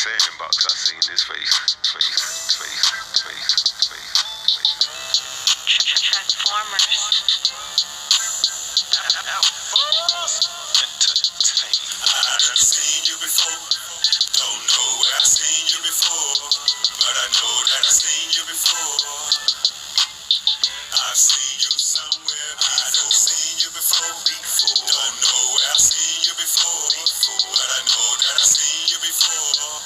sandbox. I seen this face. Transformers. I done seen you before. Don't know where I seen you before, but I know that I seen you before. I've seen you somewhere before. I done seen you before. Don't know where I seen you before, but I know that I seen you before.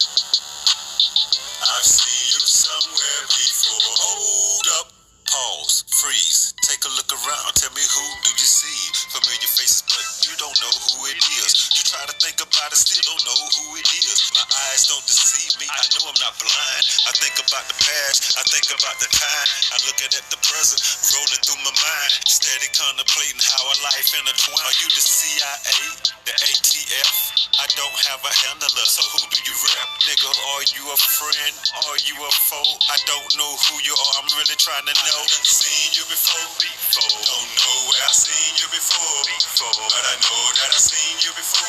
I've seen you somewhere before. Hold up, pause, freeze, take a look around. Tell me, who do you see? Familiar faces, but you don't know who it is. You try to think about it, still don't know who it is. My eyes don't deceive me, I know I'm not blind. I think about the past, I think about the time. I'm looking at the present, rolling through my mind. Steady contemplating how our life intertwine. Are you the CIA, the ATF? I don't have a handler, so who do you rep? Nigga, are you a friend? Are you a foe? I don't know who you are, I'm really trying to know. I done seen you before. Don't know where I seen you before, but I know that I seen you before.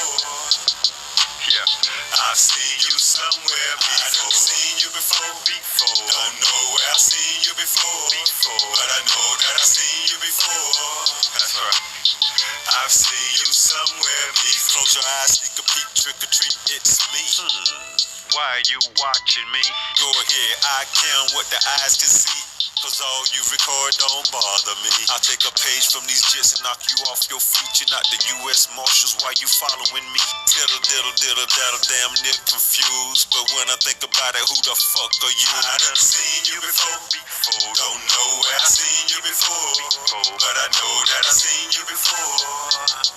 Yeah, I've seen you somewhere before. I done seen you before. Don't know where I seen you before, but I know that I seen you before. that's right. I've seen you somewhere before. Close your eyes, sneak a peek, trick or treat, it's me. Why are you watching me? Go ahead, I can what the eyes can see, cause all you record don't bother me. I'll take a page from these jets and knock you off your feet. You're not the U.S. Marshals, why you following me? Diddle, daddle, damn near confused. But when I think about it, who the fuck are you? I done seen you before. Don't know where I seen you before, but I know that I seen you before.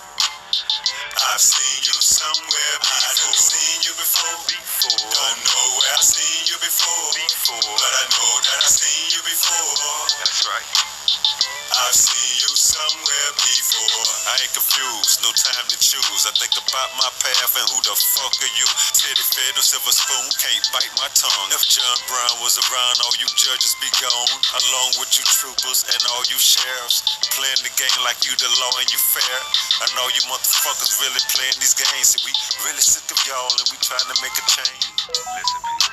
I've seen you somewhere before. I done seen you before. Don't know where I seen you before, but I know that I seen you before. That's right. I've seen you somewhere before. I ain't confused, no time to choose. I think about my path and who the fuck are you? Teddy fed no silver spoon, can't bite my tongue. If John Brown was around, all you judges be gone, along with you troopers and all you sheriffs. Playing the game like you the law and you fair. I know you motherfuckers really playing these games. See, we really sick of y'all and we trying to make a change. Listen, people.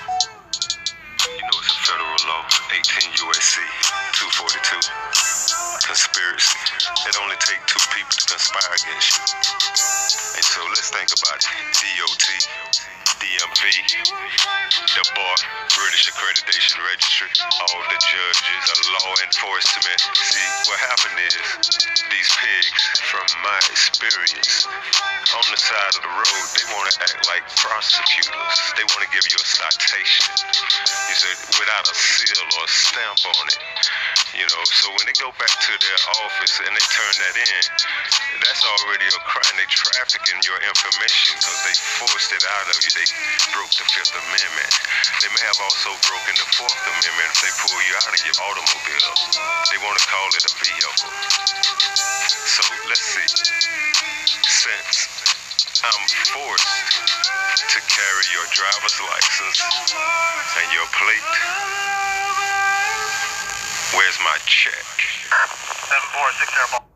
You know it's a federal law, 18 U.S.C. 242. Conspiracy. It only takes two people to conspire against you. And so let's think about it. DOT, DMV, the bar, British Accreditation Registry, all the judges, the law enforcement. See, what happened is these pigs, from my experience, on the side of the road, they want to act like prosecutors. They want to give you a citation. You said without a seal or a stamp on it. You know, so when they go back to their office and they turn that in, that's already a crime. They trafficking your information because they forced it out of you. They broke the Fifth Amendment. They may have also broken the Fourth Amendment if they pull you out of your automobile. They want to call it a vehicle. So let's see. Since I'm forced to carry your driver's license and your plate, where's my check? 746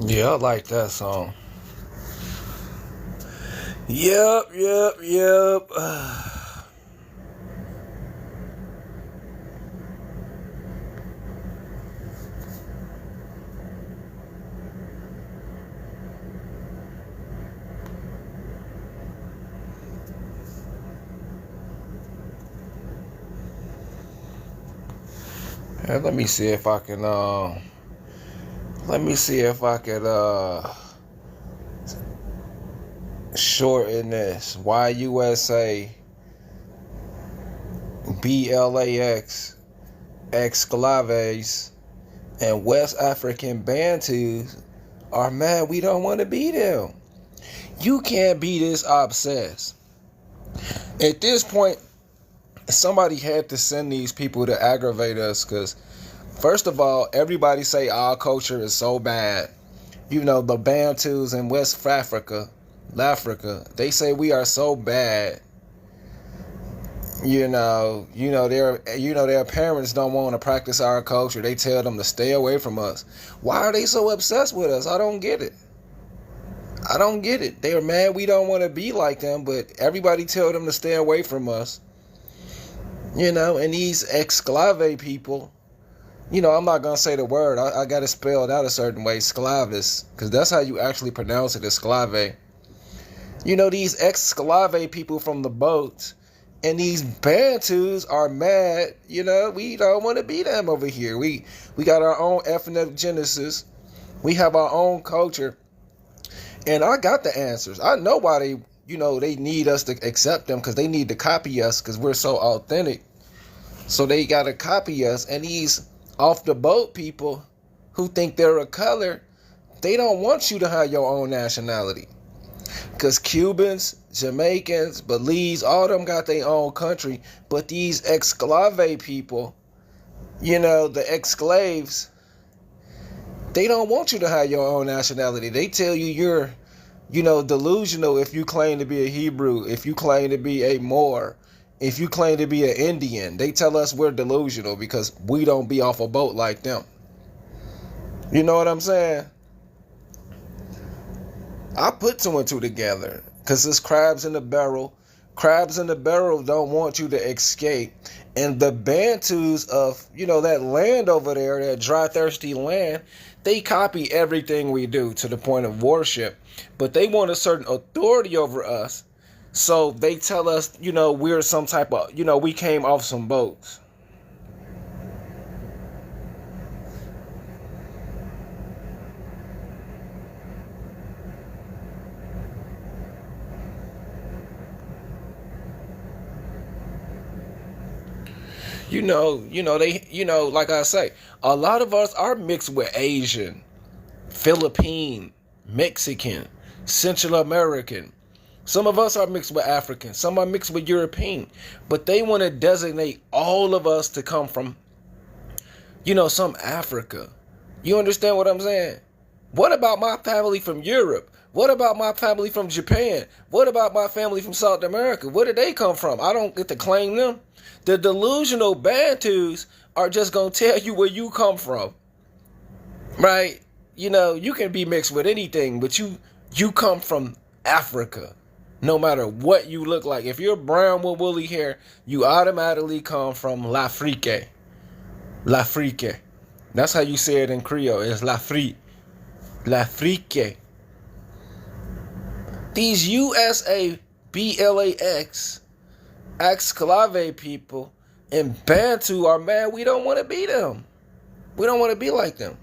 Yeah, I like that song. Yep. Let me see if I can shorten this. YUSA BLAX sclaves and West African bantus are mad we don't want to be them. You can't be this obsessed. At this point, somebody had to send these people to aggravate us, because first of all, everybody say our culture is so bad. You know, the Bantus in West Africa, LAfrikan, they say we are so bad. You know their parents don't want to practice our culture. They tell them to stay away from us. Why are they so obsessed with us? I don't get it. I don't get it. They're mad we don't want to be like them, but everybody tell them to stay away from us. And these exclave people, I'm not going to say the word. I got it spelled out a certain way, sclaves, because that's how you actually pronounce it, esclave. These exclave people from the boats and these bantus are mad. We don't want to be them over here. We got our own ethnic genesis. We have our own culture. And I got the answers. I know why they need us to accept them, because they need to copy us because we're so authentic. So they got to copy us. And these off the boat people who think they're a color, they don't want you to have your own nationality. Because Cubans, Jamaicans, Belize, all them got their own country. But these exclave people, the ex-slaves, they don't want you to have your own nationality. They tell you you're, delusional if you claim to be a Hebrew, if you claim to be a Moor, if you claim to be an Indian. They tell us we're delusional because we don't be off a boat like them. You know what I'm saying? I put two and two together because it's crabs in the barrel. Crabs in the barrel don't want you to escape. And the Bantus of, that land over there, that dry, thirsty land, they copy everything we do to the point of worship. But they want a certain authority over us. So they tell us, we're some type of, we came off some boats. Like I say, a lot of us are mixed with Asian, Philippine, Mexican, Central American. Some of us are mixed with African. Some are mixed with European. But they want to designate all of us to come from, some Africa. You understand what I'm saying? What about my family from Europe? What about my family from Japan? What about my family from South America? Where did they come from? I don't get to claim them. The delusional Bantus are just going to tell you where you come from. Right? You can be mixed with anything, but you come from Africa. No matter what you look like. If you're brown with woolly hair, you automatically come from LAfrikan. LAfrikan. That's how you say it in Creole. It's LAfrikan. LAfrikan. These USA Blax exclave people and Bantu are mad we don't want to be them. We don't want to be like them.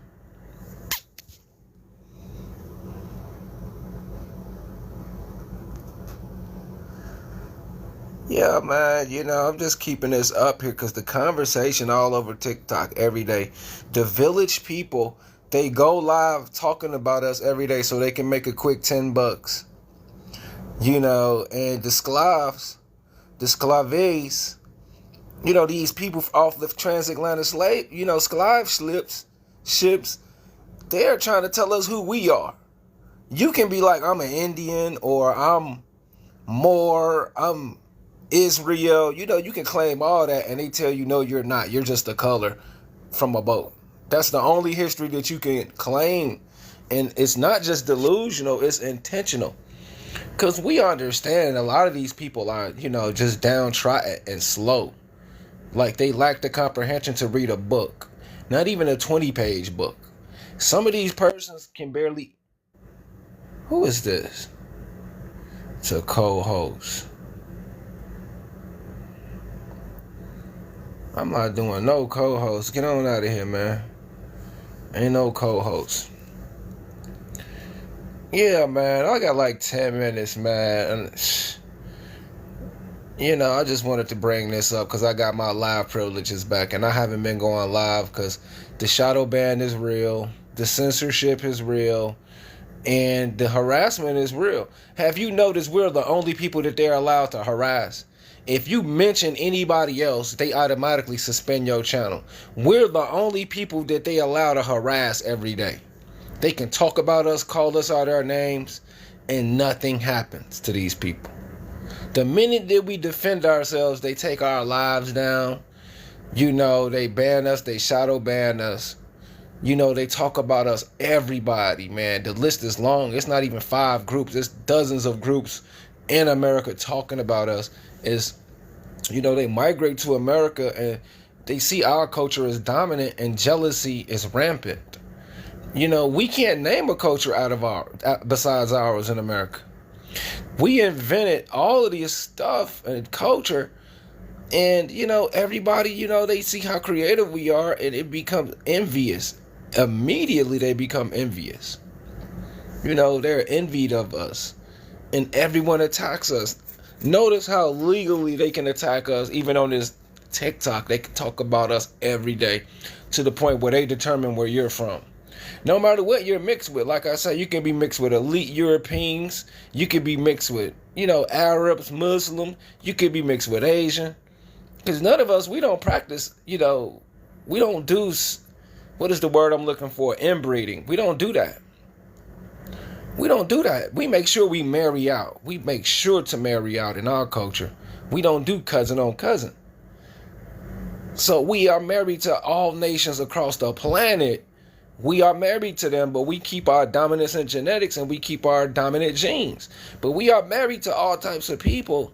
Yeah, man, I'm just keeping this up here because the conversation all over TikTok every day. The village people, they go live talking about us every day so they can make a quick $10. And the sclaves, these people off the transatlantic slave, slave ships, they're trying to tell us who we are. You can be like, I'm an Indian, or I'm Moor, I'm Israel. You can claim all that, and they tell you, no, you're not. You're just a color from a boat. That's the only history that you can claim. And it's not just delusional, it's intentional. Because we understand a lot of these people are, just downtrodden and slow. Like they lack the comprehension to read a book. Not even a 20-page book. Some of these persons can barely... Who is this? It's a co-host. I'm not doing no co-host. Get on out of here, man. Ain't no co-host. Yeah, man. I got like 10 minutes, man. I just wanted to bring this up because I got my live privileges back. And I haven't been going live because the shadow ban is real. The censorship is real. And the harassment is real. Have you noticed we're the only people that they're allowed to harass? If you mention anybody else, they automatically suspend your channel. We're the only people that they allow to harass every day. They can talk about us, call us out our names, and nothing happens to these people. The minute that we defend ourselves, they take our lives down. They ban us, they shadow ban us. You know, they talk about us, everybody, man. The list is long. It's not even 5 groups. It's dozens of groups in America talking about us. Is, you know, they migrate to America and they see our culture is dominant and jealousy is rampant. You know, we can't name a culture besides ours in America. We invented all of this stuff and culture, and you know, everybody, you know, they see how creative we are and it becomes envious. Immediately they become envious. You know, they're envied of us and everyone attacks us. Notice how legally they can attack us. Even on this TikTok, they can talk about us every day to the point where they determine where you're from. No matter what you're mixed with, like I said, you can be mixed with elite Europeans, you could be mixed with, you know, Arabs, Muslim, you could be mixed with Asian. Because none of us, we don't practice, you know, we don't do, what is the word I'm looking for? Inbreeding. We don't do that. We don't do that. We make sure we marry out. We make sure to marry out in our culture. We don't do cousin on cousin. So we are married to all nations across the planet. We are married to them, but we keep our dominance in genetics and we keep our dominant genes. But we are married to all types of people.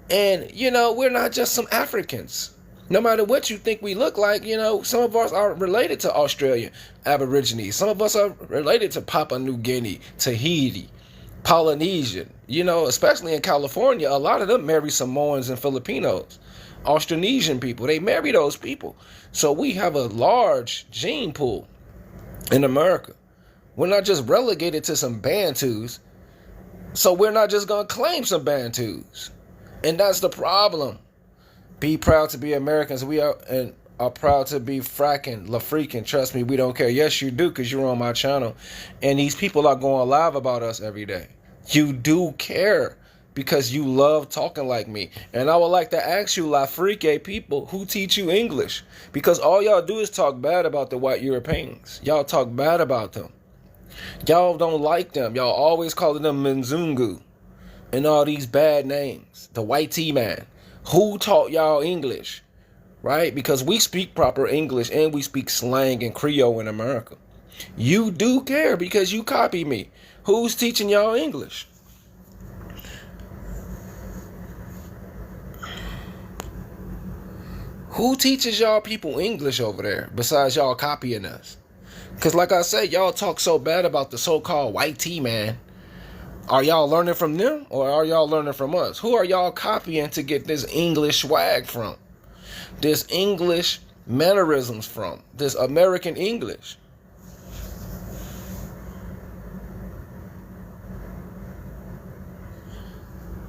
And, you know, we're not just some Africans. No matter what you think we look like, you know, some of us are related to Australian Aborigines. Some of us are related to Papua New Guinea, Tahiti, Polynesian. You know, especially in California, a lot of them marry Samoans and Filipinos. Austronesian people, they marry those people. So we have a large gene pool in America. We're not just relegated to some Bantus. So we're not just going to claim some Bantus. And that's the problem. Be proud to be Americans. We are and are proud to be LAfrikan. Trust me, we don't care. Yes, you do, because you're on my channel. And these people are going live about us every day. You do care because you love talking like me. And I would like to ask you, LAfrikan people, who teach you English? Because all y'all do is talk bad about the white Europeans. Y'all talk bad about them. Y'all don't like them. Y'all always calling them Mzungu and all these bad names. The white T-man. Who taught y'all English? Right? Because we speak proper English and we speak slang and Creole in America. You do care because you copy me. Who's teaching y'all English? Who teaches y'all people English over there besides y'all copying us? Because like I said, y'all talk so bad about the so-called white T-man. Are y'all learning from them or are y'all learning from us? Who are y'all copying to get this English swag from? This English mannerisms from? This American English?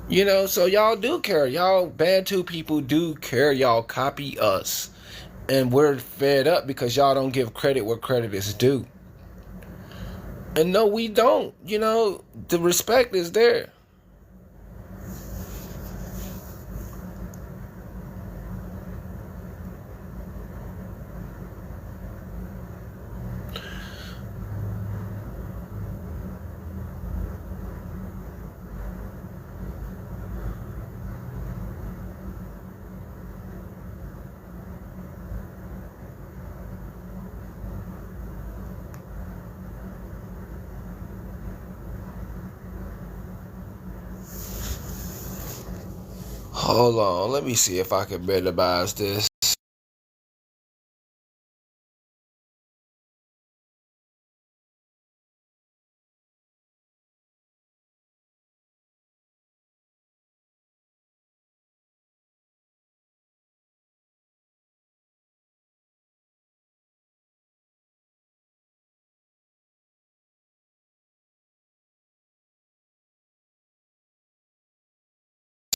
You know, so y'all do care. Y'all Bantu people do care. Y'all copy us. And we're fed up because y'all don't give credit where credit is due. And no, we don't. You know, the respect is there. Hold on, let me see if I can minimize this.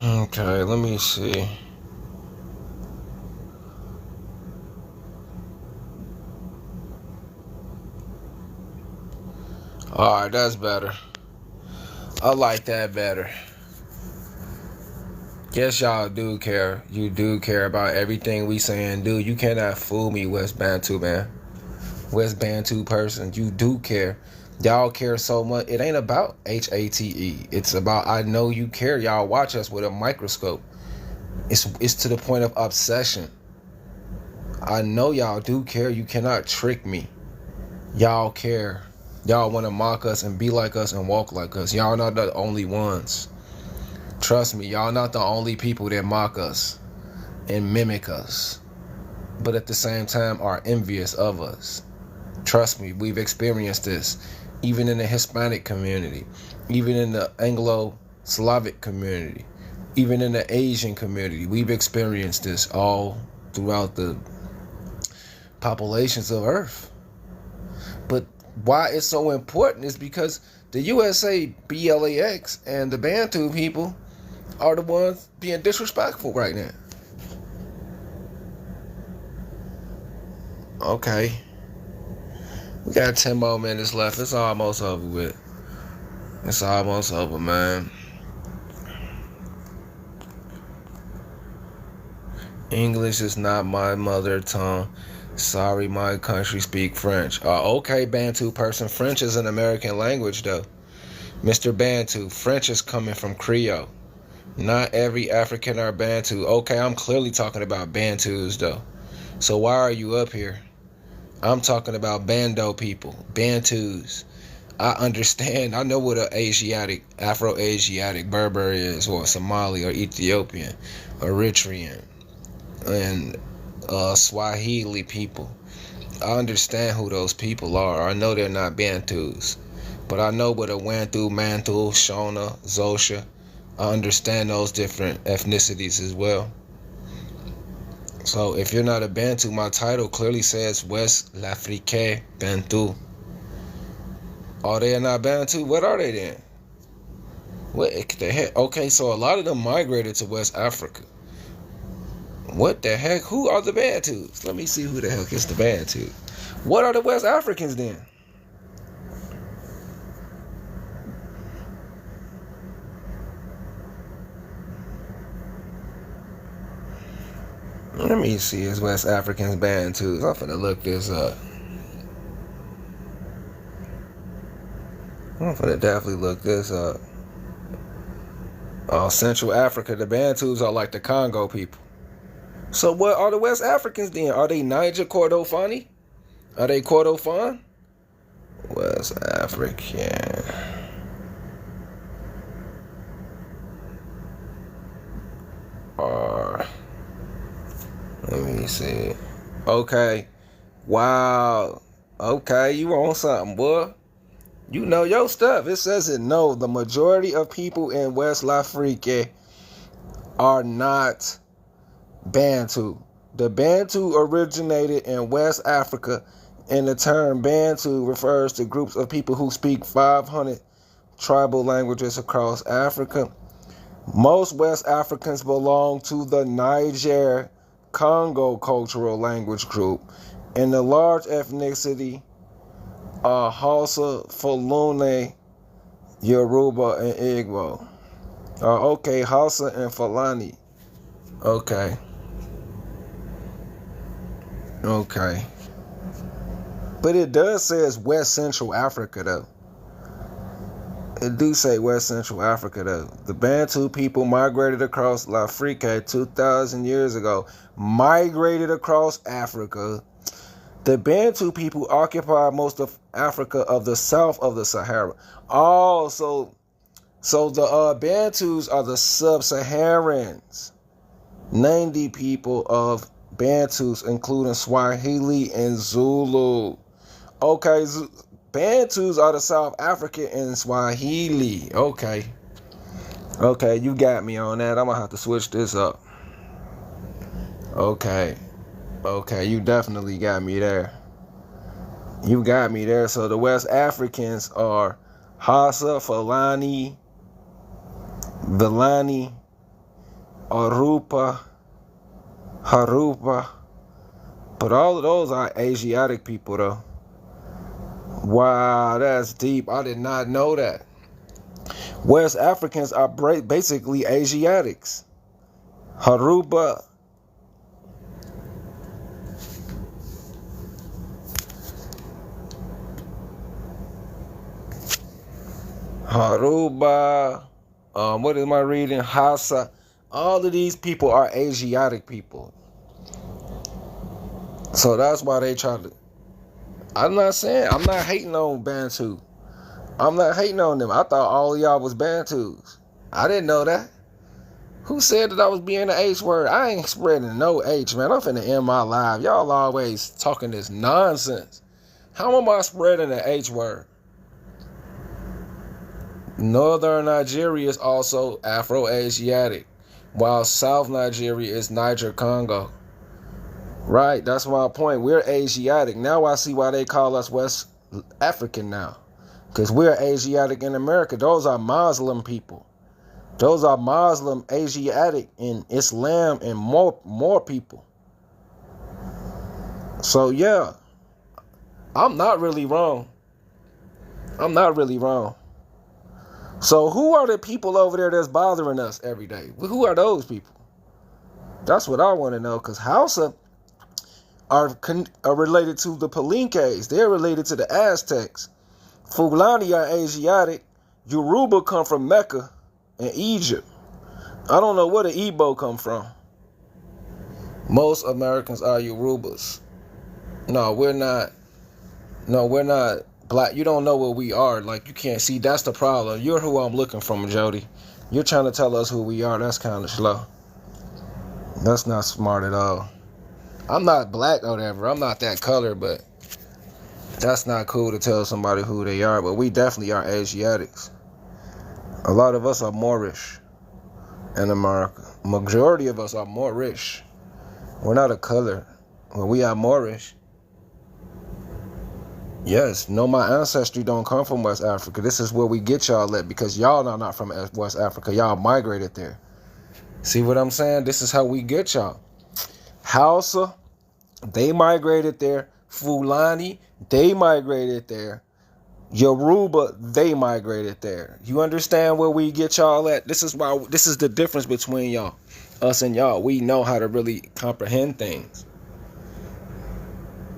Okay, let me see. Alright, that's better. I like that better. Yes, y'all do care. You do care about everything we saying. Dude, you cannot fool me, West Bantu, man. West Bantu person. You do care. Y'all care so much. It ain't about HATE. It's about I know you care. Y'all watch us with a microscope. It's to the point of obsession. I know y'all do care. You cannot trick me. Y'all care. Y'all want to mock us and be like us and walk like us. Y'all not the only ones. Trust me, y'all not the only people that mock us and mimic us, but at the same time are envious of us. Trust me, we've experienced this, even in the Hispanic community, even in the Anglo-Slavic community, even in the Asian community. We've experienced this all throughout the populations of Earth. But why it's so important is because the USA, Blax, and the Bantu people are the ones being disrespectful right now. Okay. We got 10 more minutes left. It's almost over with. It's almost over, man. English is not my mother tongue. Sorry, my country speak French. Okay, Bantu person. French is an American language, though. Mr. Bantu, French is coming from Creole. Not every African are Bantu. Okay, I'm clearly talking about Bantus, though. So why are you up here? I'm talking about Bando people, Bantus. I understand. I know what an Asiatic, Afro-Asiatic Berber is, or Somali, or Ethiopian, Eritrean, and Swahili people. I understand who those people are. I know they're not Bantus. But I know what a Wantu, Mantu, Shona, Xhosa. I understand those different ethnicities as well. So if you're not a Bantu, my title clearly says West LAfrikan Bantu. Are they not Bantu? What are they then? What the heck? Okay, so a lot of them migrated to West Africa. What the heck? Who are the Bantus? Let me see who the heck is the Bantu. What are the West Africans then? Let me see. Is West Africans Bantus? I'm finna look this up. I'm finna definitely look this up. Central Africa, the Bantus are like the Congo people. So what are the West Africans then? Are they Niger Kordofani? Are they Kordofan? West African. Let me see. Okay. Wow. Okay, you on something, boy. You know your stuff. It says it. No, the majority of people in West LAfrikan are not Bantu. The Bantu originated in West Africa, and the term Bantu refers to groups of people who speak 500 tribal languages across Africa. Most West Africans belong to the Niger-Congo cultural language group, and the large ethnicity are Hausa, Fulani, Yoruba, and Igbo. Okay, Hausa and Fulani. Okay. But it does say it's West Central Africa, though. It do say West Central Africa, though. The Bantu people migrated across LAfrikan 2,000 years ago. Migrated across Africa. The Bantu people occupy most of Africa of the south of the Sahara. So the Bantus are the sub-Saharans. 90 people of Bantus, including Swahili and Zulu. Okay, Bantus are the South African and Swahili. Okay, you got me on that. I'm gonna have to switch this up. Okay, you definitely got me there. So the West Africans are Hausa, Fulani, Vilani, Harupa. But all of those are Asiatic people, though. Wow, that's deep. I did not know that. West Africans are basically Asiatics. Haruba. What am I reading? Hausa. All of these people are Asiatic people. So that's why they try to I'm not hating on Bantu. I'm not hating on them. I thought all of y'all was Bantus. I didn't know that. Who said that I was being the H word? I ain't spreading no H, man. I'm finna end my live. Y'all always talking this nonsense. How am I spreading the H word? Northern Nigeria is also Afro-Asiatic, while South Nigeria is Niger-Congo. Right, that's my point. We're Asiatic. Now I see why they call us West African now. Because we're Asiatic in America. Those are Muslim people. Those are Muslim, Asiatic, and Islam, and more people. So yeah, I'm not really wrong. I'm not really wrong. So who are the people over there that's bothering us every day? Who are those people? That's what I want to know. Because Hausa are related to the Palenques. They're related to the Aztecs. Fulani are Asiatic. Yoruba come from Mecca and Egypt. I don't know where the Igbo come from. Most Americans are Yorubas. No, we're not. No, we're not black. You don't know what we are. Like, you can't see. That's the problem. You're who I'm looking from, Jody. You're trying to tell us who we are. That's kind of slow. That's not smart at all. I'm not black or whatever. I'm not that color, but that's not cool to tell somebody who they are. But we definitely are Asiatics. A lot of us are Moorish in America. Majority of us are Moorish. We're not a color. When we are Moorish. Yes, no, my ancestry don't come from West Africa. This is where we get y'all at, because y'all are not from West Africa. Y'all migrated there. See what I'm saying? This is how we get y'all. Hausa, they migrated there. Fulani, they migrated there. Yoruba, they migrated there. You understand where we get y'all at? This is the difference between y'all, us and y'all. We know how to really comprehend things.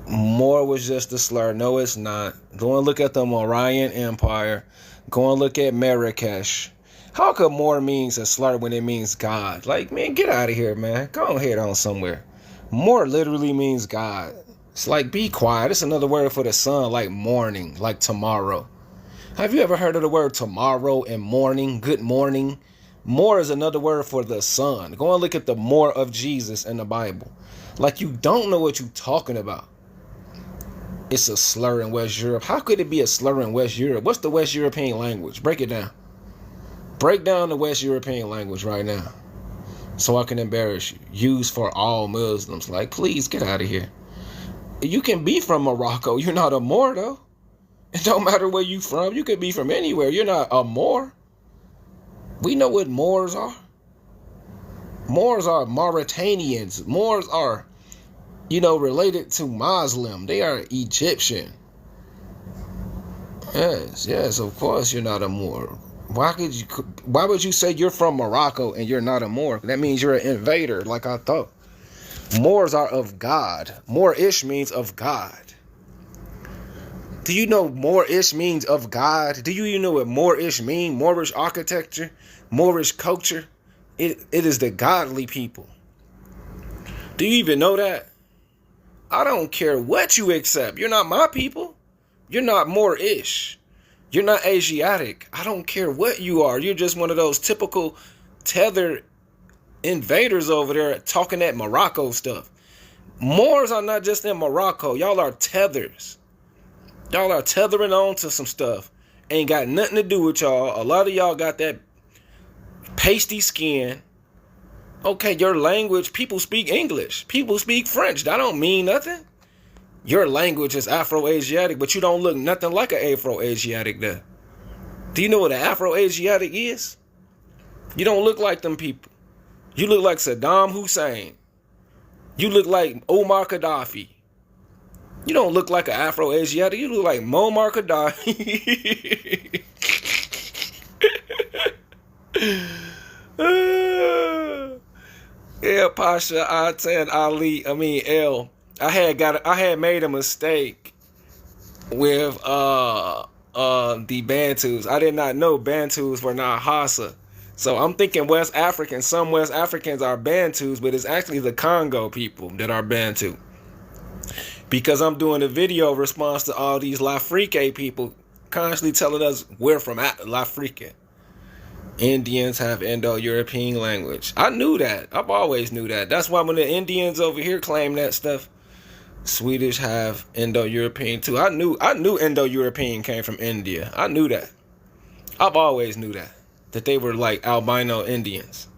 Moor was just a slur. No, it's not. Go and look at the Moorian Empire. Go and look at Marrakesh. How could Moor means a slur when it means God? Like, man, get out of here, man. Go ahead on somewhere. Moor literally means God. It's like, be quiet. It's another word for the sun, like morning, like tomorrow. Have you ever heard of the word tomorrow and morning? Good morning. Moor is another word for the sun. Go and look at the more of Jesus in the Bible. Like, you don't know what you're talking about. It's a slur in West Europe. How could it be a slur in West Europe? What's the West European language? Break it down. Break down the West European language right now, so I can embarrass you. Used for all Muslims. Like, please get out of here. You can be from Morocco. You're not a Moor, though. It don't matter where you from. You could be from anywhere. You're not a Moor. We know what Moors are. Moors are Mauritanians. Moors are, related to Muslim. They are Egyptian. Yes, of course you're not a Moor. Why would you say you're from Morocco and you're not a Moor? That means you're an invader, like I thought. Moors are of God. Moorish means of God. Do you know Moorish means of God? Do you even know what Moorish means? Moorish architecture, Moorish culture. It is the godly people. Do you even know that? I don't care what you accept. You're not my people. You're not Moorish. You're not Asiatic. I don't care what you are. You're just one of those typical tethered invaders over there talking that Morocco stuff. Moors are not just in Morocco. Y'all are tethers. Y'all are tethering on to some stuff. Ain't got nothing to do with y'all. A lot of y'all got that pasty skin. Okay, your language, people speak English. People speak French. That don't mean nothing. Your language is Afro-Asiatic, but you don't look nothing like an Afro-Asiatic there. Do you know what an Afro-Asiatic is? You don't look like them people. You look like Saddam Hussein. You look like Omar Gaddafi. You don't look like an Afro-Asiatic. You look like Muammar Gaddafi. Yeah, Pasha, I10, Ali, L. I had made a mistake with the Bantus. I did not know Bantus were not Hausa. So I'm thinking West African. Some West Africans are Bantus, but it's actually the Congo people that are Bantu. Because I'm doing a video response to all these LAfrikan people constantly telling us we're from LAfrikan. Indians have Indo-European language. I knew that. I've always knew that. That's why when the Indians over here claim that stuff, Swedish have Indo-European too. I knew Indo-European came from India. I knew that. I've always knew that they were like albino Indians.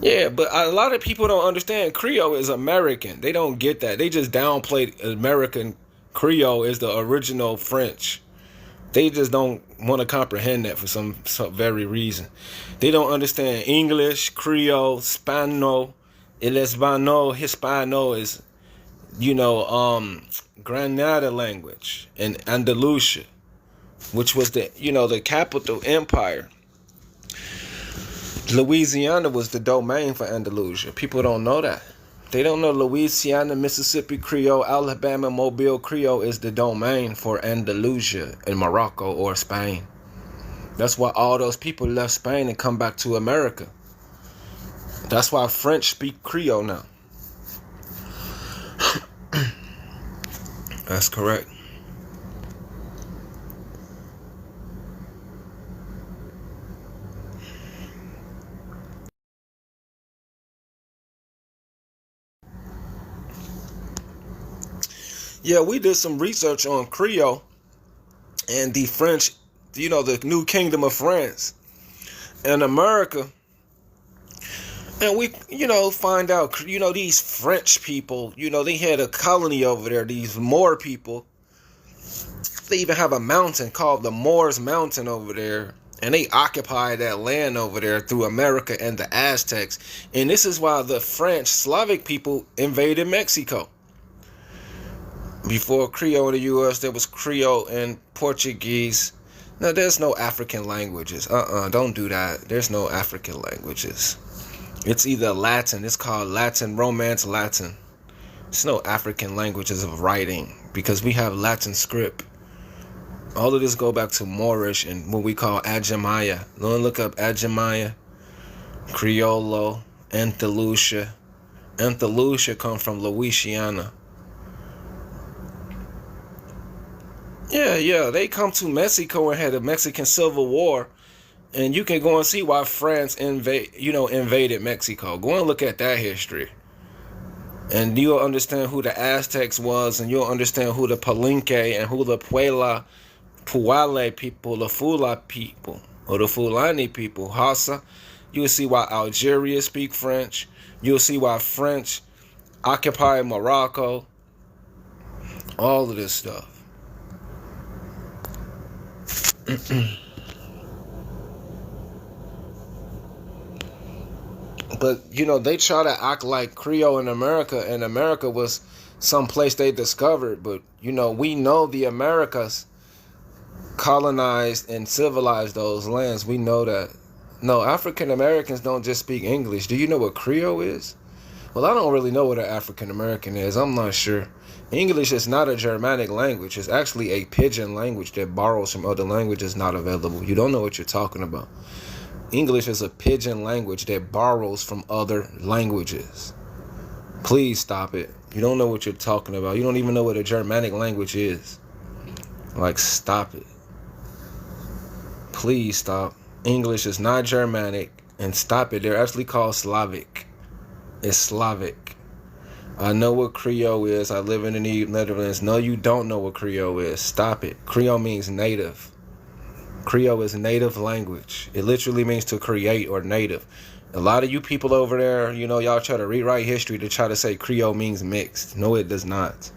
Yeah, but a lot of people don't understand Creole is American. They don't get that. They just downplayed American Creole is the original French. They just don't want to comprehend that for some very reason. They don't understand English, Creole, Spano, El Español, Hispano is, Granada language and Andalusia, which was the capital empire. Louisiana was the domain for Andalusia. People don't know that. They don't know Louisiana, Mississippi Creole, Alabama, Mobile Creole is the domain for Andalusia in Morocco or Spain. That's why all those people left Spain and come back to America. That's why French speak Creole now. That's correct. Yeah, we did some research on Creole and the French, the new kingdom of France and America. And we, find out, these French people, they had a colony over there, these Moor people. They even have a mountain called the Moors Mountain over there. And they occupied that land over there through America and the Aztecs. And this is why the French, Slavic people invaded Mexico. Before Creole in the U.S., there was Creole and Portuguese. Now, there's no African languages. Don't do that. There's no African languages. It's either Latin. It's called Latin, Romance Latin. There's no African languages of writing because we have Latin script. All of this go back to Moorish and what we call Ajamaya. Look up Ajamaya, Criollo, Andalusia. Andalusia come from Louisiana. Yeah, they come to Mexico and had a Mexican Civil War, and you can go and see why France invaded Mexico. Go and look at that history, and you'll understand who the Aztecs was, and you'll understand who the Palenque and who the Puale people, the Fula people, or the Fulani people, Hausa. You'll see why Algeria speak French. You'll see why French occupy Morocco. All of this stuff. But they try to act like Creole in America, and America was some place they discovered. But we know the Americas colonized and civilized those lands. We know that. No, African Americans don't just speak English. Do you know what Creole is? Well, I don't really know what an African American is. I'm not sure. English is not a Germanic language. It's actually a pidgin language that borrows from other languages not available. You don't know what you're talking about. English is a pidgin language that borrows from other languages. Please stop it. You don't know what you're talking about. You don't even know what a Germanic language is. Like, stop it. Please stop. English is not Germanic, and stop it. They're actually called Slavic. It's Slavic. I know what Creole is. I live in the Netherlands. No, you don't know what Creole is. Stop it. Creole means native. Creole is native language. It literally means to create or native. A lot of you people over there, y'all try to rewrite history to try to say Creole means mixed. No, it does not.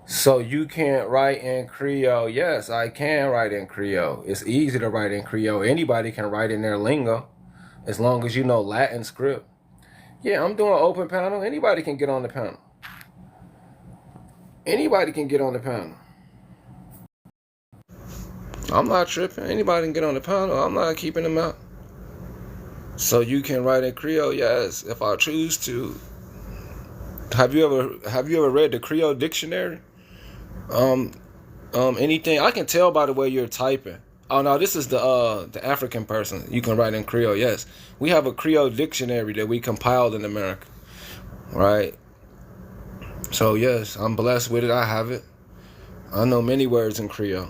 So you can't write in Creole? Yes, I can write in Creole. It's easy to write in Creole. Anybody can write in their lingo as long as you know Latin script. Yeah, I'm doing open panel. Anybody can get on the panel. Anybody can get on the panel. I'm not tripping. Anybody can get on the panel. I'm not keeping them out. So you can write in Creole, yes, if I choose to. Have you ever read the Creole dictionary? Um anything I can tell by the way you're typing. Oh no, this is the African person. You can write in Creole, yes. We have a Creole dictionary that we compiled in America. Right? So yes, I'm blessed with it. I have it. I know many words in Creole.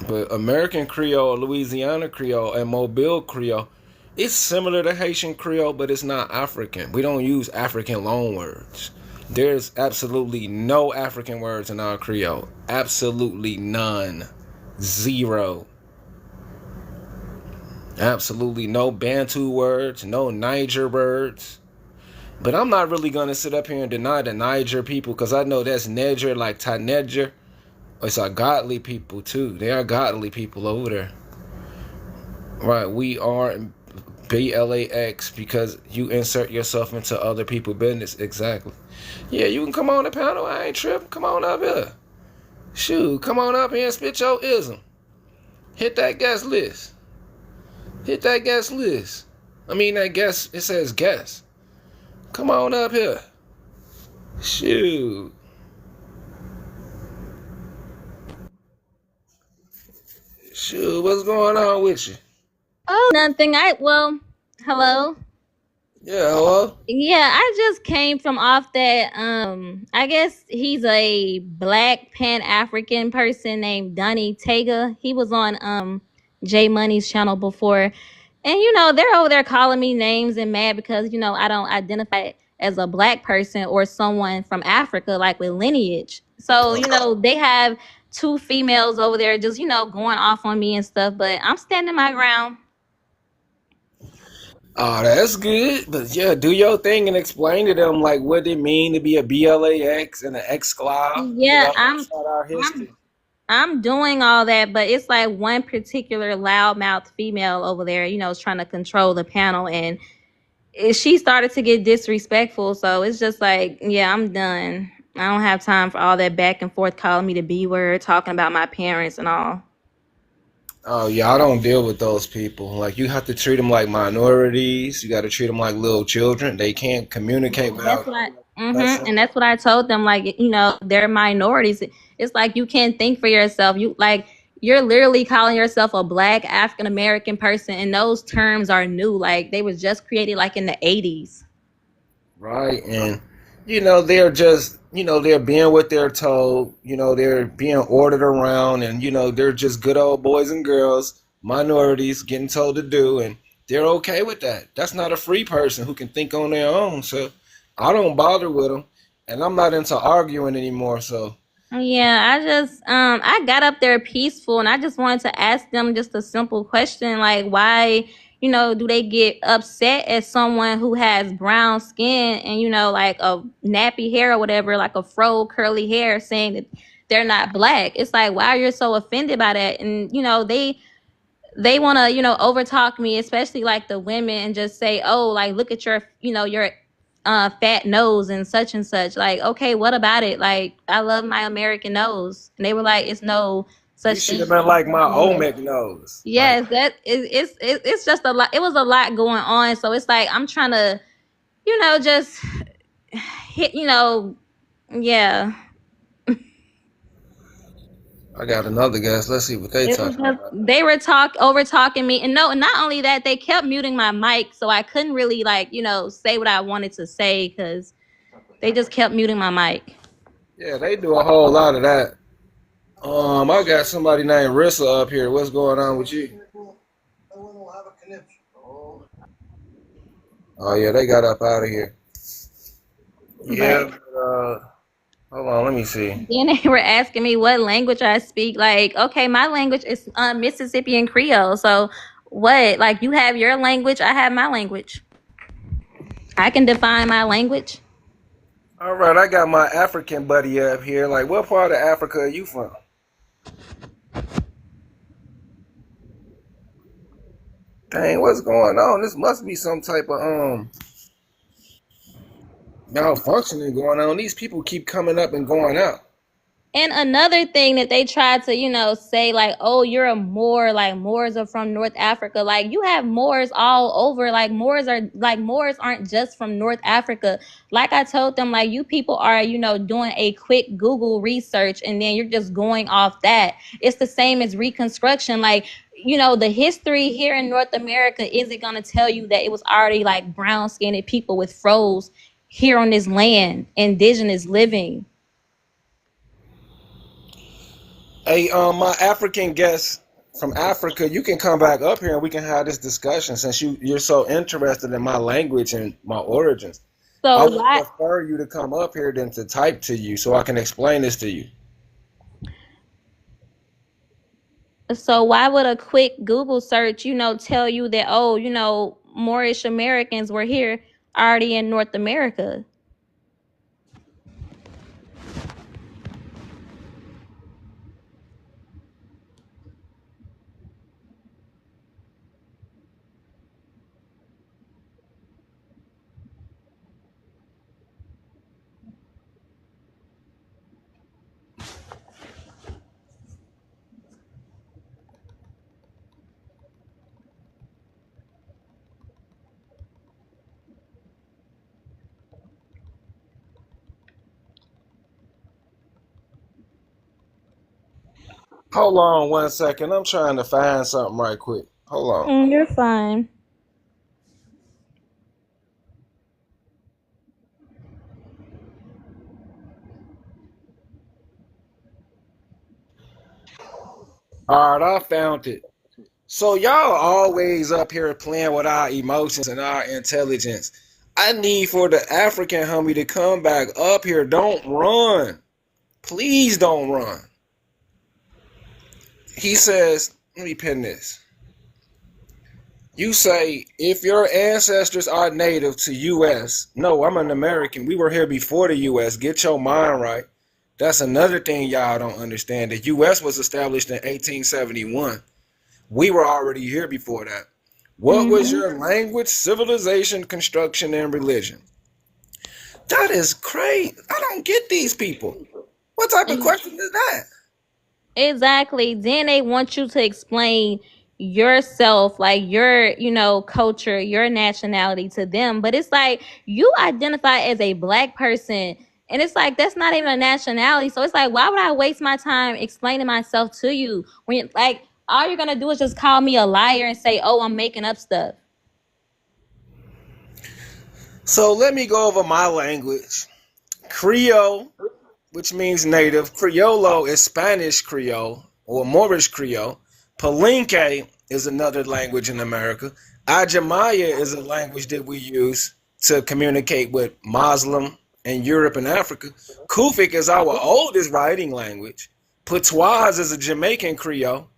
But American Creole, Louisiana Creole, and Mobile Creole, it's similar to Haitian Creole, but it's not African. We don't use African loanwords. There's absolutely no African words in our Creole. Absolutely none. Zero. Absolutely no Bantu words, no Niger words. But I'm not really going to sit up here and deny the Niger people because I know that's Niger like Taneger. It's our godly people too. They are godly people over there. Right, we are Blax because you insert yourself into other people's business. Exactly. Yeah, you can come on the panel. I ain't tripping. Come on up here. Shoot, come on up here and spit your ism. Hit that guest list. Hit that guest list. I mean that guest. It says guest. Come on up here. Shoot. Shoot, what's going on with you? Oh, nothing. Hello. Yeah, hello? Yeah, I just came from off that. I guess he's a black Pan African person named Donnie Tega. He was on J Money's channel before, and they're over there calling me names and mad because I don't identify as a black person or someone from Africa like with lineage. So they have two females over there just going off on me and stuff, but I'm standing my ground. Oh, that's good. But yeah, do your thing and explain to them like what it mean to be a BLAX and an exclave. Yeah, That's not our I'm history. I'm doing all that, but it's like one particular loudmouth female over there, is trying to control the panel, and she started to get disrespectful. So it's just like, yeah, I'm done. I don't have time for all that back and forth calling me the B word, talking about my parents and all. Oh yeah, I don't deal with those people. Like you have to treat them like minorities. You got to treat them like little children. They can't communicate That's without what I cussing. and that's what I told them. Like, they're minorities. It's like you can't think for yourself. You're literally calling yourself a black African American person, and those terms are new. Like they was just created like in the 80s. Right, and they're just they're being what they're told. They're being ordered around, and they're just good old boys and girls, minorities getting told to do, and they're okay with that. That's not a free person who can think on their own. So I don't bother with them, and I'm not into arguing anymore. So Yeah, I got up there peaceful, and I just wanted to ask them just a simple question like, why, do they get upset at someone who has brown skin and like a nappy hair or whatever, like a fro curly hair, saying that they're not black? It's like, why are you so offended by that? And they want to overtalk me, especially like the women, and just say, oh, like, look at your fat nose and such. Like, okay, what about it? Like, I love my American nose. And they were like, it's no you such should thing have as been like my American. Olmec nose. Like Yes, that is it's just a lot. It was a lot going on, so it's like I'm trying to just hit yeah. I got another guess. Let's see what they It was talking just about. they were over talking me, and no, not only that, they kept muting my mic, so I couldn't really like say what I wanted to say because they just kept muting my mic. Yeah, they do a whole lot of that. I got somebody named Rissa up here. What's going on with you? Oh yeah, they got up out of here. But Yeah, hold on, let me see. then they were asking me what language I speak. Like, okay, my language is Mississippian Creole. So what? Like, you have your language, I have my language. I can define my language. All right, I got my African buddy up here. Like, what part of Africa are you from? Dang, what's going on? This must be some type of malfunctioning going on. These people keep coming up and going out. And another thing that they try to, say like, oh, you're a Moor, like Moors are from North Africa. Like you have Moors all over. Like Moors aren't just from North Africa. Like I told them, like you people are, doing a quick Google research and then you're just going off that. It's the same as Reconstruction. Like, the history here in North America isn't gonna tell you that it was already like brown skinned people with froze here on this land, indigenous living. Hey, my African guest from Africa, you can come back up here and we can have this discussion since you're so interested in my language and my origins. I So would why prefer you to come up here than to type to you so I can explain this to you. So why would a quick Google search, tell you that, oh, Moorish Americans were here already in North America? Hold on 1 second. I'm trying to find something right quick. Hold on. You're fine. All right, I found it. So y'all always up here playing with our emotions and our intelligence. I need for the African homie to come back up here. Don't run. Please don't run. He says, let me pin this. You say, if your ancestors are native to US, no, I'm an American. We were here before the US. Get your mind right. That's another thing y'all don't understand. The US was established in 1871. We were already here before that. What was Hmm. your language, civilization, construction, and religion? That is crazy. I don't get these people. What type of question is that? Exactly. Then they want you to explain yourself, like your, culture, your nationality to them. But it's like you identify as a black person. And it's like that's not even a nationality. So it's like, why would I waste my time explaining myself to you when like all you're gonna do is just call me a liar and say, oh, I'm making up stuff. So let me go over my language. Creole, which means native. Criollo is Spanish Creole or Moorish Creole. Palenque is another language in America. Ajamaya is a language that we use to communicate with Muslim in Europe and Africa. Kufic is our oldest writing language. Patois is a Jamaican Creole.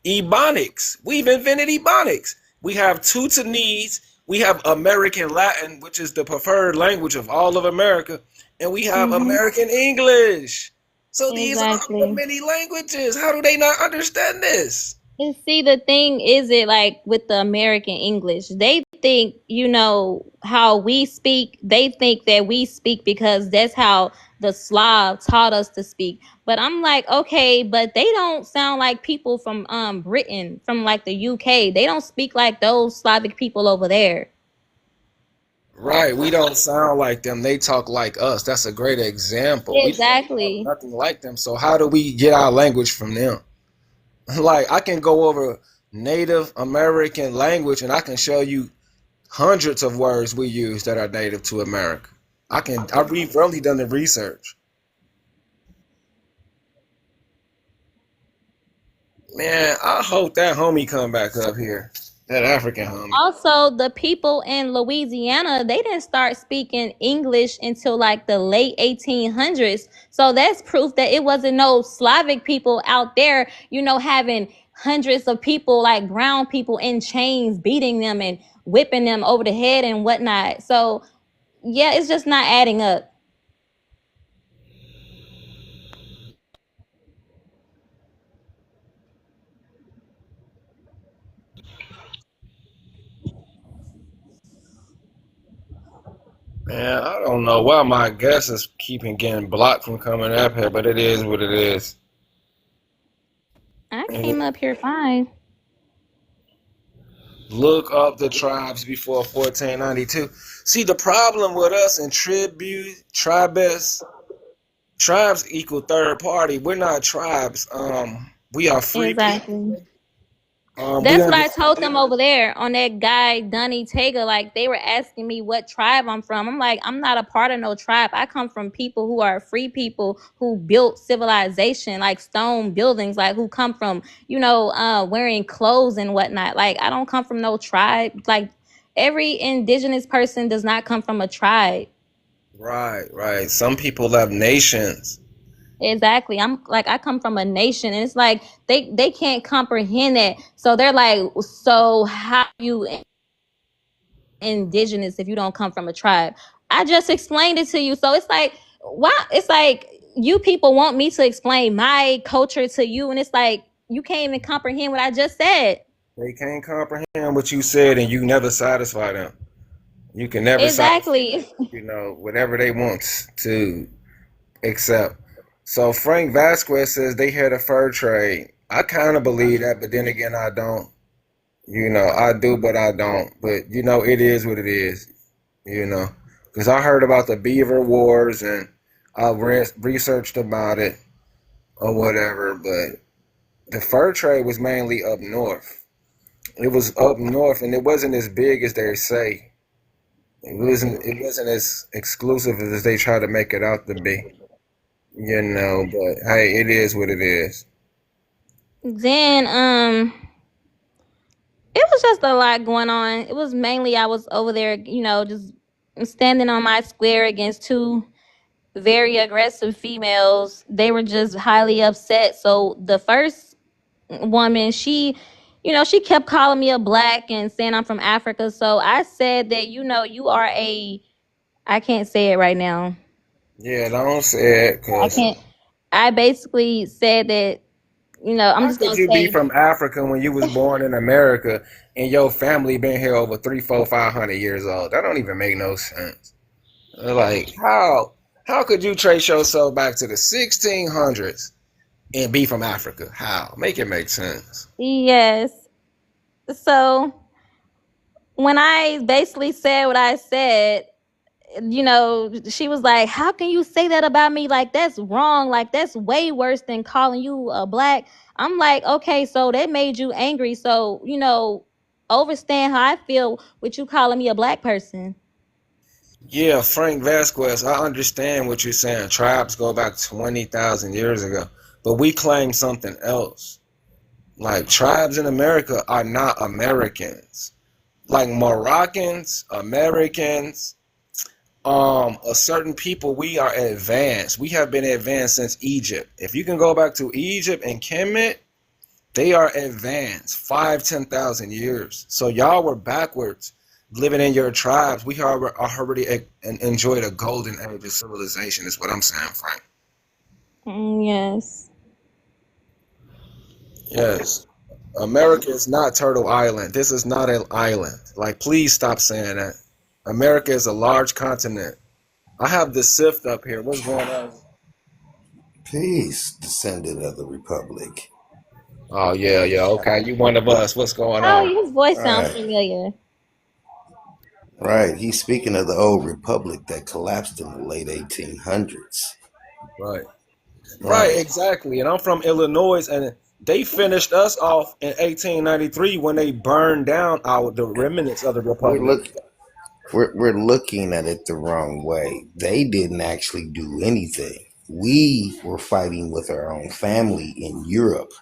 Ebonics. We've invented Ebonics. We have Teutonese. We have American Latin, which is the preferred language of all of America. And we have Hmm. American English. So these are the Exactly. many languages. How do they not understand this? And see, the thing is, it like with the American English, they think, how we speak, they think that we speak because that's how the Slav taught us to speak. But I'm like, okay, but they don't sound like people from Britain, from like the UK. They don't speak like those Slavic people over there. Right, we don't sound like them. They talk like us. That's a great example. We don't talk Exactly. nothing like them. So how do we get our language from them? Like I can go over Native American language and I can show you hundreds of words we use that are native to America. We've really done the research. Man, I hope that homie come back up here. That African homie. Also, the people in Louisiana, they didn't start speaking English until like the late 1800s. So that's proof that it wasn't no Slavic people out there, having hundreds of people, like brown people in chains, beating them and whipping them over the head and whatnot. So yeah, it's just not adding up. Man, I don't know why my guess is keeping getting blocked from coming up here, but it is what it is. I And came up here fine. look up the tribes before 1492. See, the problem with us in tribes, tribes equal third party. We're not tribes. We are free people. Exactly. We That's what I understand. told them over there on that guy Dunny Tega. Like they were asking me what tribe I'm from. I'm like, I'm not a part of no tribe. I come from people who are free people who built civilization, like stone buildings, like who come from, wearing clothes and whatnot. Like I don't come from no tribe. Like every indigenous person does not come from a tribe. Right, right. Some people have nations. Exactly. I'm like I come from a nation and it's like they can't comprehend that. So they're like, so how you indigenous if you don't come from a tribe? I just explained it to you. So it's like, why? It's like you people want me to explain my culture to you, and it's like you can't even comprehend what I just said. They can't comprehend what you said, and you never satisfy them. You can never satisfy, Exactly. whatever they want to accept. So Frank Vasquez says they had a fur trade. I kind of believe that, but then again, I don't. I do, but I don't. But it is what it is. You know, because I heard about the Beaver Wars and I researched about it or whatever. But the fur trade was mainly up north. It was up north, and it wasn't as big as they say. It wasn't as exclusive as they try to make it out to be. But hey, it is what it is. Then it was just a lot going on. It was mainly I was over there, just standing on my square against two very aggressive females. They were just highly upset. So the first woman, she kept calling me a black and saying I'm from Africa. So I said that, you are I can't say it right now. Yeah, don't say it, I cause can't. I basically said that, I'm how just could gonna you be say from Africa when you was born in America and your family been here over 300, 400, 500 years old? That don't even make no sense. Like how could you trace yourself back to the 1600s and be from Africa? How? Make it make sense. yes. So when I basically said what I said, she was like, how can you say that about me? Like, that's wrong. Like, that's way worse than calling you a black. I'm like, okay, so that made you angry. So, understand how I feel with you calling me a black person. Yeah, Frank Vasquez, I understand what you're saying. Tribes go back 20,000 years ago, but we claim something else. Like tribes in America are not Americans. Like Moroccans, Americans, a certain people, we are advanced. We have been advanced since Egypt. If you can go back to Egypt and Kemet, they are advanced 5, 10,000 years. So y'all were backwards living in your tribes. We are already enjoyed a golden age of civilization, is what I'm saying, Frank. Yes. Yes. America is not Turtle Island. This is not an island. Like, please stop saying that. America is a large continent. I have the sift up here. What's going on? Peace, descendant of the Republic. Oh yeah, yeah. Okay, you one of us. What's going Oh, on? his voice sounds Right, familiar. right. He's speaking of the old Republic that collapsed in the late 1800s. Right. Right, Right. exactly. And I'm from Illinois, and they finished us off in 1893 when they burned down the remnants of the We're republic. look we're looking at it the wrong way. They didn't actually do anything. We were fighting with our own family in Europe.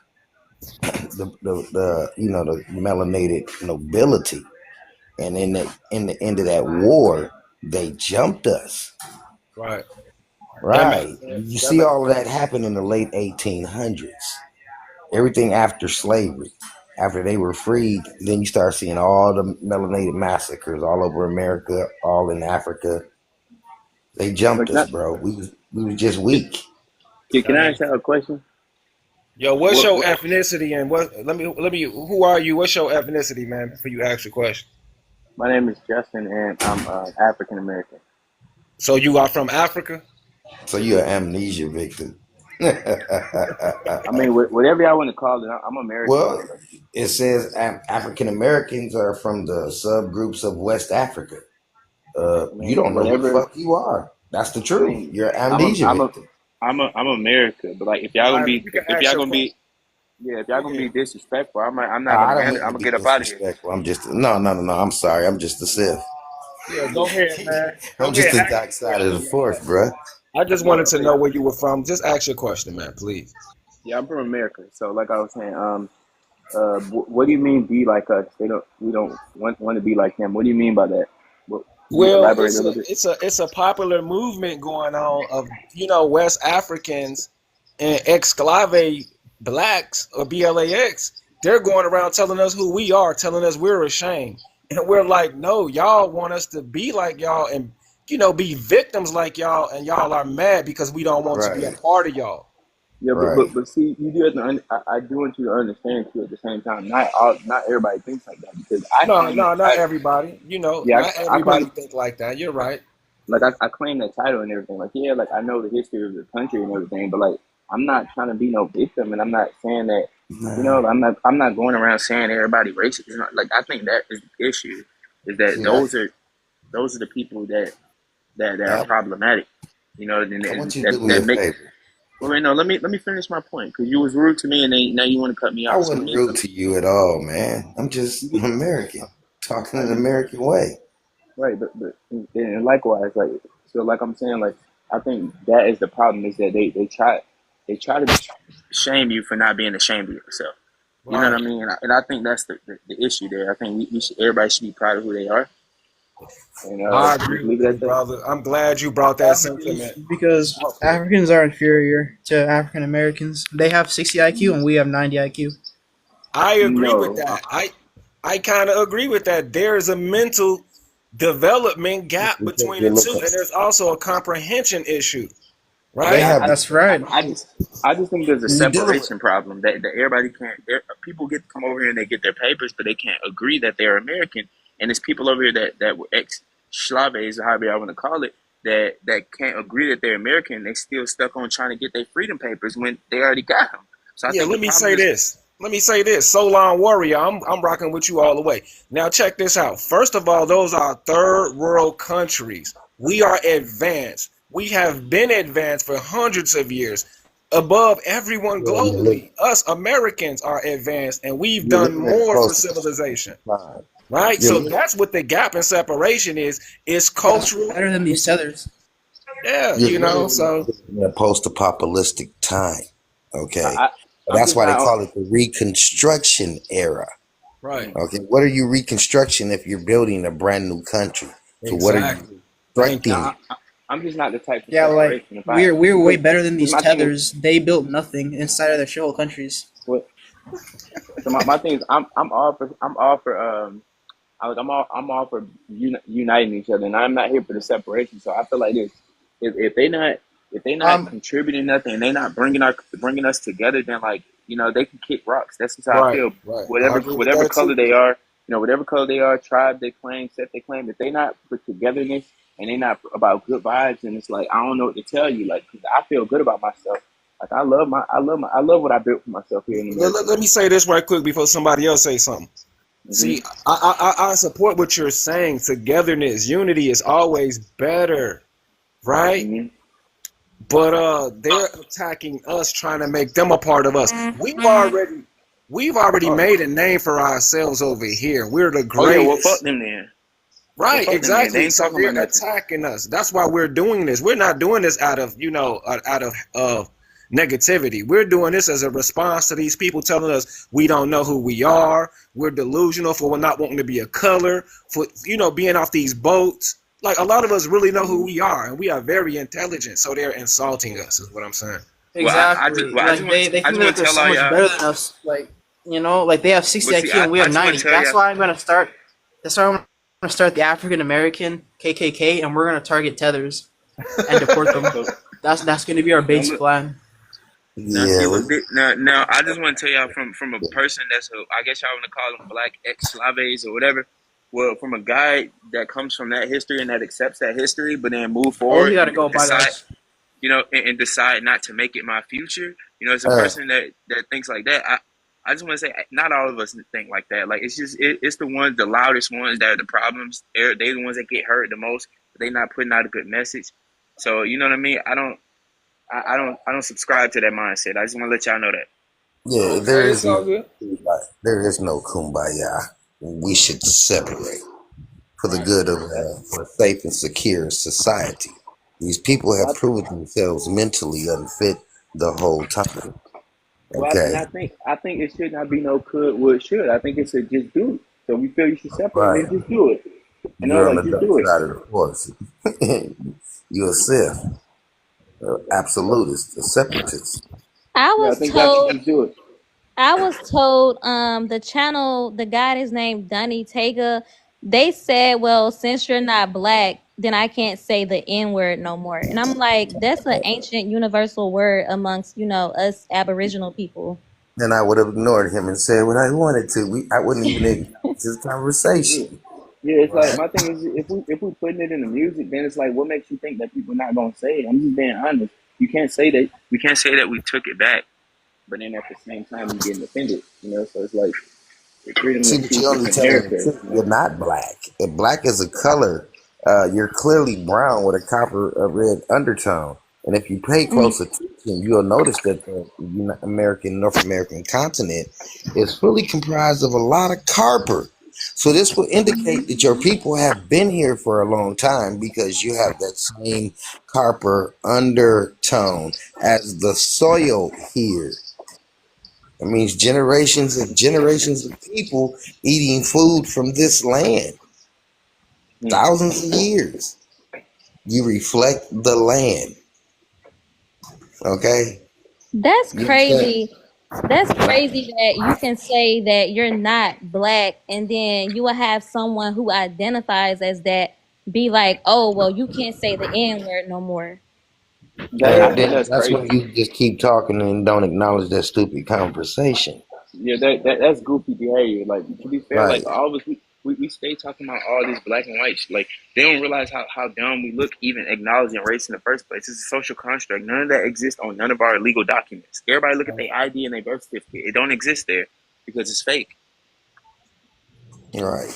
The melanated nobility. And in the end of that war, they jumped us. Right. That Right. makes sense. You That see makes all of that happen in the late 1800s. Everything after slavery. After they were freed, then you start seeing all the melanated massacres all over America, all in Africa. They But jumped can us, I, bro. We was just can, weak. can that I makes ask you a question? Yo, what's What, your what ethnicity and what let me who are you? What's your ethnicity, man, before you ask the question? my name is Justin and I'm African American. So you are from Africa? So you're an amnesia victim. I mean, whatever y'all want to call it, I'm American. Well, it says African Americans are from the subgroups of West Africa. I You mean, don't know who the whatever. fuck you are. That's the I truth. mean, You're an I'm a, amnesia I'm a, victim. I'm America. But like, if y'all All gonna right, be, you can if ask y'all your gonna question. be, yeah, if y'all Go gonna ahead. be disrespectful, I'm not I gonna don't handle. mean I'm to gonna be get up out of here. disrespectful. I'm just no. I'm sorry. I'm just a Sith. Yeah, go ahead, man. Go I'm ahead, just the ask dark your side of the question, man. force, bruh. I just Yeah, wanted to know where you were from. Just ask your question, man, please. yeah, I'm from America. So, like I was saying, what do you mean be like us? We don't want to be like them. What do you mean by that? What, can you Well, elaborate a little bit? it's a popular movement going on of West Africans and exclave blacks or BLAX. They're going around telling us who we are, telling us we're ashamed, and we're like, no, y'all want us to be like y'all and be victims like y'all, and y'all are mad because we don't want to be a Right, part of y'all. Yeah, right. but see, you do have to. I do want you to understand too. At the same time, not everybody thinks like that because I No, claim that no, not title. everybody. Yeah, Not I everybody claim think like that. You're right. like I claim that title and everything. Like yeah, like I know the history of the country and everything, but like I'm not trying to be no victim, and I'm not saying that. Nah. I'm not going around saying everybody racist. It's not, like I think that is the issue. Is that See, those are the people that are problematic. And I want you to that do me that a make. favor. Well, wait, no. Let me finish my point because you was rude to me and then now you want to cut me I off. So wasn't rude to you at all, man. I'm just you American, talking right, an American way. right, but and likewise, like so, like I'm saying, like I think that is the problem is that they try to shame you for not being ashamed of yourself. You know what I Right. mean? And I think that's the issue there. I think we should everybody should be proud of who they are and I just agree leave with it you, at that. brother. I'm glad you brought that Africans sentiment because up here. Africans are inferior to African Americans. They have 60 IQ and we have 90 IQ. I agree with No, that. I kind of agree with that. There is a mental development gap Because between you're the two, looking. and there's also a comprehension issue, They right? yeah, have. That's right. I just think there's a You're dealing with. separation problem that everybody can't. People get to come over here and they get their papers, but they can't agree that they're American. And there's people over here that were ex slaves or however I want to call it that can't agree that they're American. They still stuck on trying to get their freedom papers when they already got them. So I Yeah, think the let me problem say is this. Let me say this. Solon Warrior, I'm rocking with you all the way. Now check this out. First of all, those are third world countries. We are advanced. We have been advanced for hundreds of years, above everyone Yeah, you're living. globally. Us Americans are advanced, and we've You're done living in more for close civilization. time. Right? You're So living. that's what the gap and separation is. It's That's cultural. better than these others. Yeah, You're literally so living in a post-apocalyptic time. I, Okay, I I'm that's just why they not call it the Reconstruction era. right. Okay, what are you reconstruction if you're building a brand new country? So what are you Exactly. Thank you. constructing? I'm just not the type of Yeah, like separation. If I we're way because better than because these my thing is tethers. They built nothing inside of their shithole countries. what so my thing is I'm all for I'm all for uniting each other, and I'm not here for the separation. So I feel like this: if they not Um, contributing nothing, and they not bringing us together, then like they can kick rocks. That's just how I Right, feel. right. I Whatever agree with whatever that color too. they are, whatever color they are, tribe they claim, set they claim. If they not for togetherness and they not about good vibes, and it's like I don't know what to tell you. Like 'cause I feel good about myself. Like I love what I built for myself here in America. Let me say this right quick before somebody else say something. hmm See, I support what you're saying. Togetherness, unity is always better, right? hmm But they're attacking us, trying to make them a part of us. We've already Oh, made a name for ourselves over here. We're the oh yeah, well fuck greatest. them then. Well Right, fuck them then. They exactly. ain't So talking they're about nothing. attacking us. That's why we're doing this. We're not doing this out of, out of negativity. We're doing this as a response to these people telling us we don't know who we are. We're delusional for not wanting to be a color, for, being off these boats. Like a lot of us really know who Mhm. we are, and we are very intelligent. So they're insulting us, is what I'm saying. exactly. Like they I think just that want to they're tell so all much y'all. better than us. Like like they have 60 But see, IQ and we I have just want 90. to tell That's y'all. why I'm gonna start. That's why I'm gonna start the African American KKK, and we're gonna target tethers and deport Okay, them. so That's gonna be our now base look, plan. now see, Yeah, look, now I just want to tell y'all from a person that's I guess y'all want to call them black ex slaves or whatever. Well, from a guy that comes from that history and that accepts that history, but then move Oh, you forward gotta and go by decide, that. and decide not to make it my future. As a Uh, person that thinks like that, I just want to say, not all of us think like that. Like it's just it's the ones, the loudest ones that are the problems. They the ones that get hurt the most. But they not putting out a good message. So you know what I mean. I don't subscribe to that mindset. I just want to let y'all know that. yeah, Okay, it's all good. there is no kumbaya. We should separate for the Right. good of for a safe and secure society. These people have Well, proven themselves mentally unfit the whole time. and Okay, I think it should not be no could, would, should. I think it's a just do it. So we feel you should separate, right. then just do it. You're on the Like just dark do it. side of the force. You're a Sith, absolutist, a separatist. I Yeah, I was think y'all should told just do it. the channel, the guy is named Dunny Tega. They said, well, since you're not black, then I can't say the N word no more. And I'm like, that's an ancient universal word amongst, us Aboriginal people. Then I would have ignored him and said what I wanted to. I wouldn't even acknowledge his Yeah. conversation. Yeah, it's like Right. my thing is if we putting it in the music, then it's like what makes you think that people not gonna say it? I'm just being honest. You can't say that we took it back, but then at the same time you getting offended. So it's like the freedom See, of but speech you're is only in telling the America. truth. You're not black. If black is a color, you're clearly brown with a copper red undertone. And if you pay Mm. close attention, you'll notice that the North American continent is fully comprised of a lot of copper. So this will indicate that your people have been here for a long time because you have that same copper undertone as the soil here. It means generations and generations of people eating food from this land, Mm. thousands of years. You reflect the land, okay? That's You understand? crazy. That's crazy that you can say that you're not black and then you will have someone who identifies as that be like, oh, well, you can't say the N word no more. I think Then that's that's crazy. when you just keep talking and don't acknowledge that stupid conversation, Yeah, that's goofy behavior. Like to be fair, right? like all of us, we stay talking about all this black and white. Like they don't realize how dumb we look even acknowledging race in the first place. It's a social construct. None of that exists on none of our legal documents. Everybody look at their ID and their birth certificate. It don't exist there because it's fake. Right.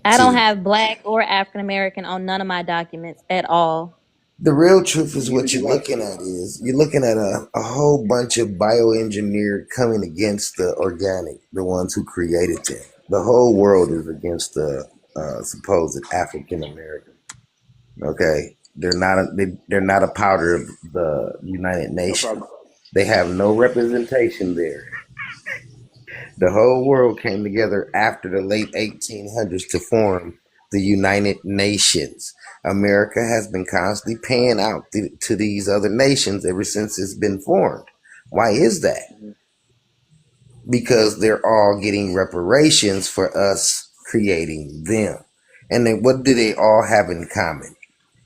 I See, don't have black or African American on none of my documents at all. the real truth is Neither what you're do I. looking at is you're looking at a whole bunch of bioengineered coming against the organic, the ones who created them. The whole world is against the supposed African American. Okay, they're not a part of the United No Nations. problem. They have no representation there. The whole world came together after the late 1800s to form the United Nations. America has been constantly paying out to these other nations ever since it's been formed. Why is that? Mhm. Because they're all getting reparations for us creating them. And then what do they all have in common?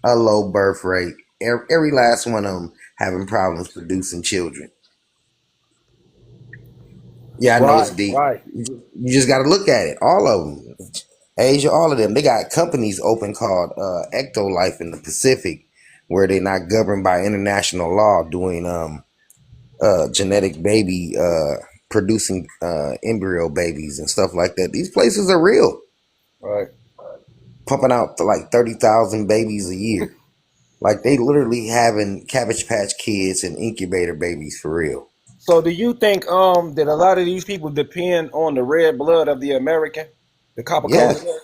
A low birth rate. Every last one of them having problems producing children. Yeah, I know it's Right, deep. right. You just got to look at it. All of them, Asia, all of them. They got companies open called Ecto Life in the Pacific, where they're not governed by international law, doing genetic baby producing embryo babies and stuff like that. These places are real, Right. pumping out to like 30,000 babies a year. Like they literally having Cabbage Patch Kids and incubator babies for real. So do you think that a lot of these people depend on the red blood of the American, the copper Yeah. coded American?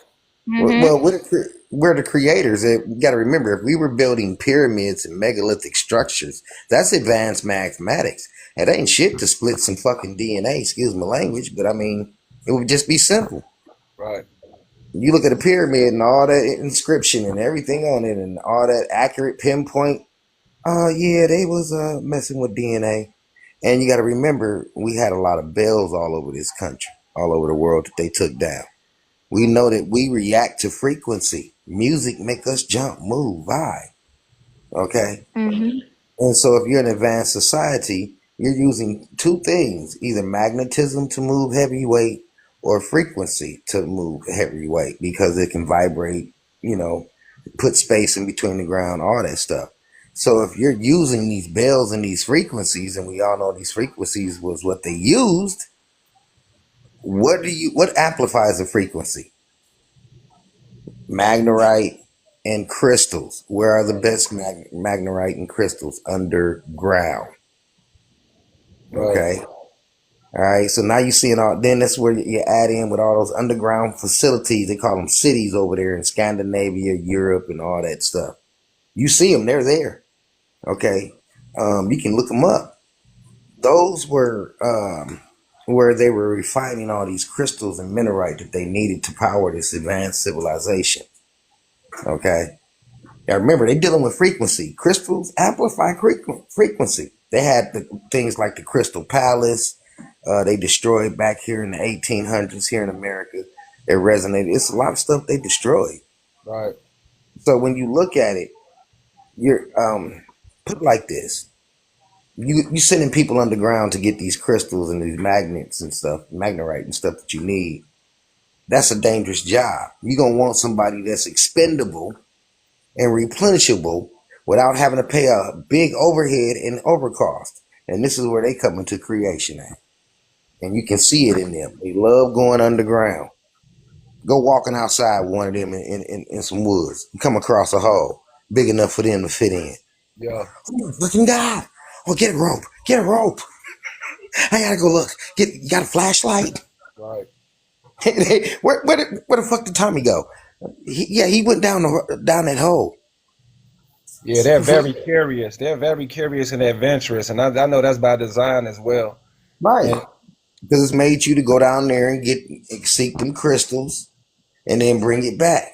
Mm-hmm. Well, we're the creators. You got to remember, if we were building pyramids and megalithic structures, that's advanced mathematics. It ain't shit to split some fucking DNA. Excuse my language, but I mean, it would just be simple. Right. You look at a pyramid and all that inscription and everything on it, and all that accurate pinpoint. Oh yeah, they was messing with DNA. And you got to remember, we had a lot of bells all over this country, all over the world that they took down. We know that we react to frequency. Music make us jump, move, vibe. Okay? Mm-hmm. And so if you're in advanced society, you're using two things, either magnetism to move heavy weight or frequency to move heavy weight because it can vibrate, you know, put space in between the ground, all that stuff. So if you're using these bells and these frequencies, and we all know these frequencies was what they used, what amplifies a frequency? Magnerite and crystals. Where are the best magnerite and crystals? Underground. Right. Okay. All right. So now you're seeing all. Then that's where you add in with all those underground facilities. They call them cities over there in Scandinavia, Europe, and all that stuff. You see them. They're there. Okay. You can look them up. Those were where they were refining all these crystals and minerite that they needed to power this advanced civilization. Okay. Now remember, they're dealing with frequency. Crystals amplify frequency. They had things like the Crystal Palace. They destroyed back here in the 1800s here in America. It resonated. It's a lot of stuff they destroyed. Right. So when you look at it, you're put it like this: you sending people underground to get these crystals and these magnets and stuff, magnerite and stuff that you need. That's a dangerous job. You're gonna want somebody that's expendable and replenishable without having to pay a big overhead and overcost. And this is where they come into creation at. And you can see it in them. They love going underground. Go walking outside with one of them in some woods. You come across a hole big enough for them to fit in. Yeah. Oh my fucking God. Oh, get a rope. Get a rope. I gotta go look. You got a flashlight? Right. Where the fuck did Tommy go? He went down that hole. Yeah, they're very curious. They're very curious and adventurous, and I know that's by design as well. Right. And Because it's made you to go down there and seek them crystals and then bring it back.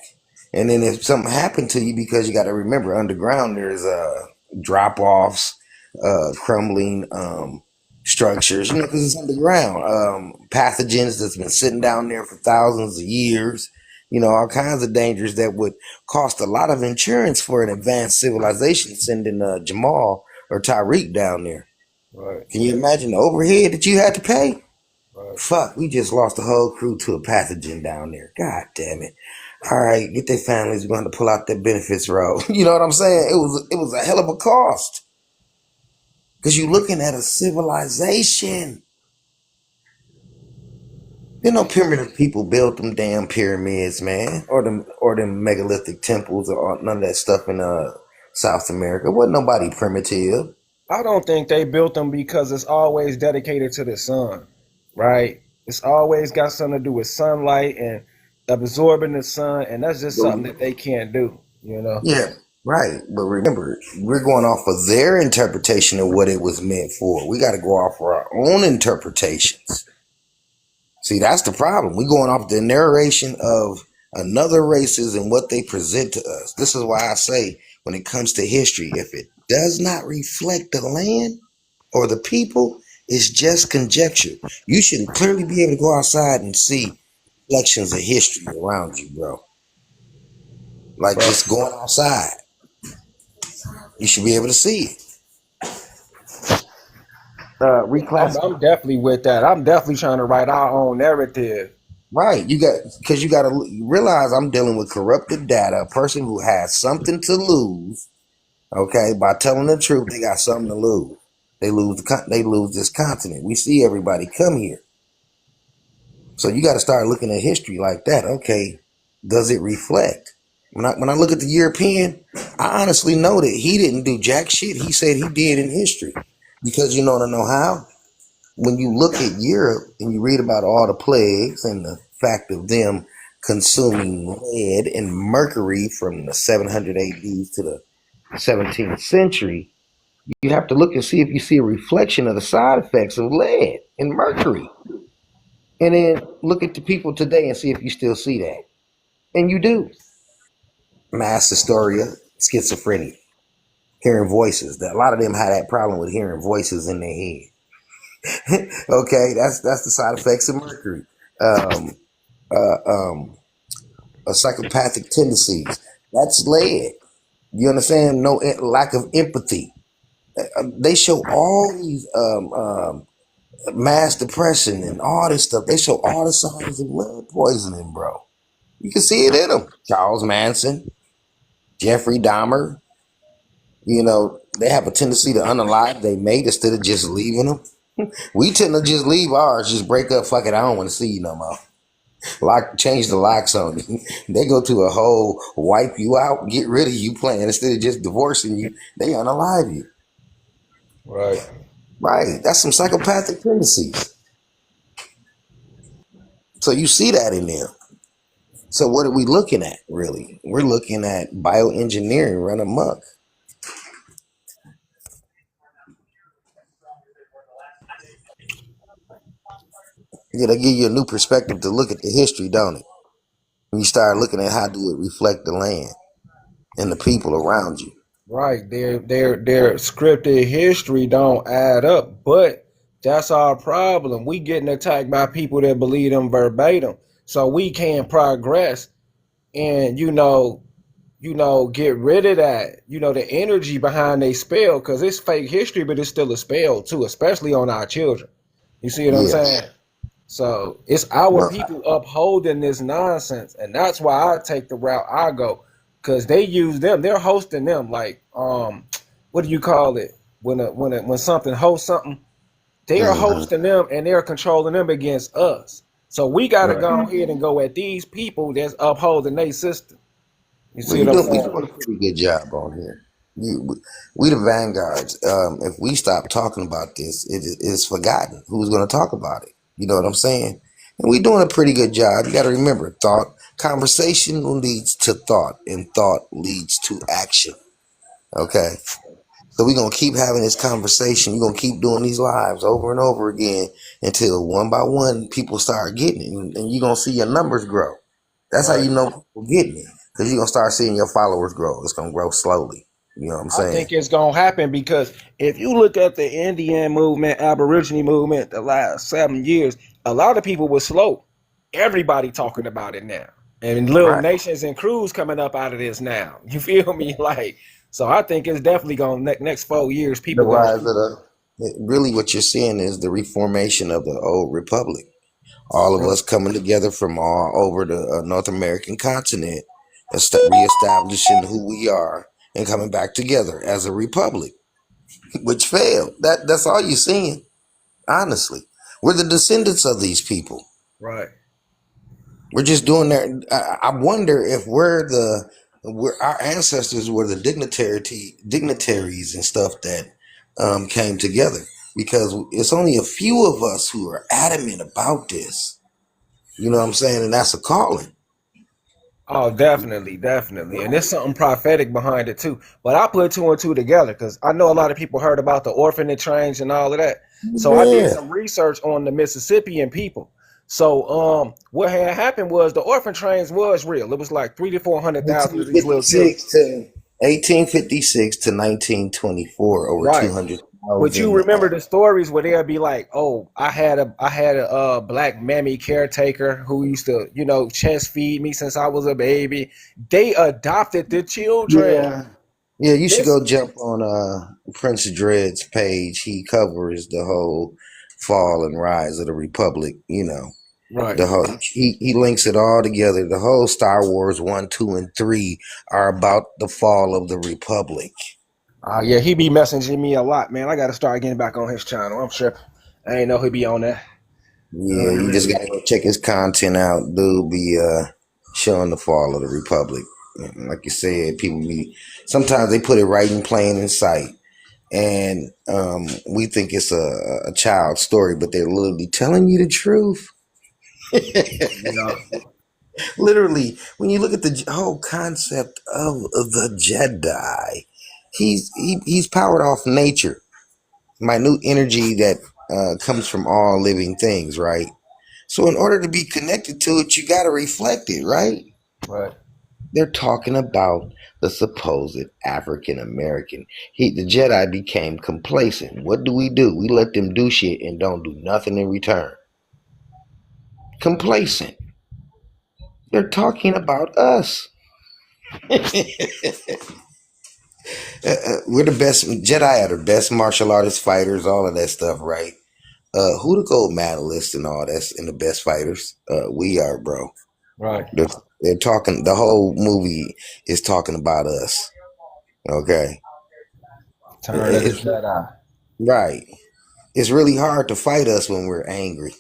And then if something happened to you, because you got to remember underground, there's drop offs, crumbling structures, you know, because it's underground. Pathogens that's been sitting down there for thousands of years, you know, all kinds of dangers that would cost a lot of insurance for an advanced civilization sending Jamal or Tariq down there. right, Can you imagine the overhead that you had to pay? right. Fuck, we just lost the whole crew to a pathogen down there. God damn it. All right, get their families. We're going to pull out their benefits roll. You know what I'm saying? It was a hell of a cost. Because you're looking at a civilization. You know, primitive people built them damn pyramids, man. Or them megalithic temples or none of that stuff in South America. Wasn't nobody primitive. I don't think they built them because it's always dedicated to the sun, right? It's always got something to do with sunlight and absorbing the sun, and that's just something that they can't do, you know? Yeah, right. But remember, we're going off of their interpretation of what it was meant for. We got to go off of our own interpretations. See, that's the problem. We're going off the narration of another races and what they present to us. This is why I say, when it comes to history, if it does not reflect the land or the people, it's just conjecture. You should clearly be able to go outside and see reflections of history around you, bro. Like Right. just going outside. You should be able to see it. I'm, Reclass. I'm definitely with that. I'm definitely trying to write our own narrative. Right. Because you got to realize I'm dealing with corrupted data, a person who has something to lose. Okay. By telling the truth, they got something to lose. They lose this continent. We see everybody come here. So you got to start looking at history like that. Okay. Does it reflect? When I look at the European, I honestly know that he didn't do jack shit. He said he did in history. Because you know how? When you look at Europe and you read about all the plagues and the fact of them consuming lead and mercury from the 700 AD to the 17th century, you have to look and see if you see a reflection of the side effects of lead and mercury. And then look at the people today and see if you still see that. And you do. Mass hysteria, schizophrenia, hearing voices. A lot of them have that problem with hearing voices in their head. Okay, that's the side effects of mercury. Um, uh, um, psychopathic tendencies. That's lead. You understand? Lack of empathy. They show all these mass depression and all this stuff. They show all the signs of lead poisoning, bro. You can see it in them. Charles Manson, Jeffrey Dahmer. You know, they have a tendency to unalive they mate instead of just leaving them. We tend to just leave ours, just break up, fuck it, I don't want to see you no more. Change the locks on you. They go to a whole wipe you out, get rid of you plan instead of just divorcing you. They unalive you. Right. Right. That's some psychopathic tendencies. So you see that in them. So what are we looking at, really? We're looking at bioengineering run amok. Yeah, they give you a new perspective to look at the history, don't it? When you start looking at how do it reflect the land and the people around you. Right. Their scripted history don't add up, but that's our problem. We getting attacked by people that believe them verbatim. So we can't progress and get rid of that, the energy behind a spell, because it's fake history, but it's still a spell too, especially on our children. You see what I'm Yeah. saying? So it's our No, people upholding this nonsense, and that's why I take the route I go, because they use them. They're hosting them like what do you call it when something hosts something? They are mhm. hosting them and they're controlling them against us. So we got to Right. go ahead and go at these people that's upholding their system. You Well, see what I'm we saying? doing a pretty good job on here. We the vanguards. If we stop talking about this, it's forgotten who's going to talk about it. You know what I'm saying? And we doing a pretty good job. You got to remember, conversation leads to thought, and thought leads to action. Okay, so we're gonna keep having this conversation. We're gonna keep doing these lives over and over again until one by one people start getting it, and you're gonna see your numbers grow. That's how Right. you know people getting it, because you're gonna start seeing your followers grow. It's gonna grow slowly. You know what I'm I saying? think it's gonna happen because if you look at the Indian movement, Aborigine movement, the last 7 years, a lot of people were slow. Everybody talking about it now, and little Right. nations and crews coming up out of this now. You feel me? Like, so I think it's definitely gonna next 4 years. The People gonna rise of really what you're seeing is the reformation of the old republic. All of us coming together from all over the North American continent, reestablishing who we are and coming back together as a republic, which failed. That's all you're seeing. Honestly, we're the descendants of these people. right. We're just doing that. I wonder if our ancestors were the dignitaries and stuff that came together, because it's only a few of us who are adamant about this. You know what I'm saying? And that's a calling. Oh, definitely, definitely. And there's something prophetic behind it too. But I put two and two together because I know a lot of people heard about the orphanage trains and all of that. So I did Yeah. some research on the Mississippian people. So what had happened was the orphan trains was real. It was like 300 to 400,000 of these little children. 1856 to 1856 to 1924, over Right. But you 200,000. remember the stories where they'll be like, "Oh, I had a black mammy caretaker who used to, chest feed me since I was a baby." They adopted the children. Yeah. Yeah, you should This go jump on Prince Dread's page. He covers the whole fall and rise of the Republic, right. the whole he links it all together. The whole Star Wars 1, 2, and 3 are about the fall of the Republic. Yeah, he be messaging me a lot, man. I got to start getting back on his channel. I'm sure. I ain't know he'd be on that. Yeah, you just gotta go check his content out. Dude be showing the fall of the Republic. Like you said, people be sometimes they put it right in plain in sight. And we think it's a child story, but they're literally telling you the truth. Yeah. Literally, when you look at the whole concept of the Jedi, he's powered off nature, minute energy that comes from all living things, right? So in order to be connected to it, you got to reflect it, right? Right. They're talking about the supposed African American. The Jedi became complacent. What do? We let them do shit and don't do nothing in return. Complacent. They're talking about us. We're the best. Jedi are the best martial artist fighters, all of that stuff, right? who the gold medalists and all that's and the best fighters? We are, bro. Right. They're talking. The whole movie is talking about us. Okay, Turn of the it's Jedi. right. It's really hard to fight us when we're angry.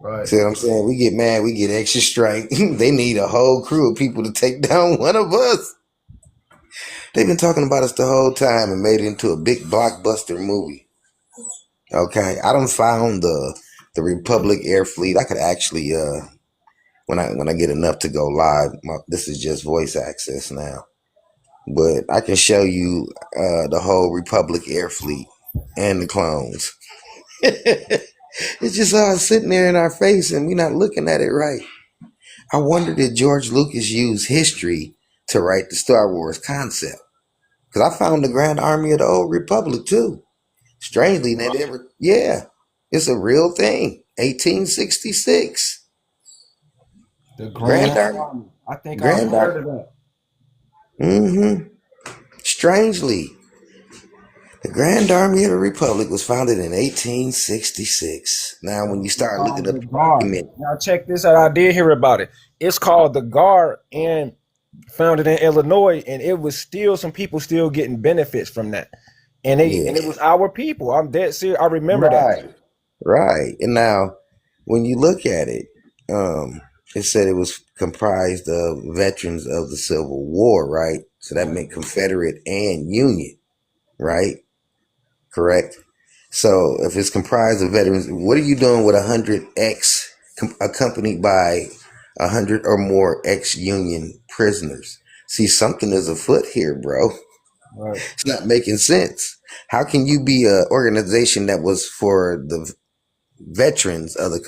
Right. See what I'm saying? We get mad, we get extra strength. They need a whole crew of people to take down one of us. They've been talking about us the whole time and made it into a big blockbuster movie. Okay, I done found the Republic Air Fleet. I could actually when I get enough to go live. This is just voice access now, but I can show you the whole Republic Air Fleet and the clones. It's just all sitting there in our face, and we're not looking at it right. I wonder did George Lucas use history to write the Star Wars concept? Because I found the Grand Army of the Old Republic too. Strangely, they never. Yeah, it's a real thing. 1866. The Grand Grand Army. Army. I think I've Grand heard Army. of that. Mm-hmm. Strangely, the Grand Army of the Republic was founded in 1866. Now, when you It's start looking called up the the Guard. document, Now check this out. I did hear about it. It's called the Guard and founded in Illinois, and it was still some people still getting benefits from that. And yeah, it was our people. I'm dead serious. I remember that. right, right. And now, when you look at it, it said it was comprised of veterans of the Civil War, right? So that meant Confederate and Union, right? Correct. So if it's comprised of veterans, what are you doing with 100 accompanied by 100 or more ex-Union prisoners? See, something is afoot here, bro. Right. It's not making sense. How can you be an organization that was for the veterans of the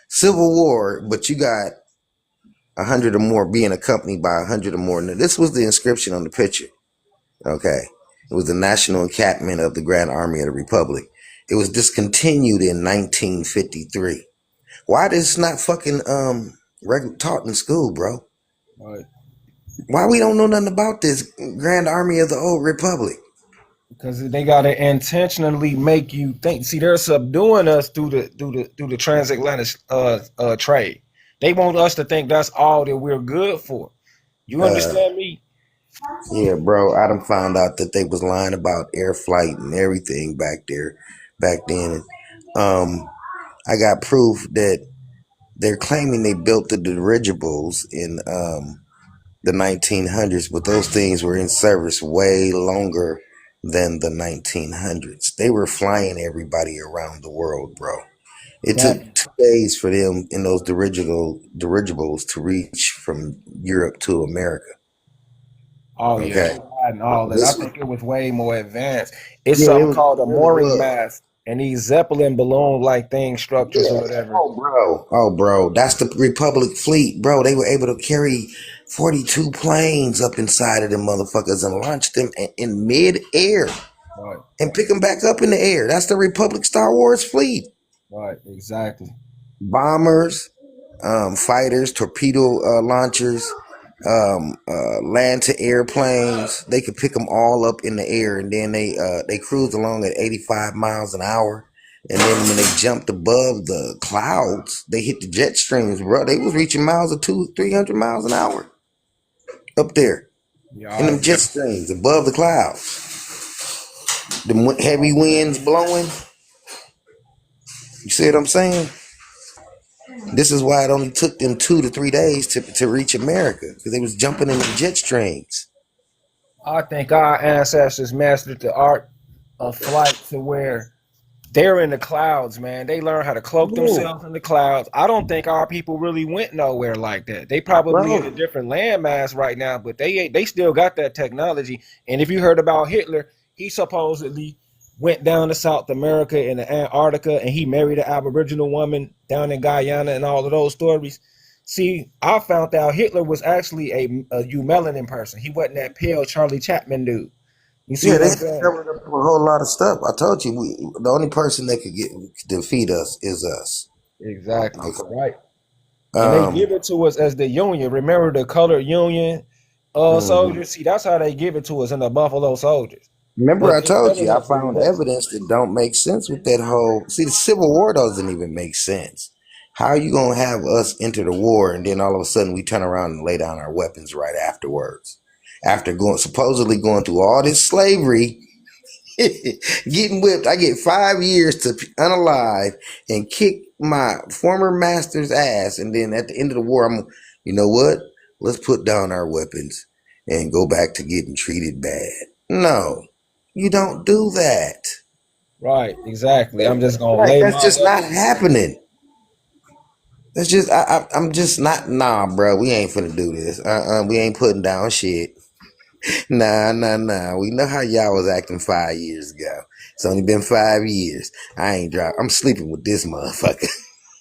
Civil War, but you got 100 or more being accompanied by 100 or more? Now, this was the inscription on the picture. Okay. It was the National Encampment of the Grand Army of the Republic. It was discontinued in 1953. Why this not fucking taught in school, bro? Right. Why we don't know nothing about this Grand Army of the Old Republic? Because they gotta intentionally make you think. See, they're subduing us through the transatlantic trade. They want us to think that's all that we're good for. You Uh, understand me? yeah, bro. I done found out that they was lying about air flight and everything back then. I got proof that they're claiming they built the dirigibles in the 1900s, but those things were in service way longer than the 1900s. They were flying everybody around the world, bro. It took That 2 days for them in those dirigibles to reach from Europe to America. Oh yeah, Okay, and all that. I this was think it was way more advanced. It's yeah, something called it a really mooring was. mast and these Zeppelin balloon like thing structures or Yeah. whatever. Oh, bro. That's the Republic fleet, bro. They were able to carry 42 planes up inside of them motherfuckers and launch them in mid-air Right, and pick them back up in the air. That's the Republic Star Wars fleet. right, exactly. Bombers, fighters, torpedo launchers, land to airplanes. They could pick them all up in the air, and then they cruised along at 85 miles an hour. And then when they jumped above the clouds, they hit the jet streams, bro. They was reaching miles of 200-300 miles an hour up there Yeah, in I them jet agree. streams above the clouds. The heavy winds blowing. You see what I'm saying? This is why it only took them 2 to 3 days to reach America, because they was jumping in the jet streams. I think our ancestors mastered the art of flight to where they're in the clouds, man. They learn how to cloak Bro, themselves in the clouds. I don't think our people really went nowhere like that. They probably in a bro. different landmass right now, but they still got that technology. And if you heard about Hitler, he supposedly went down to South America in the Antarctica and he married an Aboriginal woman down in Guyana and all of those stories. See, I found out Hitler was actually a melanin person. He wasn't that pale Charlie Chaplin dude. You see Yeah, what they I'm had saying? covered up a whole lot of stuff. I told you, the only person that could defeat us is us. Exactly. Okay. Right. And they Um. give it to us as the Union. Remember the colored Union Mhm. soldiers? See, that's how they give it to us in the Buffalo Soldiers. Remember, But I this told you I evidence is found there. evidence that don't make sense with that whole. See, the Civil War doesn't even make sense. How are you gonna have us enter the war and then all of a sudden we turn around and lay down our weapons right afterwards? After going supposedly going through all this slavery, getting whipped, I get 5 years to unalive and kick my former master's ass, and then at the end of the war, you know what? Let's put down our weapons and go back to getting treated bad. No, you don't do that. Right, exactly. I'm just gonna Like lay that's my just not weapons down. happening. That's just I'm just not. Nah, bro. We ain't finna do this. We ain't putting down shit. Nah. We know how y'all was acting 5 years ago. It's only been 5 years. I ain't drop. I'm sleeping with this motherfucker.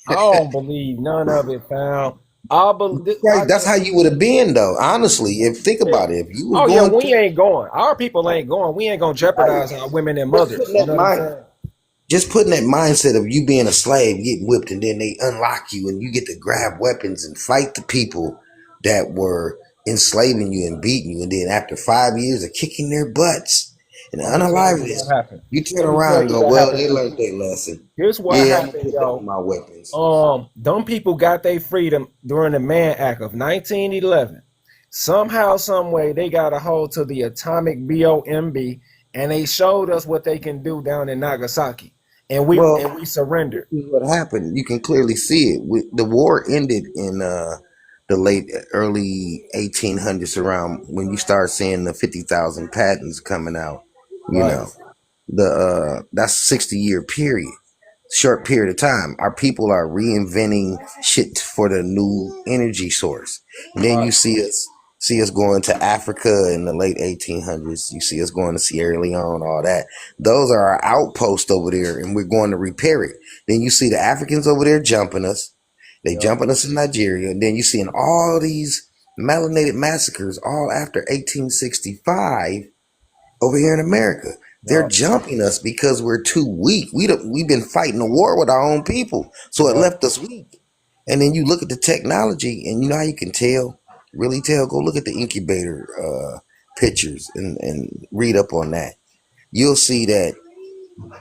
I don't believe none of it, fam. I believe. Right. That's how you would have been though. Honestly, if think Yeah. about it, if you was Oh yeah, going we through, ain't going. Our people ain't going. We ain't gonna right, jeopardize our women and just putting mothers. You that know what I'm mind, saying? just putting that mindset of you being a slave, getting whipped, and then they unlock you, and you get to grab weapons and fight the people that were enslaving you and beating you, and then after 5 years of kicking their butts and I'm gonna tell unaliving you what this, happened. you turn Let me around tell and you go, what well, happened they to learned them. their lesson. Here's what Yeah, I'm gonna happened, put down yo. my weapons. Them people got their freedom during the Mann Act of 1911. Somehow, some way, they got a hold to the atomic bomb, and they showed us what they can do down in Nagasaki, and Well, we surrendered. here's what happened. You can clearly see it. The war ended in the late early 1800s, around when you start seeing the 50,000 patents coming out. You Right, know, the that's 60-year period, short period of time. Our people are reinventing shit for the new energy source. And then you right, see us going to Africa in the late 1800s. You see us going to Sierra Leone, all that. Those are our outposts over there, and we're going to repair it. Then you see the Africans over there jumping us. They yep, jumping us in Nigeria. And then you see in all these melanated massacres all after 1865 over here in America. They're yep, jumping us because we're too weak. We've been fighting a war with our own people, so it yep, left us weak. And then you look at the technology, and you know how you can tell, really tell. Go look at the incubator pictures and read up on that. You'll see that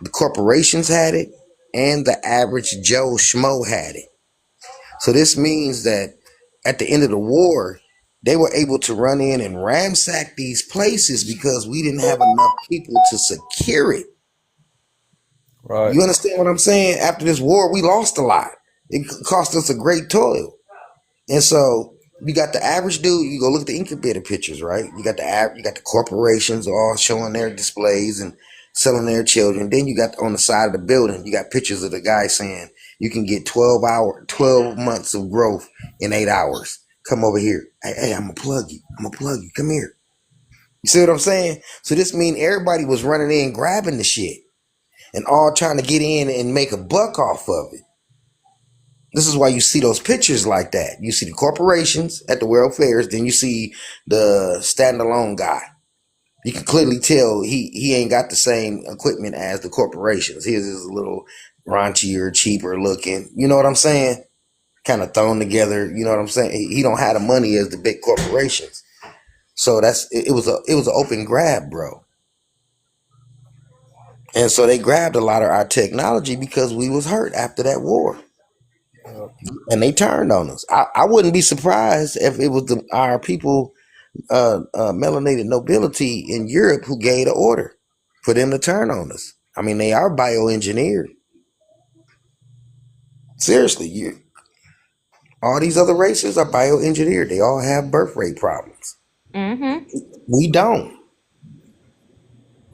the corporations had it, and the average Joe Schmo had it. So this means that at the end of the war, they were able to run in and ransack these places because we didn't have enough people to secure it. right, You understand what I'm saying? After this war, we lost a lot. It cost us a great toil. And so you got the average dude. You go look at the incubator pictures, right? You got the corporations all showing their displays and selling their children. Then you got on the side of the building, you got pictures of the guy saying you can get 12 months of growth in 8 hours. Come over here. Hey, I'm gonna plug you. I'm gonna plug you. Come here. You see what I'm saying? So this means everybody was running in grabbing the shit and all trying to get in and make a buck off of it. This is why you see those pictures like that. You see the corporations at the World Fairs, then you see the standalone guy. You can clearly tell he ain't got the same equipment as the corporations. His is a little raunchier, cheaper looking. You know what I'm saying? Kind of thrown together. You know what I'm saying? He don't have the money as the big corporations. So it was an open grab, bro. And so they grabbed a lot of our technology because we was hurt after that war. yep. And they turned on us. I wouldn't be surprised if it was our people, melanated nobility in Europe, who gave the order for them to turn on us. I mean, they are bioengineered. Seriously, all these other races are bioengineered. They all have birth rate problems. Mm-hmm. We don't.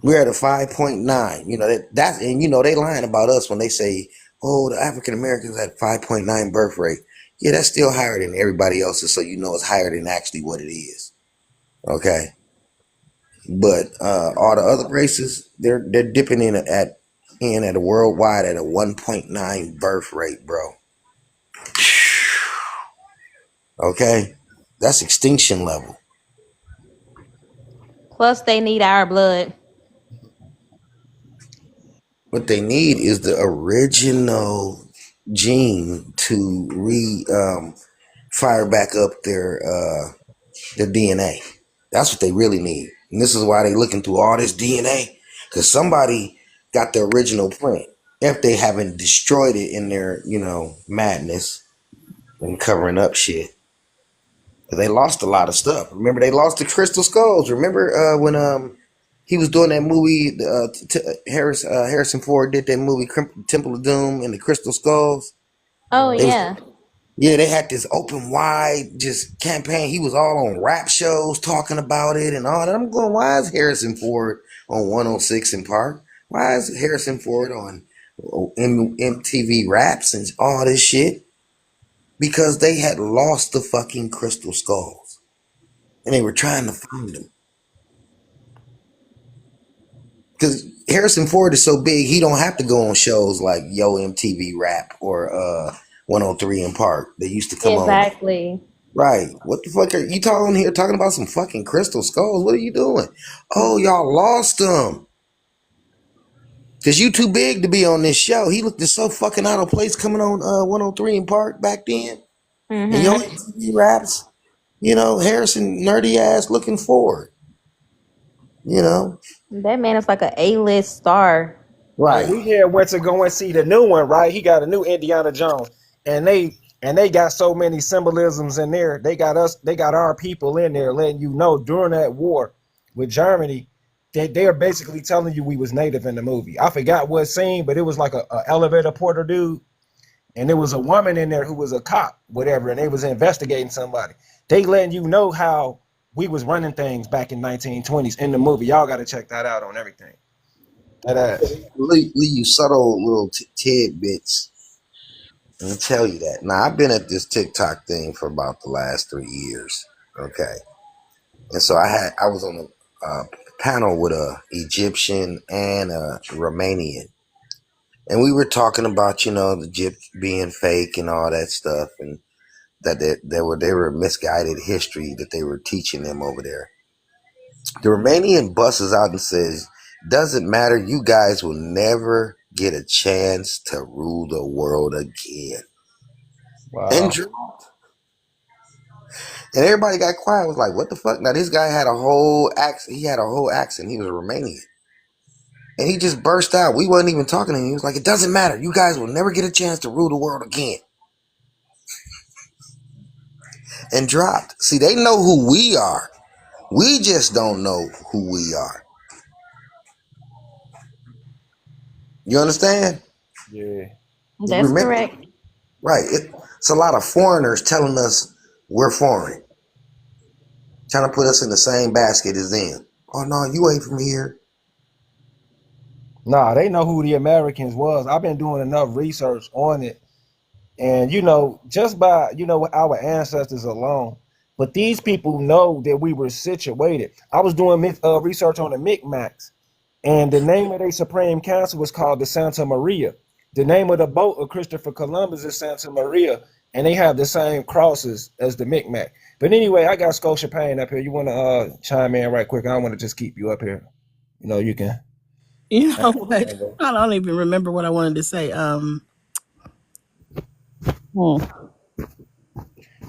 We're at a 5.9. You know that's and they lying about us when they say, "Oh, the African Americans at 5.9 birth rate." Yeah, that's still higher than everybody else's. So it's higher than actually what it is. Okay, but all the other races, they're dipping in at a worldwide at a 1.9 birth rate, bro. Okay, that's extinction level. Plus, they need our blood. What they need is the original gene to re fire back up their DNA. That's what they really need. And this is why they looking through all this DNA. Because somebody got the original print. If they haven't destroyed it in their, madness and covering up shit. They lost a lot of stuff. Remember, they lost the crystal skulls. Remember when he was doing that movie? Harrison Ford did that movie, Temple of Doom, and the Crystal Skulls. Oh They was, yeah. yeah, they had this open wide just campaign. He was all on rap shows talking about it and all that. I'm going, why is Harrison Ford on 106 in Park? Why is Harrison Ford on MTV Raps and all this shit? Because they had lost the fucking crystal skulls and they were trying to find them. Because Harrison Ford is so big, he don't have to go on shows like Yo MTV Rap or 103 in Park. They used to come on. Exactly. Right. What the fuck are you talking here talking about some fucking crystal skulls? What are you doing? Oh, y'all lost them. Cause you too big to be on this show. He looked so fucking out of place coming on 103 in Park back then. And Yo Mhm. MTV Raps, Harrison nerdy ass looking forward. You know? That man is like a A-list star. And Right. we here went to go and see the new one, right? He got a new Indiana Jones, and they got so many symbolisms in there. They got our people in there, letting you know during that war with Germany, they are basically telling you we was native in the movie. I forgot what scene, but it was like a elevator porter dude, and there was a woman in there who was a cop, whatever, and they was investigating somebody. They letting you know how we was running things back in 1920s in the movie. Y'all got to check that out on everything. That ass. Leave you subtle little tidbits and tell you that. Now, I've been at this TikTok thing for about the last 3 years. Okay. And so I was on a panel with a Egyptian and a Romanian. And we were talking about, the Egypt being fake and all that stuff, and that they were misguided history that they were teaching them over there. The Romanian busts out and says, "Doesn't matter, you guys will never get a chance to rule the world again." And Wow. and everybody got quiet. Was like, "What the fuck?" Now this guy had a whole accent. He had a whole accent. He was Romanian. And he just burst out. We wasn't even talking to him. He was like, "It doesn't matter. You guys will never get a chance to rule the world again." And dropped. See, they know who we are. We just don't know who we are. You understand? Yeah. That's Remember, correct. right? It's a lot of foreigners telling us we're foreign, trying to put us in the same basket as them. Oh no, you ain't from here. Nah, they know who the Americans was. I've been doing enough research on it. And just by, our ancestors alone. But these people know that we were situated. I was doing research on the Micmacs, and the name of their supreme council was called the Santa Maria. The name of the boat of Christopher Columbus is Santa Maria, and they have the same crosses as the Micmac. But anyway, I got Scotia Payne up here. You want to chime in right quick? I don't want to just keep you up here. You can. You know what? I don't even remember what I wanted to say. Hmm.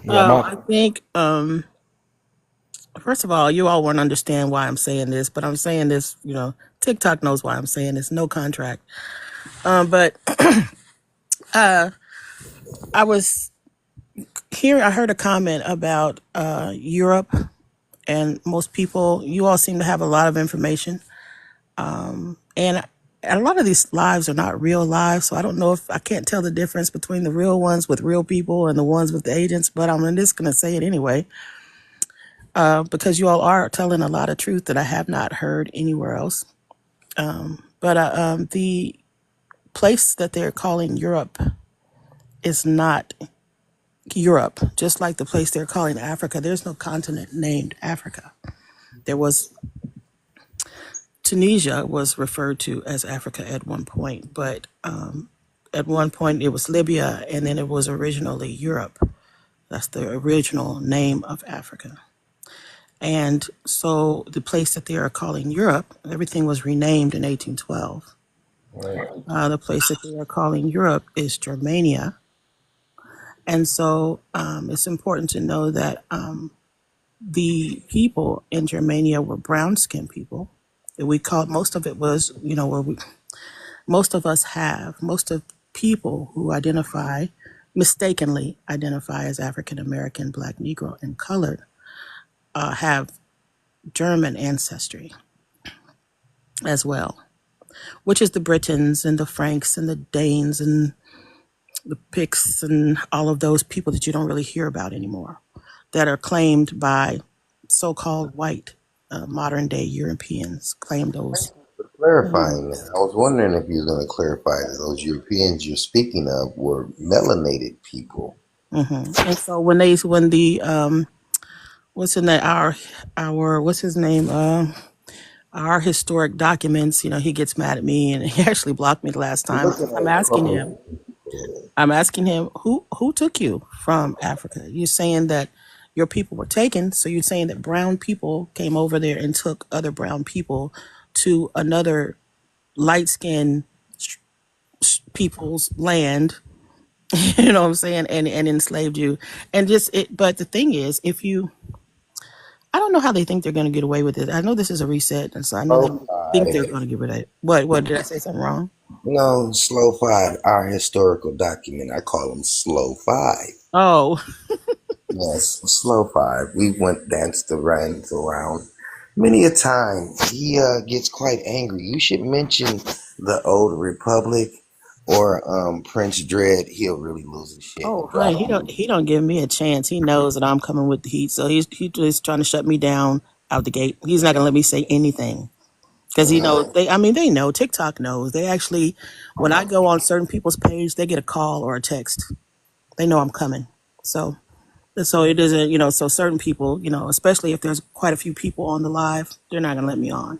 Yeah, my. I think first of all, you all won't understand why I'm saying this, but I'm saying this. TikTok knows why I'm saying this. No contract. But I was here. I heard a comment about Europe, and most people. You all seem to have a lot of information, and a lot of these lives are not real lives, so I don't know if I can't tell the difference between the real ones with real people and the ones with the agents, but I'm just going to say it anyway, because you all are telling a lot of truth that I have not heard anywhere else. But the place that they're calling Europe is not Europe, just like the place they're calling Africa. There's no continent named Africa. There was Tunisia was referred to as Africa at one point, but at one point it was Libya, and then it was originally Europe. That's the original name of Africa. And so the place that they are calling Europe, everything was renamed in 1812. Right. The place that they are calling Europe is Germania. And so it's important to know that the people in Germania were brown skinned people. And we called most of it was, where most of us have, most of people who mistakenly identify as African American, Black, Negro, and colored, have German ancestry as well, which is the Britons and the Franks and the Danes and the Picts and all of those people that you don't really hear about anymore, that are claimed by so-called white modern day Europeans claim those. Clarifying that, I was wondering if you were going to clarify that those Europeans you're speaking of were melanated people. And so when the what's in that our what's his name our historic documents, he gets mad at me and he actually blocked me the last I'm time. looking I'm at asking him. I'm asking him who took you from Africa. You're saying that your people were taken, so you're saying that brown people came over there and took other brown people to another light skinned people's land, you know what I'm saying, and enslaved you. And just it but the thing is, I don't know how they think they're gonna get away with it. I know this is a reset, and so I know they slow think they're five. gonna get rid of it. What did I say something wrong? No, slow five. Our historical document. I call them slow five. Oh, Yes, slow five. We went danced around many a time. He gets quite angry. You should mention the old republic or Prince Dread. He'll really lose his shit oh, and drop honey, you. he don't give me a chance. He knows that I'm coming with the heat, so he just trying to shut me down out the gate. He's not gonna let me say anything because he knows they. I mean, they know TikTok knows. They actually, when I go on certain people's page, they get a call or a text. They know I'm coming. So it isn't, so certain people, especially if there's quite a few people on the live, they're not gonna let me on,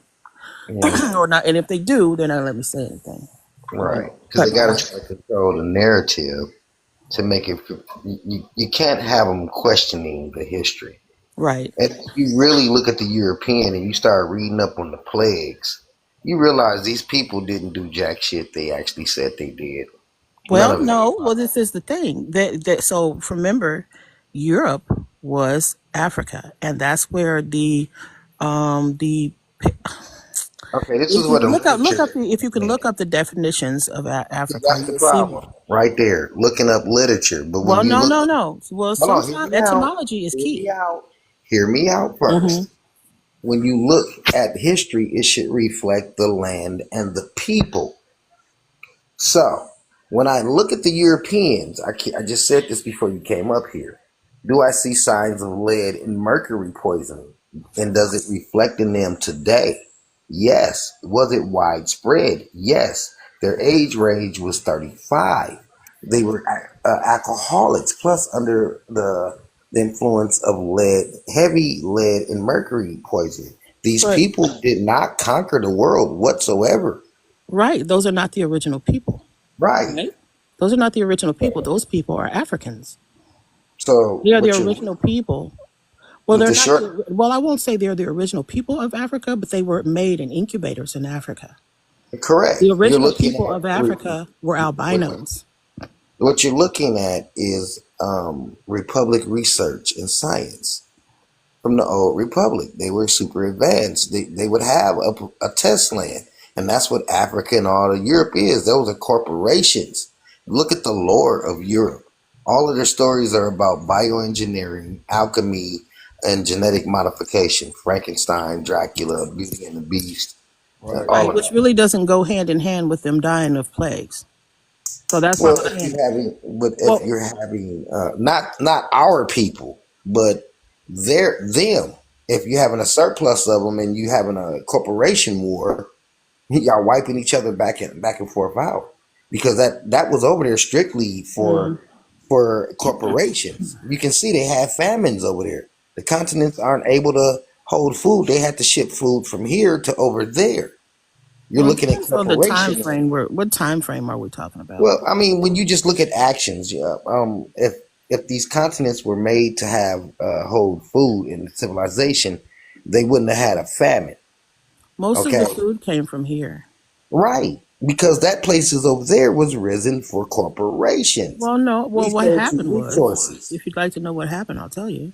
Yeah, or not. And if they do, they're not gonna let me say anything. right. Because Cut they my got mic. to try to control the narrative to make it. You can't have them questioning the history. Right. And if you really look at the European and you start reading up on the plagues, you realize these people didn't do jack shit they actually said they did. None Well, of it. no. Well, this is the thing. So remember, Europe was Africa, and that's where the Okay, this is if you what the look up literature if you can is look saying. up the definitions of See, Africa, that's the you'll see. problem right there, looking up literature. But when Well, you no, look, no, no. Well, hold on, hear sometimes me out. etymology is Hear me key. out. Hear me out Hmm. first. When you look at history, it should reflect the land and the people. So, when I look at the Europeans, I just said this before you came up here. Do I see signs of lead and mercury poisoning? And does it reflect in them today? Yes. Was it widespread? Yes. Their age range was 35. They were alcoholics, plus under the influence of lead, heavy lead and mercury poisoning. These But people did not conquer the world whatsoever. right, those are not the original people. Right. Right? Those are not the original people. Those people are Africans. So They are the what you original people. Well, with they're the not short well, I won't say they're the original people of Africa, but they were made in incubators in Africa. The correct. You're original looking people at of Africa were albinos. what you're looking at is Republic research and science from the old Republic. They were super advanced. They would have a test land, and that's what Africa and all of Europe is. Those are corporations. Look at the lore of Europe. All of their stories are about bioengineering, alchemy, and genetic modification. Frankenstein, Dracula, Beauty and the Beast, all Right, of which that. really doesn't go hand in hand with them dying of plagues. So that's what Well, I'm saying. if Well, you're having not our people, but them. If you're having a surplus of them and you having a corporation war, y'all wiping each other back and forth out because that was over there strictly mm, for corporations. You can see they have famines over there. The continents aren't able to hold food. They had to ship food from here to over there. You're well, it looking at depends on the time corporations. frame. What time frame are we talking about? Well, I mean, when you just look at actions, yeah, if these continents were made to have hold food in civilization, they wouldn't have had a famine. Most of Okay, the food came from here. right? Because that places over there was risen for corporations, Well, no. Well, what research happened and was, resources. if you'd like to know what happened, I'll tell you.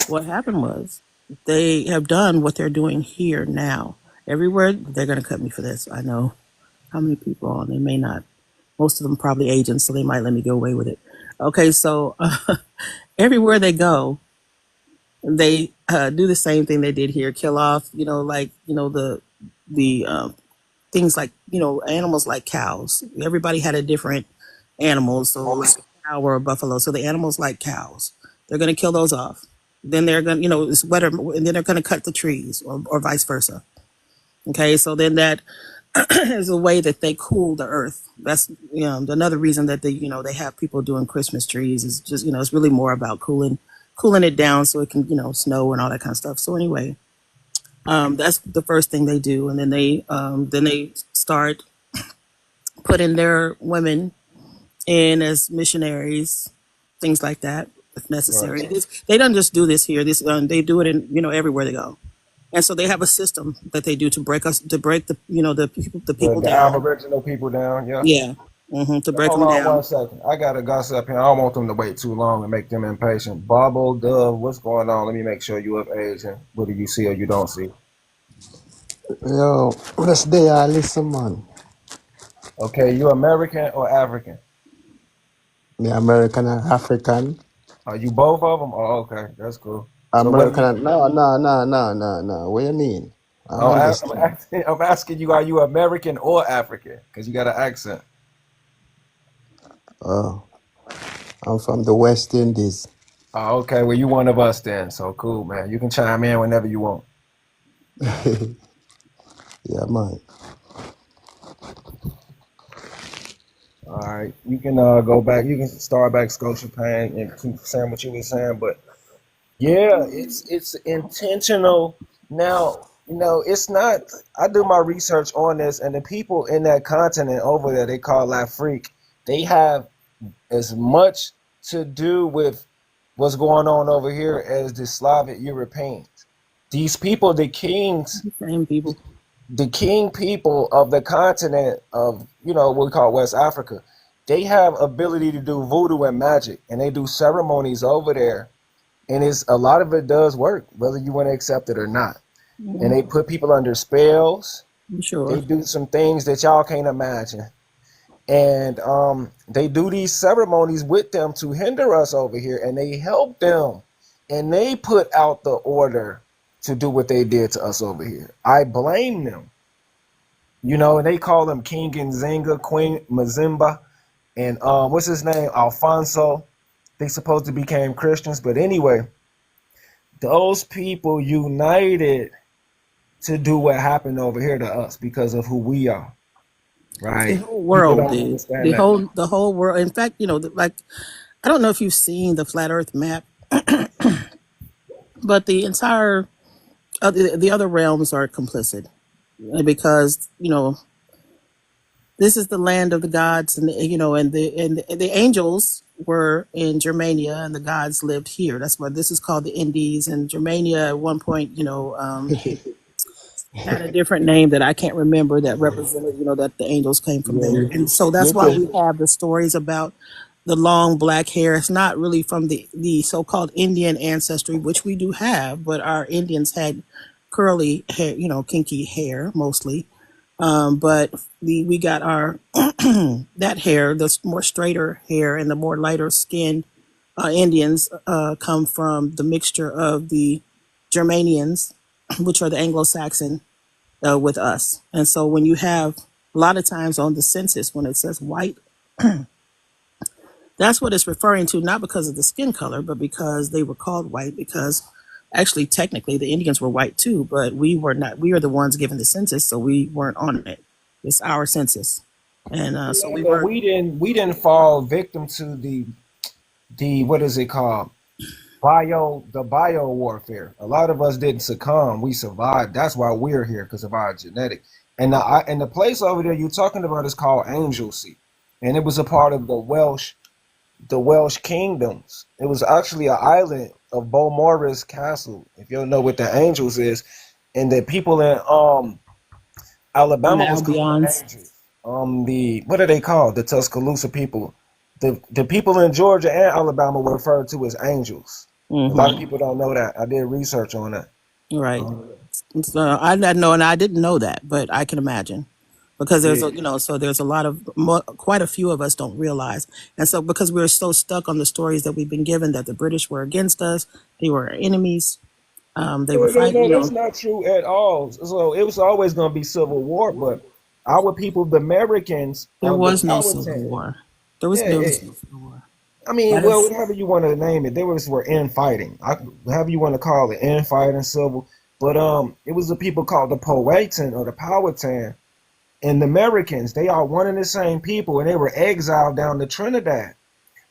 what happened was they have done what they're doing here now. Everywhere they're going to cut me for this. I know how many people are on. They may not. Most of them probably agents, so they might let me go away with it. Okay, so everywhere they go, they do the same thing they did here: kill off, the things like animals like cows. Everybody had a different animal, so it was a cow or a buffalo. So the animals like cows. They're going to kill those off. Then they're going, to it's wetter, and then they're going to cut the trees, or vice versa. Okay, so then that is a way that they cool the earth. That's another reason that they have people doing Christmas trees is just it's really more about cooling it down so it can snow and all that kind of stuff. So anyway, that's the first thing they do, and then they start putting their women in as missionaries, things like that, if necessary. Right. They don't just do this here. They do it in everywhere they go, and so they have a system that they do to break the people The down. Aboriginal people down, yeah. Yeah, to break Hold them on down. 1 second. I got a gossip here. I don't want them to wait too long and make them impatient. Bobble, Dove, what's going on? Let me make sure you of age and what do you see or you don't see. Yo, what's there? I listen, man. Okay, you American or African? Me American and African. Are you both of them? Oh, okay, that's cool. So what do American you? and no. What you mean? I don't understand. I'm asking you, are you American or African? Because you got an accent. Oh, I'm from the West Indies. Oh, okay, well you one of us then. So cool, man. You can chime in whenever you want. Yeah, man. All right, you can go back. You can start back Scotia Payne and keep saying what you were saying, but yeah, it's intentional. Now, it's not. I do my research on this, and the people in that continent over there, they call L'Afrique. They have as much to do with what's going on over here as the Slavic Europeans. These people, Same people. the king people of the continent of what we call West Africa, they have ability to do voodoo and magic, and they do ceremonies over there, and it's a lot of it does work, whether you want to accept it or not. And they put people under spells. I'm They sure. do some things that y'all can't imagine, and they do these ceremonies with them to hinder us over here, and they help them, and they put out the order to do what they did to us over here. I blame them. And they call them King Nzinga, Queen Mazimba, and what's his name, Alfonso. They supposed to became Christians, but anyway, those people united to do what happened over here to us because of who we are, The right? whole People world don't did. understand that. The whole world. In fact, like I don't know if you've seen the flat Earth map, but the entire the other realms are complicit because this is the land of the gods, and the angels were in Germania, and the gods lived here. That's why this is called the Indies. And Germania at one point, had a different name that I can't remember that represented, that the angels came from Yeah, there. And so that's you why we too. have the stories about the long black hair. It's not really from the so-called Indian ancestry, which we do have, but our Indians had curly hair, kinky hair mostly. But we got our that hair, the more straighter hair and the more lighter skinned Indians come from the mixture of the Germanians, which are the Anglo-Saxon, with us. And so when you have a lot of times on the census, when it says white, that's what it's referring to, not because of the skin color, but because they were called white, because actually, technically, the Indians were white too, but we were not. We are the ones given the census, so we weren't on it. It's our census. And so Yeah, we but were. we didn't fall victim to the what is it called? Bio warfare. A lot of us didn't succumb. We survived. That's why we're here because of our genetic. And the place over there you're talking about is called Anglesey, and it was a part of the Welsh kingdoms. It was actually an island of Beaumaris Castle, if you don't know what the Angels is, and the people in And the Alabama was called the Albions. Angels. The what are they called? The Tuscaloosa people. The people in Georgia and Alabama were referred to as angels. A lot of Mm-hmm. people don't know that. I did research on that. Right. Um, So I didn't know, and I didn't know that, but I can imagine because there's yeah. a so there's a lot of quite a few of us don't realize, and so because we're so stuck on the stories that we've been given that the British were against us, they were our enemies, they were No, no, fighting, no, that's not true at all. So it was always going to be civil war, but our people, the Americans, there the was no civil Powhatan, war. There was yeah, no civil war. I mean, That well, is whatever you want to name it, they were infighting. However you want to call it, infighting, civil. But it was the people called the Powhatan or the Powhatan, and the Americans. They are one and the same people, and they were exiled down to Trinidad.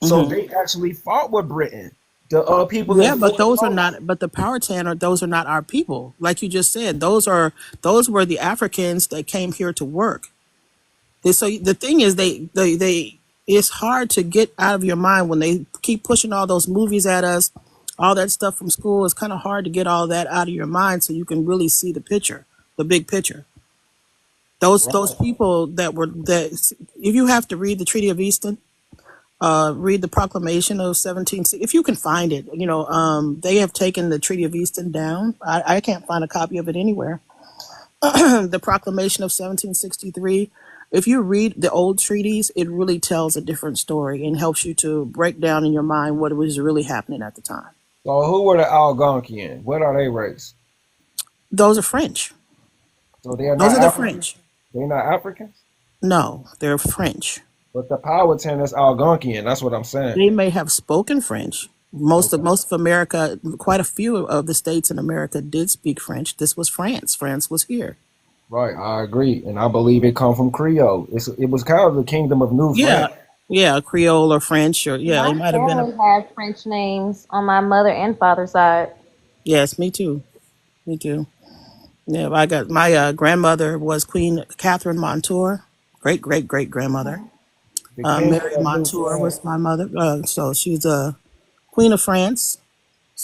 So hmm they actually fought with Britain. The people in yeah, but Fort those are Knox. not. But the Powhatan are those are not our people, like you just said. Those were the Africans that came here to work. So the thing is, they it's hard to get out of your mind when they keep pushing all those movies at us, all that stuff from school. It's kind of hard to get all that out of your mind so you can really see the picture, the big picture. Those Right. people that were that if you have to read the Treaty of Easton, read the Proclamation of 17. If you can find it, they have taken the Treaty of Easton down. I can't find a copy of it anywhere. The Proclamation of 1763. If you read the old treaties, it really tells a different story and helps you to break down in your mind what was really happening at the time. So who were the Algonquian? What are they race? Those are French. So they are Those not are the African. French. They're not Africans. No, they're French. But the Powhatan is Algonquian. That's what I'm saying. They may have spoken French. Okay. Most of America, quite a few of the states in America did speak French. This was France. France was here. Right. I agree, and I believe it come from Creole. It was kind of the kingdom of New Yeah, France. yeah, Creole or French or yeah, My it might have been a family has French names on my mother and father's side. yes. Me too. Me too. Yeah, I got my grandmother was Queen Catherine Montour, great grandmother. The kingdom Mary of New Montour France. was my mother. So she's a queen of France.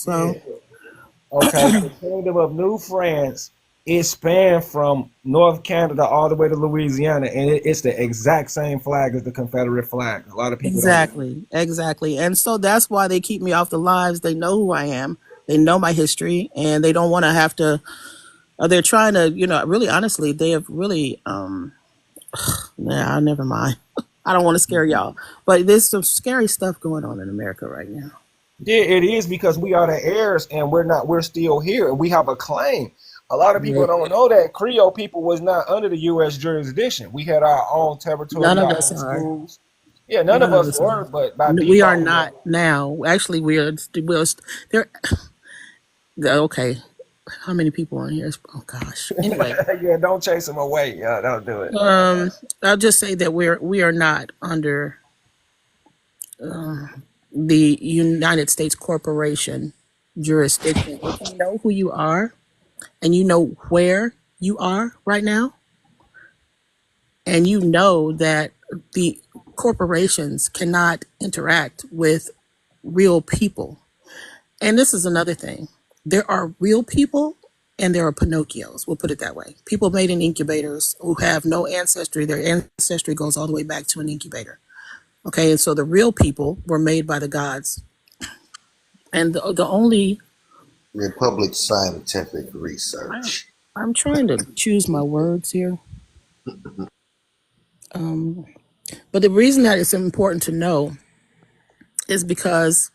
Yeah. So Okay. The kingdom of New France. It spanned from North Canada all the way to Louisiana, and it's the exact same flag as the Confederate flag. A lot of people don't know. exactly, and so that's why they keep me off the lives. They know who I am. They know my history, and they don't want to have to. They're trying to, really honestly, they have really. Nah, never mind. I don't want to scare y'all, but there's some scary stuff going on in America right now. Yeah, it is because we are the heirs and we're not, we're still here and we have a claim. A lot of people Right. don't know that Creole people was not under the U.S. jurisdiction. We had our own territory, None we of had us our are. schools. Yeah, none None of of us us are. were, but by We are default, we are. not now. Actually, we're there. Okay, how many people on here? Oh gosh. Anyway, Yeah, don't chase them away. Yeah, don't do it. I'll just say that we are not under the United States corporation jurisdiction. If you know who you are and you know where you are right now, and you know that the corporations cannot interact with real people. And this is another thing. There are real people and there are Pinocchios. We'll put it that way. People made in incubators who have no ancestry. Their ancestry goes all the way back to an incubator. Okay, and so the real people were made by the gods. And the only Republic Scientific I, Research. I'm trying to choose my words here. Um, but the reason that it's important to know is because,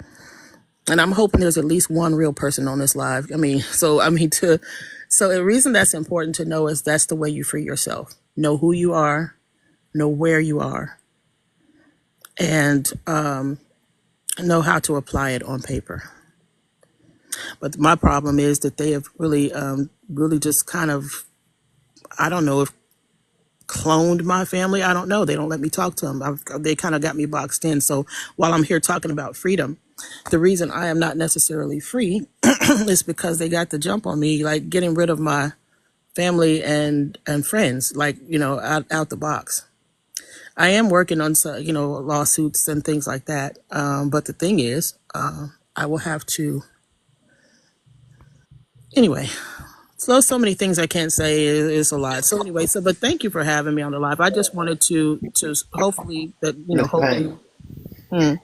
and I'm hoping there's at least one real person on this live. So the reason that's important to know is that's the way you free yourself. Know who you are, know where you are, and know how to apply it on paper. But my problem is that they have really just kind of, I don't know if cloned my family. I don't know. They don't let me talk to them. They kind of got me boxed in. So while I'm here talking about freedom, the reason I am not necessarily free is because they got the jump on me, like getting rid of my family and friends, like out the box. I am working on lawsuits and things like that. But the thing is, I will have to anyway. So many things I can't say is a lot. So anyway, but thank you for having me on the live. I just wanted to hopefully that Miss hopefully Payne, hmm,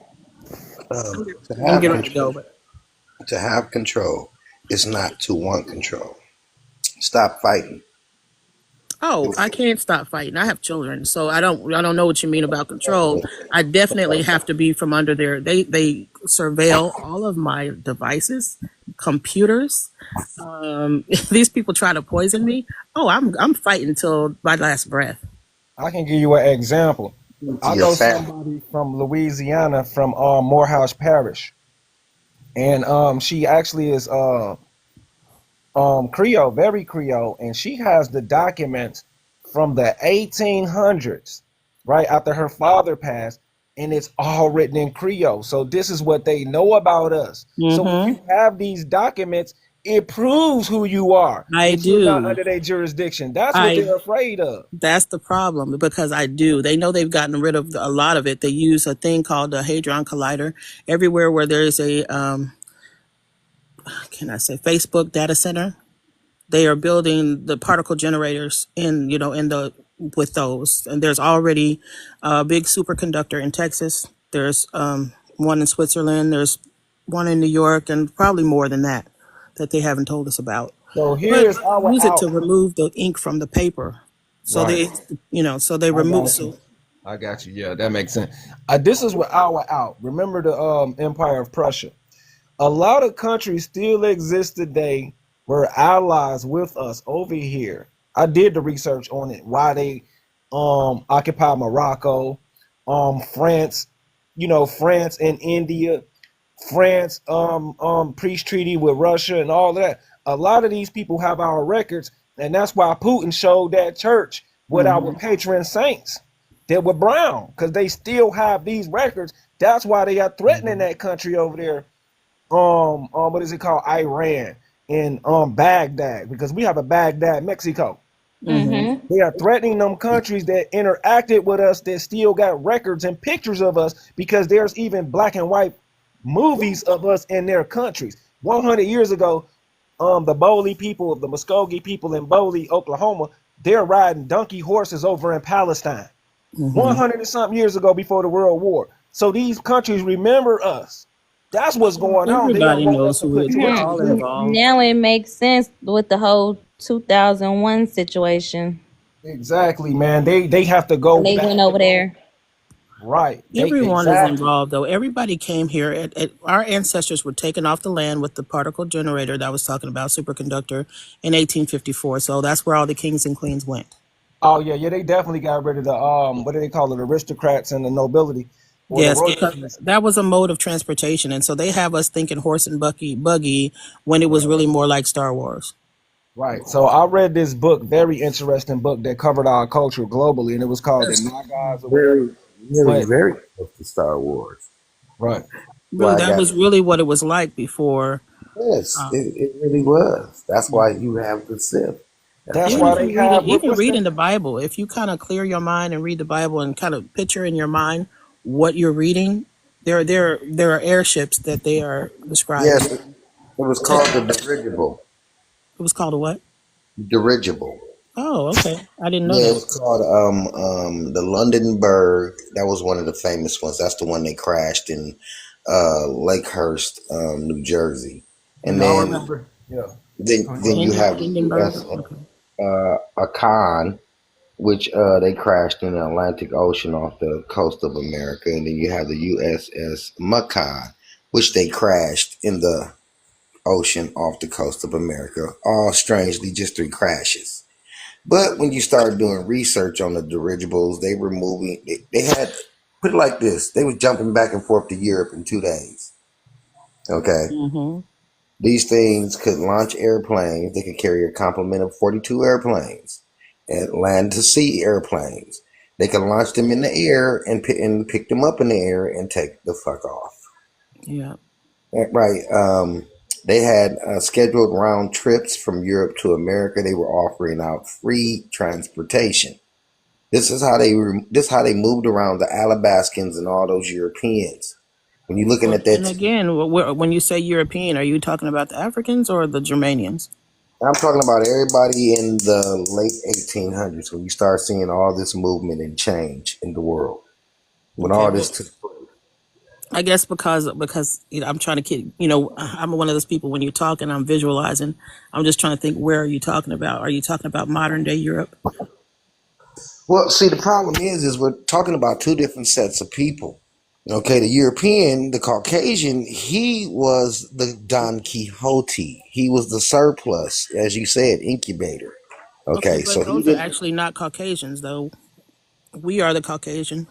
the I'm getting African ready to go, but To have control is not to want control. Stop fighting. Oh, I can't stop fighting. I have children, so I don't know what you mean about control. I definitely have to be from under there. They surveil all of my devices, computers. These people try to poison me. Oh, I'm fighting till my last breath. I can give you an example. To I your know family. somebody from Louisiana, from Morehouse Parish, and she actually is Creole, very Creole, and she has the documents from the 1800s, right after her father passed, and it's all written in Creole. So this is what they know about us. So if Mm-hmm. you have these documents, it proves who you are, I that you're not do. under their jurisdiction. That's what I they're afraid of. That's the problem because I do. They know they've gotten rid of a lot of it. They use a thing called the Hadron Collider everywhere where there is a can I say Facebook data center. They are building the particle generators in the with those, and there's already a big superconductor in Texas. There's one in Switzerland. There's one in New York, and probably more than that they haven't told us about. So But here's our use it to out. remove the ink from the paper. So Right. they I remove. got you. So I got you. Yeah, that makes sense. This is what our out. Remember the Empire of Prussia. A lot of countries still exist today were allies with us over here. I did the research on it, why they occupied Morocco, France, France and India, France peace treaty with Russia and all that. A lot of these people have our records, and that's why Putin showed that church with our mhm. patron saints that were brown, because they still have these records. That's why they are threatening that country over there, what is it called, Iran, and Baghdad, because we have a Baghdad, Mexico. Mm-hmm. They are threatening them countries that interacted with us that still got records and pictures of us, because there's even black and white movies of us in their countries. 100 years ago, the Bowley people, the Muskogee people in Bowley, Oklahoma, they're riding donkey horses over in Palestine. 100 and something years ago, before the World War. So these countries remember us. That's what's going on. They don't Everybody want knows us to who it put is. We're two and all two. involved. Now it makes sense with the whole 2001 situation. Exactly, man. They have to When go they back went over and there. right. They Everyone is exactly. involved, though. Everybody came here. Our ancestors were taken off the land with the particle generator that I was talking about, superconductor, in 1854. So that's where all the kings and queens went. Oh yeah, yeah. They definitely got rid of the what do they call it? Aristocrats and the nobility, or the Yes, because royalties. that was a mode of transportation, and so they have us thinking horse and buggy when it was Right. really more like Star Wars. Right. So I read this book, very interesting book that covered our culture globally, and it was called the That's Nagas or whatever. very, very, But very close to Star Wars. right. Really, Why I that got was really what it was like before. yes, Uh, it really was. That's why you have the Sith. That's That's why Even why you if they you read it, have even what's reading that? the Bible, if you kind of clear your mind and read the Bible and kind of picture in your mind what you're reading, there are airships that they are describing. yes, it was called the Technology. dirigible. It was called a what? Dirigible. Oh, okay. I didn't know Yeah, it that. was called the Londonberg. That was one of the famous ones. That's the one they crashed in Lakehurst, New Jersey. And Yeah, I then remember. Yeah. then you have the Hindenburg. USS Okay. Akan, which they crashed in the Atlantic Ocean off the coast of America, and then you have the USS Macan, which they crashed in the ocean off the coast of America. All strangely just three crashes. But when you start doing research on the dirigibles, they were moving. They had put it like this: they were jumping back and forth to Europe in 2 days. Okay, Mm-hmm. these things could launch airplanes. They could carry a complement of 42 airplanes and land to sea airplanes. They could launch them in the air and pick them up in the air and take the fuck off. Yeah. Right. They had scheduled round trips from Europe to America. They were offering out free transportation. This is how they moved around the Alabaskans and all those Europeans. When you're looking Well, at and that, again, when you say European, are you talking about the Africans or the Germanians? I'm talking about everybody in the late 1800s when you start seeing all this movement and change in the world. When Okay. all Well, this took place. I guess because I'm trying to kid. I'm one of those people when you're talking, I'm visualizing. I'm just trying to think. Where are you talking about? Are you talking about modern day Europe? Well, see, the problem is we're talking about two different sets of people. Okay, the European, the Caucasian, he was the Don Quixote. He was the surplus, as you said, incubator. Okay, Okay, but so he those are didn't. actually not Caucasians, though. We are the Caucasian.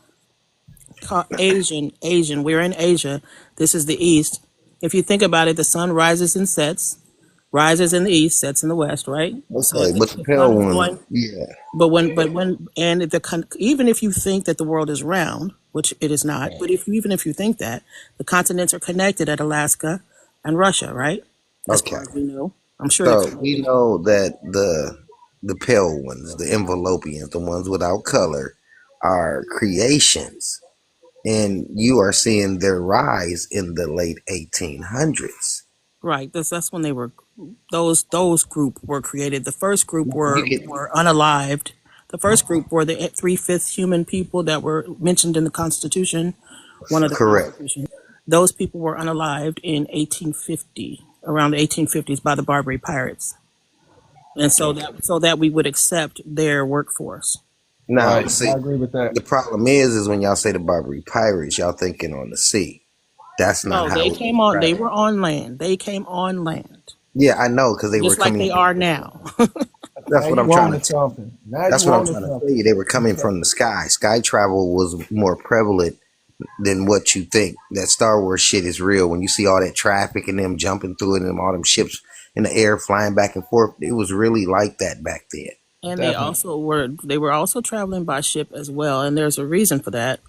Asian. We're in Asia. This is the East. If you think about it, the sun rises and sets. Rises in the east, sets in the west, right? So Okay, but the the pale sun is ones, going. yeah, And even if you think that the world is round, which it is not, but even if you think that, the continents are connected at Alaska and Russia, right? As okay. far as we know, I'm sure they're So we connected. know that the pale ones, the envelopians, the ones without color, are creations, and you are seeing their rise in the late 1800s. Right. That's when they were. Those group were created. The first group You were unalived. The first group were the 3/5 human people that were mentioned in the Constitution, one of the correct. Constitution. Those people were unalived in 1850, around the 1850s, by the Barbary Pirates, and Okay. so that we would accept their workforce. Now, Right. see, I agree with that. the problem is when y'all say the Barbary Pirates, y'all thinking on the sea. That's not No, how they it was came on. They traveling. were on land. They came on land, Yeah, I know because they were just like coming they from. are now. That's Now what you I'm trying to. wanted something. Now you That's what I'm wanted trying to tell something. you. They were coming from the sky. Sky travel was more prevalent than what you think. That Star Wars shit is real. When you see all that traffic and them jumping through it and all them ships in the air flying back and forth, it was really like that back then. And Definitely. they were also traveling by ship as well, and there's a reason for that.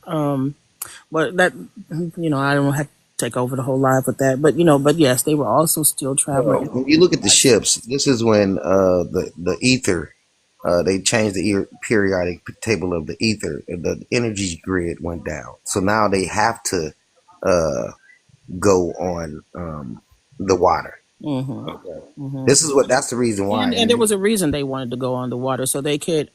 But that I don't have to take over the whole live with that. But yes, they were also still Well, traveling when you look at the by ship. ships, this is when the ether they changed the periodic table of the ether. The energy grid went down, so now they have to uh, go on the water. Hmm. Okay, Hmm. this is what that's the reason why. And there And was a reason they wanted to go on the water so they could.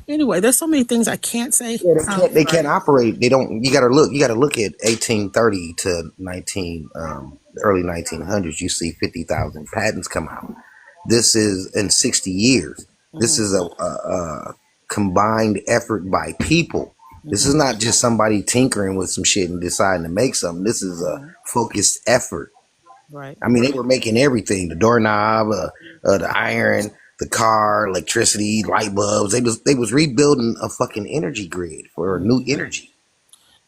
Anyway, there's so many things I can't say. yeah, they Sorry. can't operate. They don't. You got to look at 1830 to 19 the early 1900s. You see 50,000 patents come out. This is in 60 years. This Hmm. is a combined effort by people. This is Hmm. not just somebody tinkering with some shit and deciding to make something. This is a Hmm. focused effort. Right. I mean, they were making everything: the doorknob, the iron, the car, electricity, light bulbs. They was rebuilding a fucking energy grid for new Hmm. energy.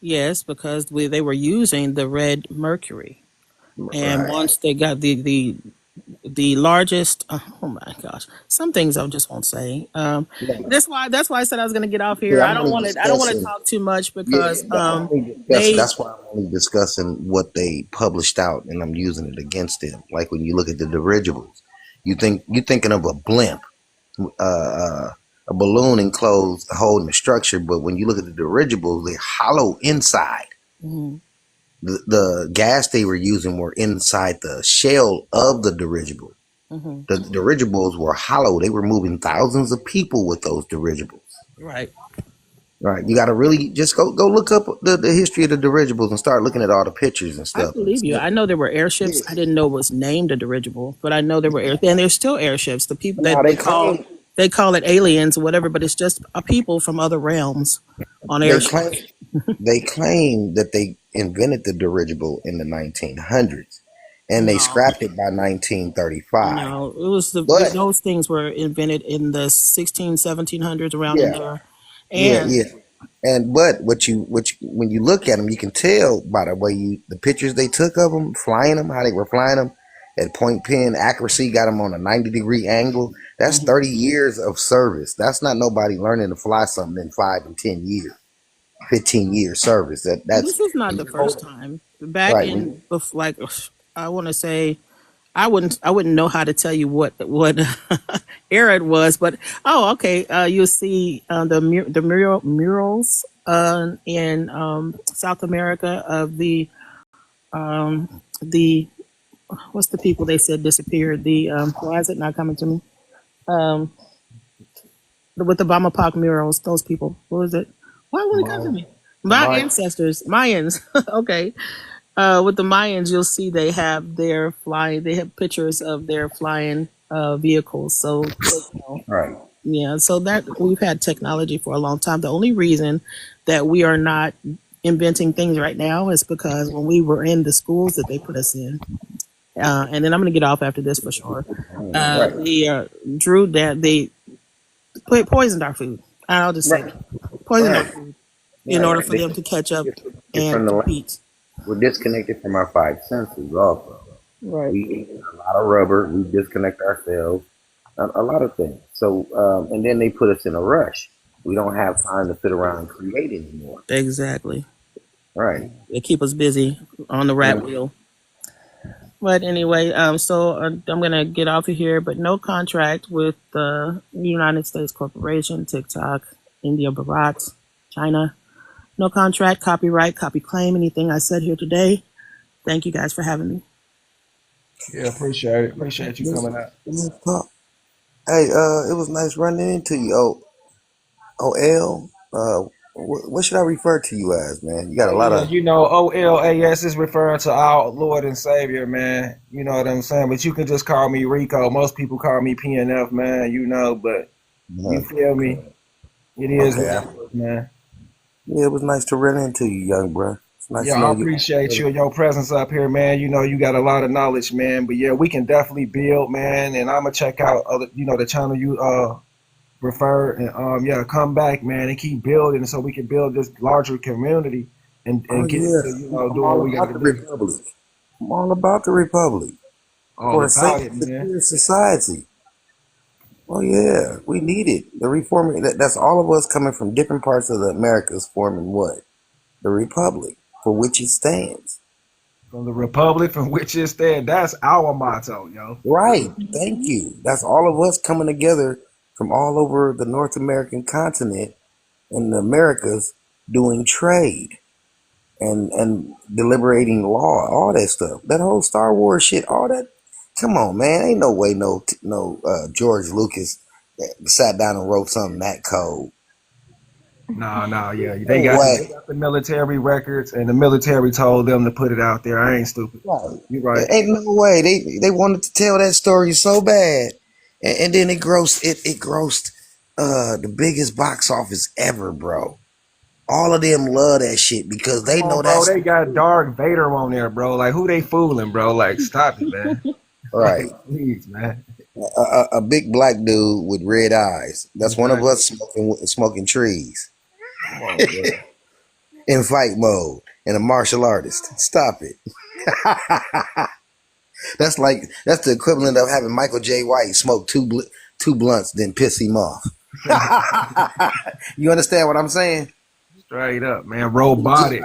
Yes, because they were using the red mercury, and Right. once they got the largest, oh my gosh, some things I just won't say. Yeah. That's why I said I was going to get off here. Yeah, I'm only I don't want to discussing. talk too much because Yeah, I'm only discussing. they. That's why I'm only discussing what they published out, and I'm using it against them. Like when you look at the dirigibles, you're thinking of a blimp, a balloon enclosed holding a structure, but when you look at the dirigibles, they're hollow inside. Mhm. The gas they were using were inside the shell of the dirigible. Mhm. The dirigibles were hollow. They were moving thousands of people with those dirigibles. Right. Right. You got to really just go look up the history of the dirigibles and start looking at all the pictures and I stuff. And believe you. I know there were airships. I didn't know it was named a dirigible, but I know there were and there's still airships. The people now that they call it aliens or whatever, but it's just a people from other realms on they airships. claim they claim that they invented the dirigible in the 1900s, and they No, scrapped it by 1935. no, it was But those things were invented in the 16, 1700s, around in yeah, there, yeah, and yeah. And but when you look at them, you can tell by the way the pictures they took of them flying them, how they were flying them at point pin accuracy, got them on a 90-degree angle. That's mhm. 30 years of service. That's not nobody learning to fly something in 5 and 10 years, 15 years service. That's This is not when the you hold first it time. Back right. in like I want to say I wouldn't know how to tell you what era it was, but oh, okay. You'll see the murals in South America of the what's the people they said disappeared. The why is it not coming to me? Um, with the Bama Park murals, those people. What was it? Why would it come to Maya. me? The My Maya. ancestors, Mayans. Okay. With the Mayans, you'll see they have their flying. They have pictures of their flying vehicles. So Right. yeah, so that we've had technology for a long time. The only reason that we are not inventing things right now is because when we were in the schools that they put us in, and then I'm going to get off after this for sure. Right. They drew that they poisoned our food. I'll just say Right. that poisoned our Right. food in order Right. for them to catch up It's from and the land. compete. We're disconnected from our five senses also. Right. We eat a lot of rubber. We disconnect ourselves. A lot of things. So, and then they put us in a rush. We don't have time to sit around and create anymore. Exactly. Right. They keep us busy on the rat And wheel. But anyway, so I'm gonna get off of here. But no contract with the United States Corporation, TikTok, India, Bharat, China. No contract, copyright, copy claim, anything I said here today. Thank you guys for having me. Yeah, appreciate it. Appreciate you coming out. let's talk. Hey, it was nice running into you. OL. What should I refer to you as, man? You got Oh a lot yeah, of. OLAS is referring to our Lord and Savior, man. You know what I'm saying? But you can just call me Rico. Most people call me PNF, man. You know, but you feel me? It is what Okay. it is, man. Yeah, it was nice to run into you, young bro. It's nice Yeah, to I know you. appreciate you and your presence up here, man. You know, you got a lot of knowledge, man. But yeah, we can definitely build, man. And I'm gonna check out other, the channel you refer and yeah, come back, man, and keep building so we can build this larger community Oh and get yeah, into, I'm doing what all we about gotta the do. republic. I'm all about the republic All for a safe, about it, man. secure society. Oh yeah, we need it. The reforming. That's all of us coming from different parts of the Americas forming what? The republic for which it stands. From the republic from which it stands. That's our motto, yo. Right. Thank you. That's all of us coming together from all over the North American continent and the Americas doing trade and deliberating law, all that stuff. That whole Star Wars shit, all that. Come on, man. Ain't no way George Lucas sat down and wrote something that cold. No, yeah. They No got the way. military records and the military told them to put it out there. I ain't stupid. Right. You right. Ain't no way. They wanted to tell that story so bad. And then it grossed the biggest box office ever, bro. All of them love that shit because Come they on, know bro. that's They got Dark Vader on there, bro. Like who they fooling, bro? Like stop it, man. right. Like please, man. A big black dude with red eyes. That's one of Exactly. us smoking trees Come on, bro. in fight mode and a martial artist. Stop it. That's the equivalent of having Michael J. White smoke two blunts, then piss him off. You understand what I'm saying? Straight up, man. Robotic.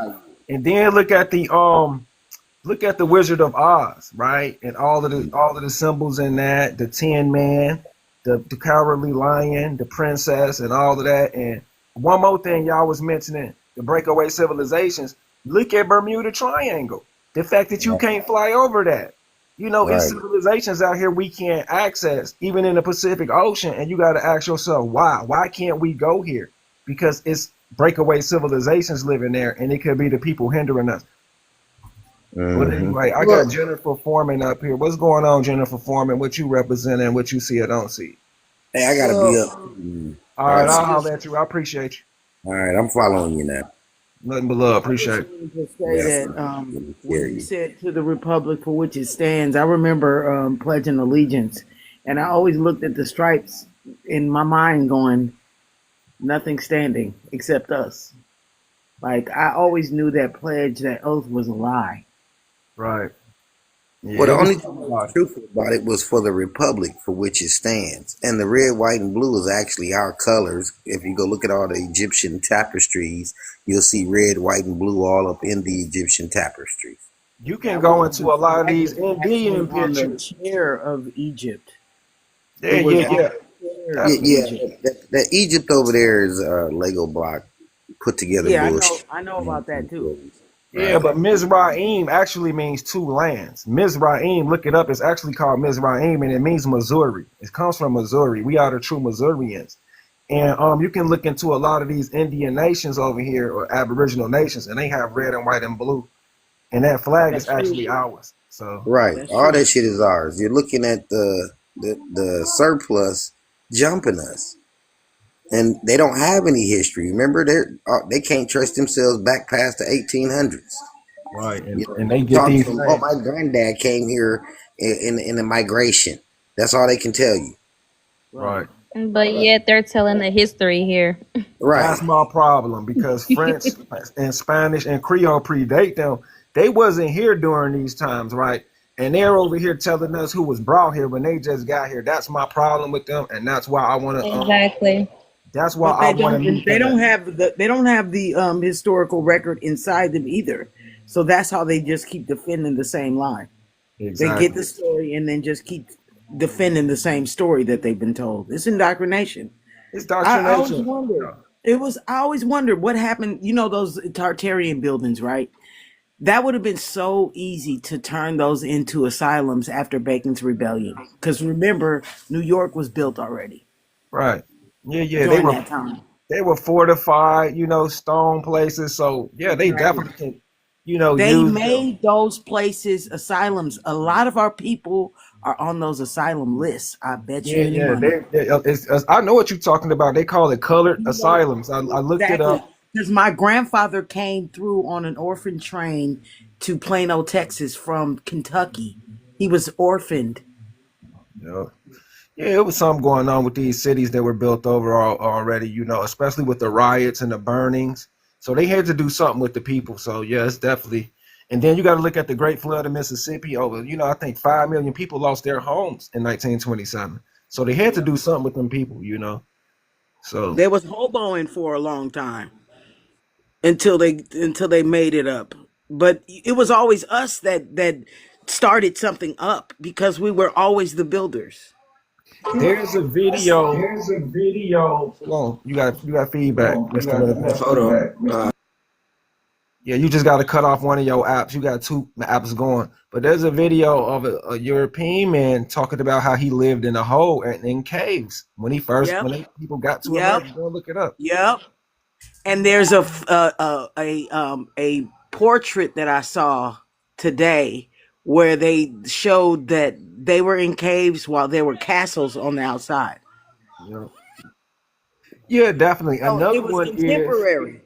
And then look at the Wizard of Oz, right? And all of the symbols in that, the Tin Man, the Cowardly Lion, the Princess, and all of that. And one more thing y'all was mentioning, the breakaway civilizations. Look at Bermuda Triangle. The fact that you can't fly over that. You know, it's Right. civilizations out here we can't access, even in the Pacific Ocean. And you got to ask yourself, why? Why can't we go here? Because it's breakaway civilizations living there, and it could be the people hindering us. But Mm-hmm. anyway, I got Look, Jennifer Foreman up here. What's going on, Jennifer Foreman? What you represent and what you see or don't see? hey, I gotta be Well, up. All I right, gotta I'll see. holler at you. I appreciate you. All right, I'm following you now. Nothing but love. I just Appreciate it. wanted to say Yeah, that let me when hear you you. said to the republic for which it stands, I remember pledging allegiance, and I always looked at the stripes in my mind, going, "Nothing standing except us." Like I always knew that pledge, that oath was a lie. Right. Well, Yeah, the it was only thing something that was about it. truthful about it was for the republic for which it stands, and the red, white, and blue is actually our colors. If you go look at all the Egyptian tapestries, you'll see red, white, and blue all up in the Egyptian tapestries. You Yeah, can I was go into a lot of flag these was actually Indian on the pictures. chair of Egypt. Yeah, It was yeah, on yeah. the chair Yeah, of Definitely. yeah. Egypt. That Egypt over there is a Lego block put together Yeah, bullshit. I know about that too. Yeah, Right. but Mizraim actually means two lands. Mizraim, look it up, it's actually called Mizraim and it means Missouri. It comes from Missouri. We are the true Missourians. And you can look into a lot of these Indian nations over here or Aboriginal nations, and they have red and white and blue, and that flag is That's true. actually ours. So Right. That's All true. that shit is ours. You're looking at the surplus jumping us. And they don't have any history. Remember, they can't trust themselves back past the 1800s. right, You and know, they you get talk to these them. Oh, names. my granddad came here in the migration. That's all they can tell you. Right. Right. But yet they're telling the history here. Right. That's my problem because French and Spanish and Creole predate them. They wasn't here during these times, right? And they're over here telling us who was brought here when they just got here. That's my problem with them, and that's why I want to. Exactly. That's why But I want to meet they them don't at. have the historical record inside them either. So that's how they just keep defending the same lie. They get Exactly. the story and then just keep defending the same story that they've been told. It's indoctrination. It's I always doctrination. wondered. Yeah. I always wondered what happened. You know those Tartarian buildings, right? That would have been so easy to turn those into asylums after Bacon's rebellion. Because remember, New York was built already Right. Yeah, yeah. during that time. They were fortified, stone places. So yeah, they Exactly. definitely can, They use them. made those places asylums. A lot of our people are on those asylum lists. I bet you Yeah, any yeah. money. I know what you're talking about. They call it colored asylums. I looked it Exactly. up. Because my grandfather came through on an orphan train to Plano, Texas from Kentucky. He was orphaned. Yeah. Yeah, it was something going on with these cities that were built over already, especially with the riots and the burnings. So they had to do something with the people. So yeah, it's definitely. And then you got to look at the Great Flood of Mississippi. Over, I think 5 million people lost their homes in 1927. So they had to do something with them people. So They was hoboing for a long time until they made it up. But it was always us that started something up because we were always the builders. there's a video. Here's a video. Hold on, you got Hold feedback, on, Mr. Redman. Hold on. Yeah, you just got to cut off one of your apps. You got two apps going. But there's a video of a European man talking about how he lived in a hole and in caves Yep. people got to Yep. America. Go look it up. Yep. And there's a portrait that I saw today where they showed that they were in caves while there were castles on the outside. Yeah, yeah, definitely. So Another it was one is contemporary.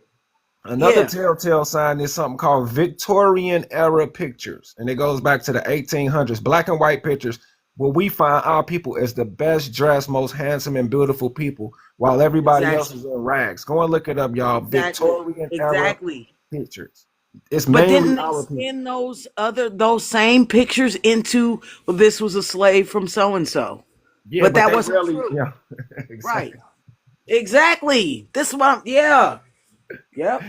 another Yeah, telltale sign is something called Victorian era pictures, and it goes back to the 1800s. Black and white pictures where we find our people as the best dressed, most handsome and beautiful people, while everybody else exactly. is in rags. Go and look it up, y'all. Exactly. Victorian era Exactly. pictures. It's But mainly didn't they our people. spin those same pictures into, well, this was a slave from so and so. Yeah, But but that they wasn't really, true. yeah, Right. exactly, Exactly. This is what yeah. Yep.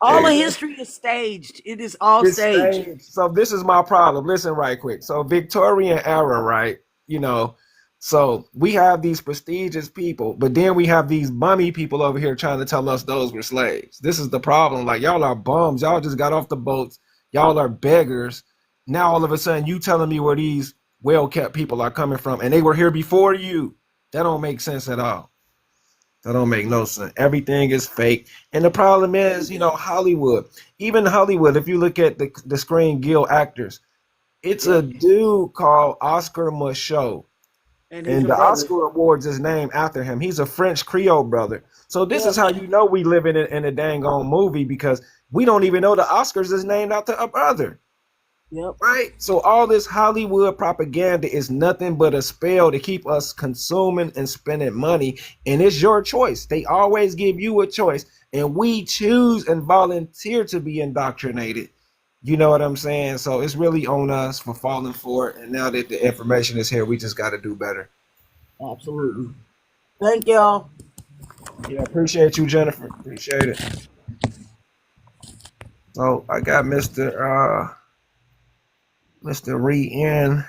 All the exactly. history is staged. It is all It's staged. staged. So this is my problem. Listen, right quick. So Victorian era, right? You know, so we have these prestigious people, but then we have these bummy people over here trying to tell us those were slaves. This is the problem. Like y'all are bums. Y'all just got off the boats. Y'all are beggars. Now all of a sudden you telling me where these well-kept people are coming from, and they were here before you. That don't make sense at all. That don't make no sense. Everything is fake. And the problem is, Hollywood. Even Hollywood, if you look at the Screen Guild actors, it's a Yep. dude called Oscar Michaud. And he's And a the brother. Oscar Awards is named after him. He's a French Creole brother. So this is Yep. how you know we live in a dang on movie because we don't even know the Oscars is named after a brother. Yep. Right? So all this Hollywood propaganda is nothing but a spell to keep us consuming and spending money. And it's your choice. They always give you a choice. And we choose and volunteer to be indoctrinated. You know what I'm saying? So it's really on us for falling for it. And now that the information is here, we just got to do better. Absolutely. Thank y'all. Yeah, appreciate you, Jennifer. Appreciate it. So I got Mr. Re-In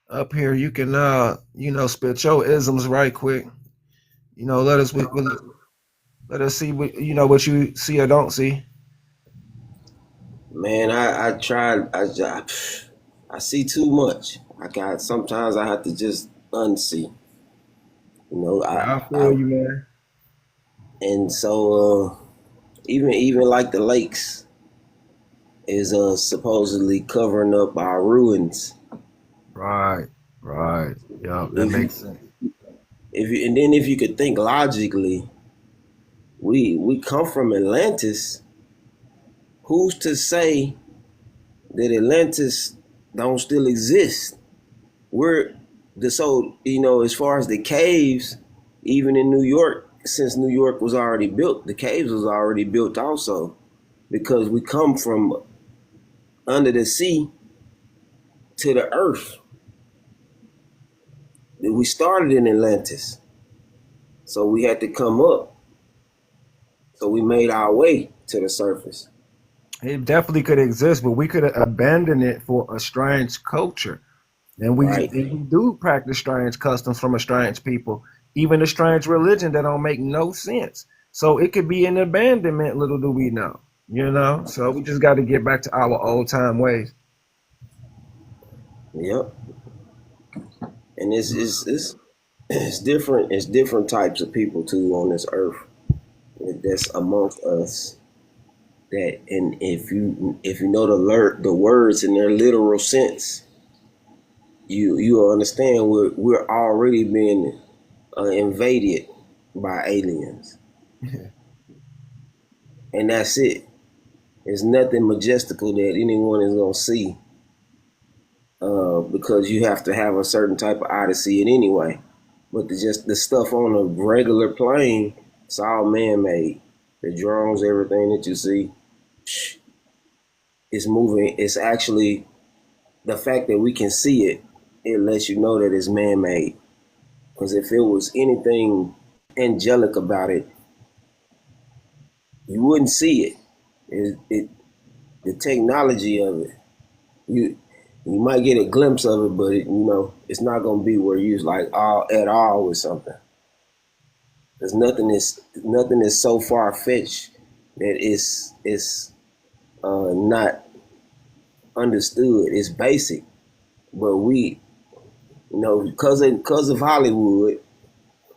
up here. You can spit your isms right quick. Let us let us see what you see or don't see. Man, I tried. I see too much. Sometimes I have to just unsee. You know, Yeah, I feel you, man. And so even like the lakes is supposedly covering up our ruins. Right. Right. Yeah, that If you makes sense. if you could think logically, we come from Atlantis. Who's to say that Atlantis don't still exist? We're the so as far as the caves, even in New York, since New York was already built, the caves was already built also because we come from under the sea to the earth. We started in Atlantis, so we had to come up. So we made our way to the surface. It definitely could exist, but we could abandon it for a strange culture. And Right. we do practice strange customs from a strange people, even a strange religion that don't make no sense. So it could be an abandonment, little do we know. So we just got to get back to our old time ways. Yep. And it's different. It's different types of people too on this earth that's amongst us. That and if you know the words in their literal sense, you understand we're already being invaded by aliens, and that's it. There's nothing majestical that anyone is gonna see, because you have to have a certain type of eye to see it anyway. But just the stuff on a regular plane, it's all man-made. The drones, everything that you see, is moving. It's actually the fact that we can see it. It lets you know that it's man-made. Because if it was anything angelic about it, you wouldn't see it. It the technology of it, you you might get a glimpse of it, but it's not gonna be where you like all at all with something. Because nothing is so far fetched that it's not understood. It's basic, but we because of Hollywood,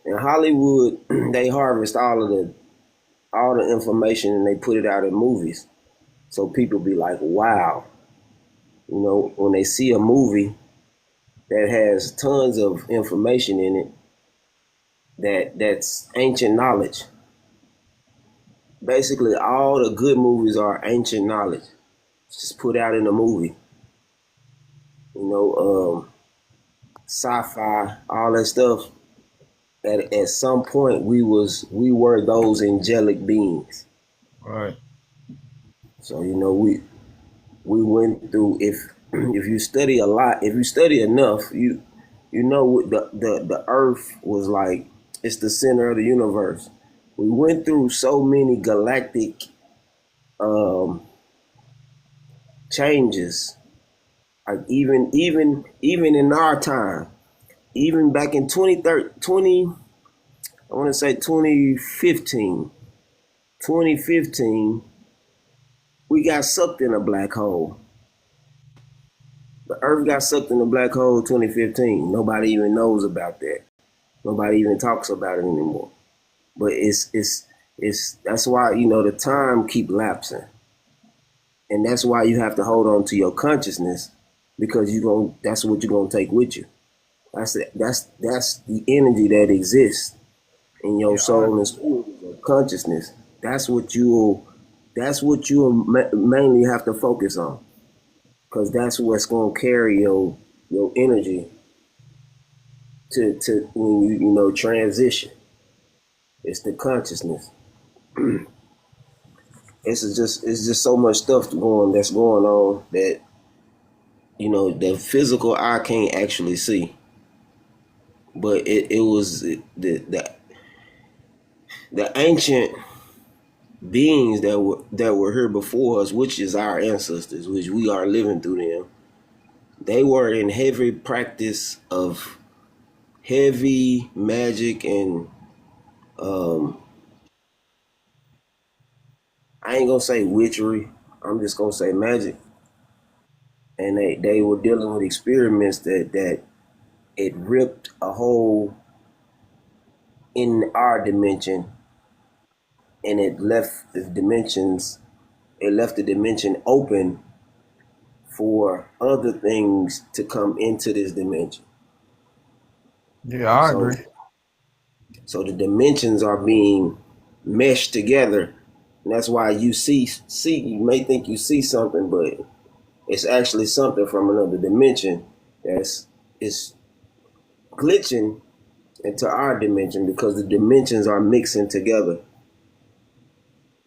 and Hollywood they harvest all the information and they put it out in movies. So people be like, wow, when they see a movie that has tons of information in it that's ancient knowledge. Basically, all the good movies are ancient knowledge. It's just put out in a movie. Sci-fi, all that stuff. At some point, we were those angelic beings. Right. So we went through. If you study a lot, if you study enough, you know what the earth was like. It's the center of the universe. We went through so many galactic changes. Like even in our time, even back in 2013, I want to say 2015, we got sucked in a black hole. The Earth got sucked in a black hole 2015. Nobody even knows about that. Nobody even talks about it anymore. But it's that's why the time keep lapsing, and that's why you have to hold on to your consciousness, because that's what you're gonna take with you. That's the energy that exists in your soul and spirit, your consciousness. That's what you mainly have to focus on, because that's what's gonna carry your energy to when you transition. It's the consciousness. It's just so much stuff that's going on that the physical eye can't actually see. But it was the ancient beings that were here before us, which is our ancestors, which we are living through them. They were in heavy practice of heavy magic and I ain't gonna say witchery. I'm just gonna say magic. And they were dealing with experiments that it ripped a hole in our dimension and it left the dimensions. It left the dimension open for other things to come into this dimension. Yeah, I So, agree. so the dimensions are being meshed together, and that's why you see. You may think you see something, but it's actually something from another dimension that's is glitching into our dimension because the dimensions are mixing together,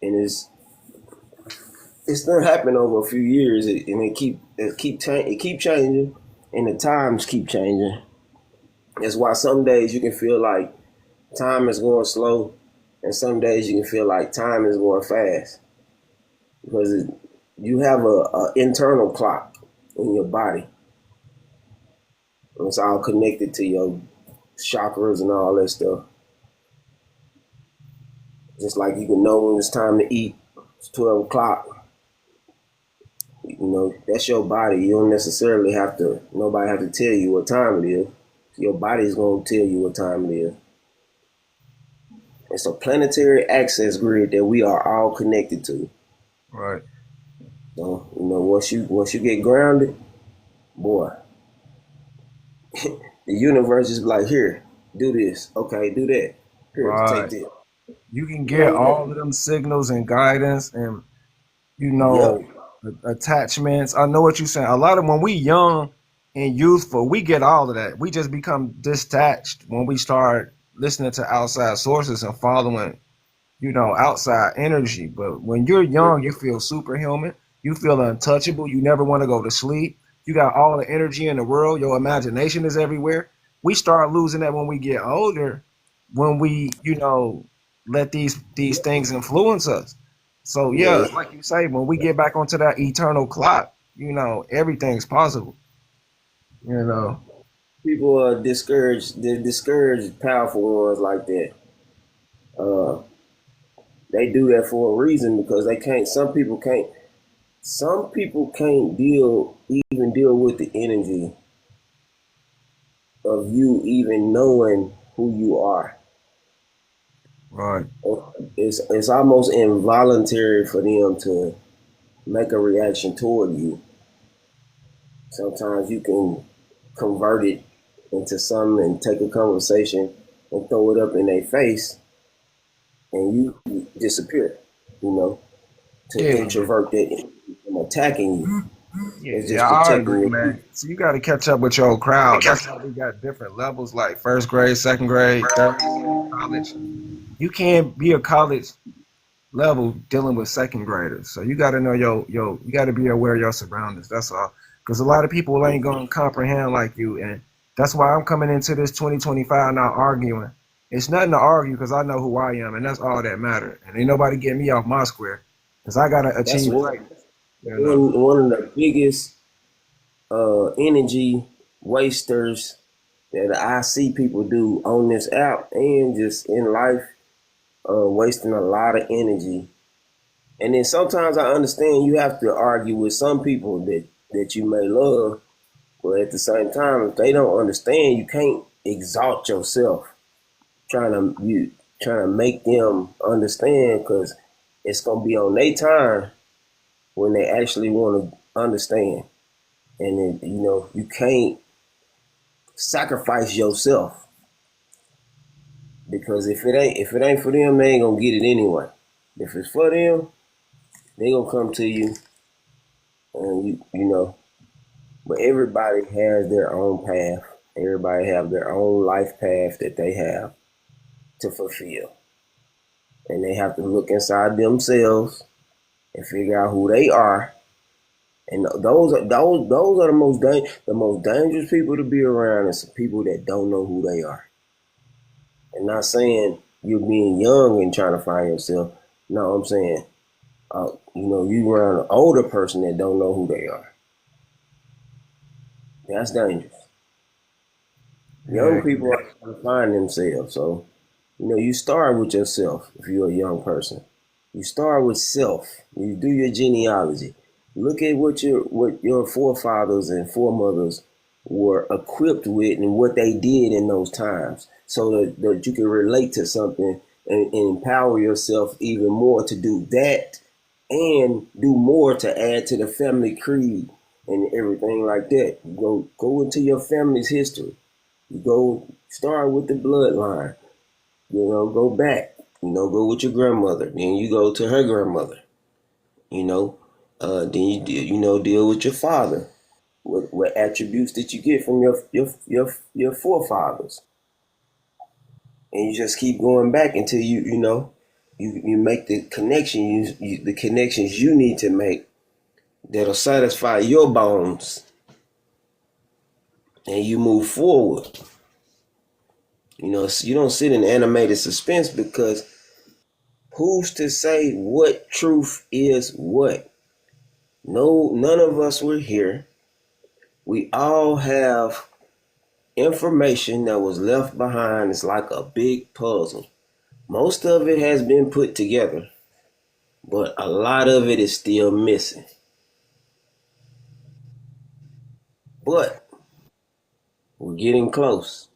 and it's gonna happen over a few years, and it keep changing, and the times keep changing. That's why some days you can feel like time is going slow, and some days you can feel like time is going fast because you have a internal clock in your body. It's all connected to your chakras and all that stuff. Just like you can know when it's time to eat, it's 12 o'clock. You know, that's your body. You don't necessarily nobody have to tell you what time it is. Your body's going to tell you what time it is. It's a planetary access grid that we are all connected to. Right. So, you know, once you get grounded, boy, the universe is like, here, do this. Okay, do that. Here, take Right. this. You can You get know? all of them signals and guidance and Yep. attachments. I know what you're saying. A lot of when we young and youthful, we get all of that. We just become detached when we start listening to outside sources and following outside energy. But when you're young, you feel superhuman. You feel untouchable. You never want to go to sleep. You got all the energy in the world. Your imagination is everywhere. We start losing that when we get older, when we, let these things influence us. So yeah, Yeah. like you say, when we get back onto that eternal clock, everything's possible. You know. People are discouraged. They're discouraged powerful ones like that. Uh, they do that for a reason because they can't. Some people can't. Some people can't deal with the energy of you even knowing who you are. Right. It's almost involuntary for them to make a reaction toward you. Sometimes you can convert it into something and take a conversation and throw it up in their face, and you disappear. You know, to Yeah. introvert that from attacking you. Yeah, It's yeah, just I protecting agree, you. man. So you got to catch up with your crowd. That's why we got different levels, like first grade, second grade, third grade, college. You can't be a college level dealing with second graders. So you got to know you got to be aware of your surroundings. That's all. Because a lot of people ain't gonna comprehend like you, and that's why I'm coming into this 2025 not arguing. It's nothing to argue because I know who I am, and that's all that matters. And ain't nobody getting me off my square because I gotta That's achieve one greatness. You know. one of the biggest energy wasters that I see people do on this app and just in life, wasting a lot of energy. And then sometimes I understand you have to argue with some people that you may love, but at the same time, if they don't understand, you can't exalt yourself trying to make them understand because it's gonna be on their time when they actually want to understand. And then you can't sacrifice yourself because if it ain't for them, they ain't gonna get it anyway. If it's for them, they gonna come to you, and you know. But everybody has their own path. Everybody have their own life path that they have to fulfill, and they have to look inside themselves and figure out who they are. And those are the most dangerous people to be around is people that don't know who they are. And not saying you're being young and trying to find yourself. No, I'm saying you around an older person that don't know who they are. That's dangerous. Yeah, Young people are trying to find themselves. So, you start with yourself if you're a young person. You start with self. You do your genealogy. Look at what your forefathers and foremothers were equipped with and what they did in those times so that you can relate to something and empower yourself even more to do that and do more to add to the family creed and everything like that. You go into your family's history. You go start with the bloodline. Go back. Go with your grandmother. Then you go to her grandmother. Then you deal with your father. What attributes did you get from your forefathers? And you just keep going back until you make the the connections you need to make that'll satisfy your bones, and you move forward. So you don't sit in animated suspense, because who's to say what truth is what? No, none of us were here. We all have information that was left behind. It's like a big puzzle. Most of it has been put together, but a lot of it is still missing. But we're getting close.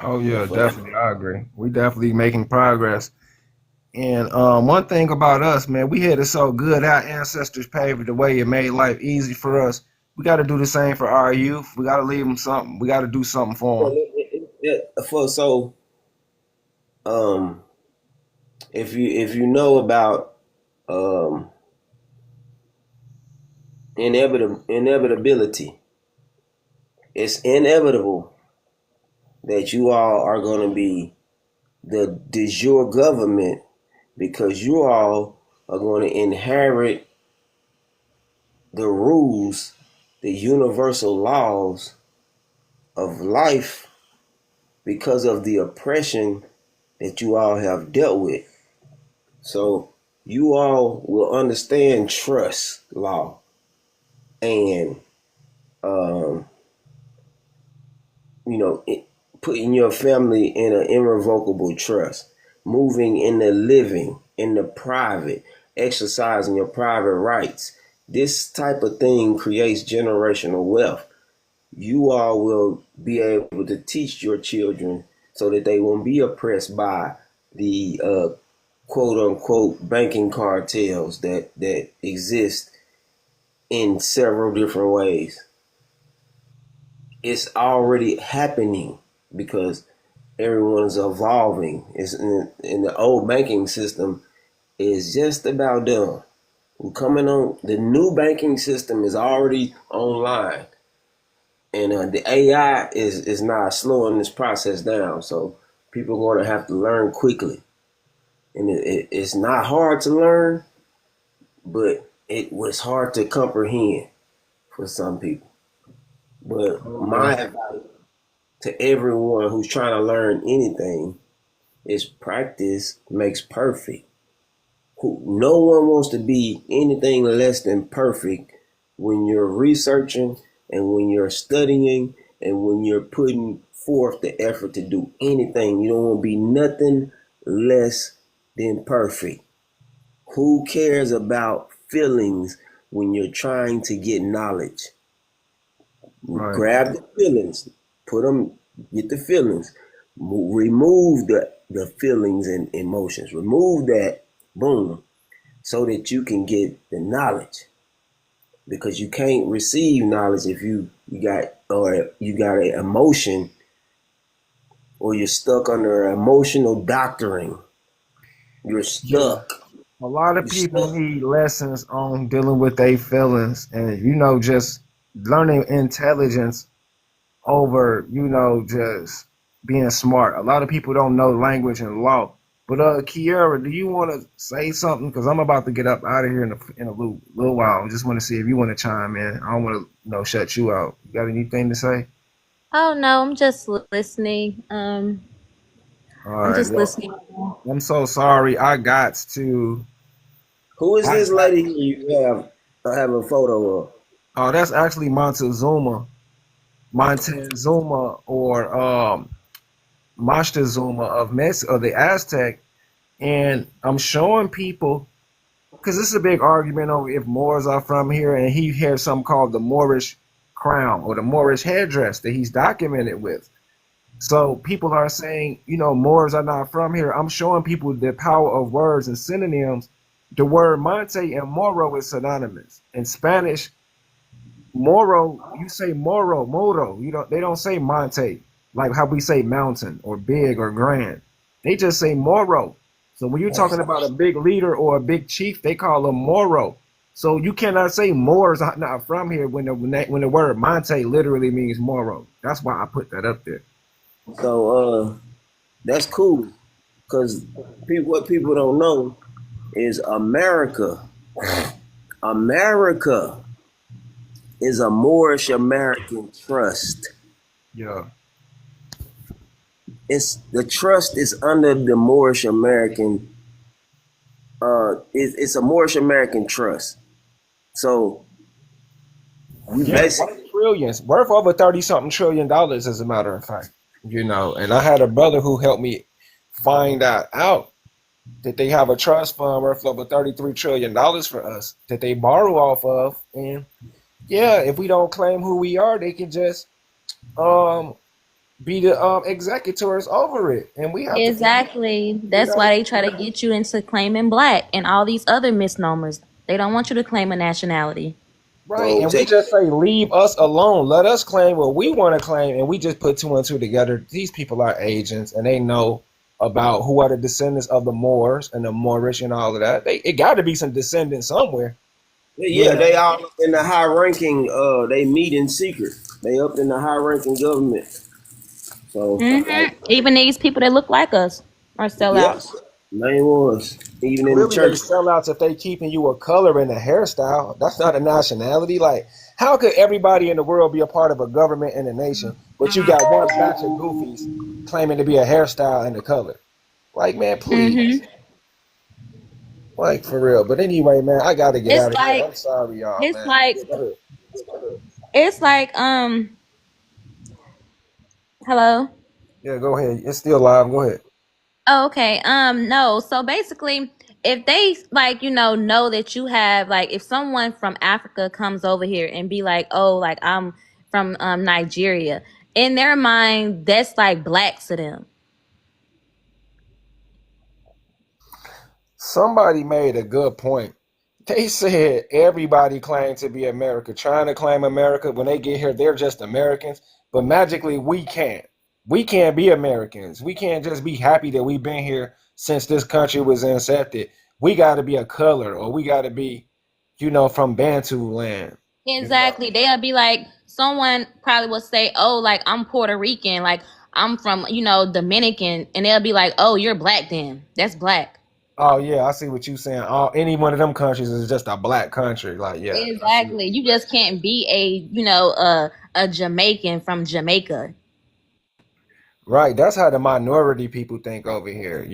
Oh But yeah, for now, definitely. I agree. We definitely making progress. And one thing about us, man, we had it so good. Our ancestors paved the way. It made life easy for us. We got to do the same for our youth. We got to leave them something. We got to do something for them. so if you know about um, inevitability, it's inevitable that you all are going to be the de jure government, because you all are going to inherit the rules, the universal laws of life, because of the oppression that you all have dealt with. So you all will understand trust law and um, putting your family in an irrevocable trust, moving in the living, in the private, exercising your private rights. This type of thing creates generational wealth. You all will be able to teach your children so that they won't be oppressed by the quote unquote banking cartels that exist in several different ways. It's already happening because everyone's evolving. It's in the old banking system is just about done. We're coming on. The new banking system is already online, and the AI is not slowing this process down. So people are going to have to learn quickly, and it's not hard to learn, but it was hard to comprehend for some people. But Oh my yeah. advice to everyone who's trying to learn anything is practice makes perfect. No one wants to be anything less than perfect when you're researching and when you're studying and when you're putting forth the effort to do anything. You don't want to be nothing less than perfect. Who cares about feelings when you're trying to get knowledge? Right. Grab the feelings, put them, get the feelings, remove the feelings and emotions, remove that, boom, so that you can get the knowledge. Because you can't receive knowledge if you got an emotion, or you're stuck under emotional doctoring. You're Yeah. stuck. A lot of You're people stuck. need lessons on dealing with their feelings and, just learning intelligence over, just being smart. A lot of people don't know language and law. But Kiara, do you want to say something? Because I'm about to get up out of here in a little while. I just want to see if you want to chime in. I don't want to shut you out. You got anything to say? Oh no, I'm just listening. All I'm right. just Well, listening. I'm so sorry. I got to. Who is I this got. lady you have a photo of? Oh, that's actually Montezuma. Montezuma or Moctezuma of Mexico, the Aztec. And I'm showing people because this is a big argument over if Moors are from here, and he has something called the Moorish crown or the Moorish headdress that he's documented with. So people are saying, Moors are not from here. I'm showing people the power of words and synonyms. The word Monte and Moro is synonymous. In Spanish, Moro, you say Moro. They don't say Monte, like how we say mountain or big or grand. They just say Moro. So when you're talking about a big leader or a big chief, they call them Moro. So you cannot say Moors are not from here when the word Monte literally means Moro. That's why I put that up there. So that's cool. Cause what people don't know is America. America is a Moorish American trust. Yeah. The trust is under the Moorish American. It's a Moorish American trust. So you Yeah, basically worth over 30 something trillion dollars, as a matter of fact. And I had a brother who helped me find that out that they have a trust fund worth over $33 trillion for us that they borrow off of. And yeah, if we don't claim who we are, they can just um be the executors over it. And we have to Exactly. we That's gotta why they try to get you into claiming black and all these other misnomers. They don't want you to claim a nationality. right. so And we take just say leave us alone. Let us claim what we want to claim, and we just put two and two together. These people are agents and they know about who are the descendants of the Moors and the Moorish and all of that. It gotta be some descendants somewhere. You yeah, know. they all up in the high ranking. They meet in secret. They up in the high ranking government. So like, Even these people that look like us are yep, sellouts. main ones. Even in the Clearly they church. sell outs if they keeping you a color and a hairstyle. That's not a nationality. Like, how could everybody in the world be a part of a government and a nation, but you got one batch of goofies claiming to be a hairstyle and a color? Like, man, please. Like, for real. But anyway, man, I gotta get It's out of here. like I'm sorry, y'all, it's man. like Go ahead. it's like hello. Yeah, go ahead. It's still live. Go ahead. Oh, okay. No. So basically, if they like, know that you have like, if someone from Africa comes over here and be like, oh, like I'm from Nigeria, in their mind, that's like black to them. Somebody made a good point. They said everybody claims to be America, trying to claim America. When they get here, they're just Americans. But magically, we can't. We can't be Americans. We can't just be happy that we've been here since this country was incepted. We got to be a color, or we got to be, from Bantu land. You know. Exactly. They'll be like, someone probably will say, oh, like I'm Puerto Rican, like I'm from, Dominican, and they'll be like, oh, you're black then. That's black. Oh yeah, I see what you're saying. Any one of them countries is just a black country. Like, yeah, I see. Exactly. You just can't be a Jamaican from Jamaica. Right, that's how the minority people think over here.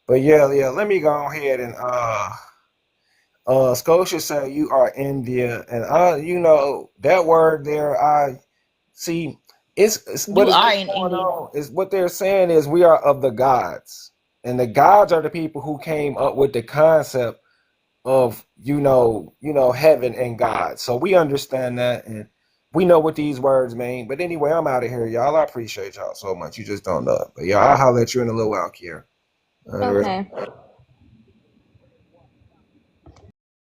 But yeah, let me go ahead and Scotia said you are India, and that word there. I see. It's what You is are what's in going India. on is what they're saying is we are of the gods, and the gods are the people who came up with the concept of heaven and God. So we understand that, and we know what these words mean. But anyway, I'm out of here, y'all. I appreciate y'all so much. You just don't know it. But yeah, I'll holler at you in a little while, Kier. All right. Okay.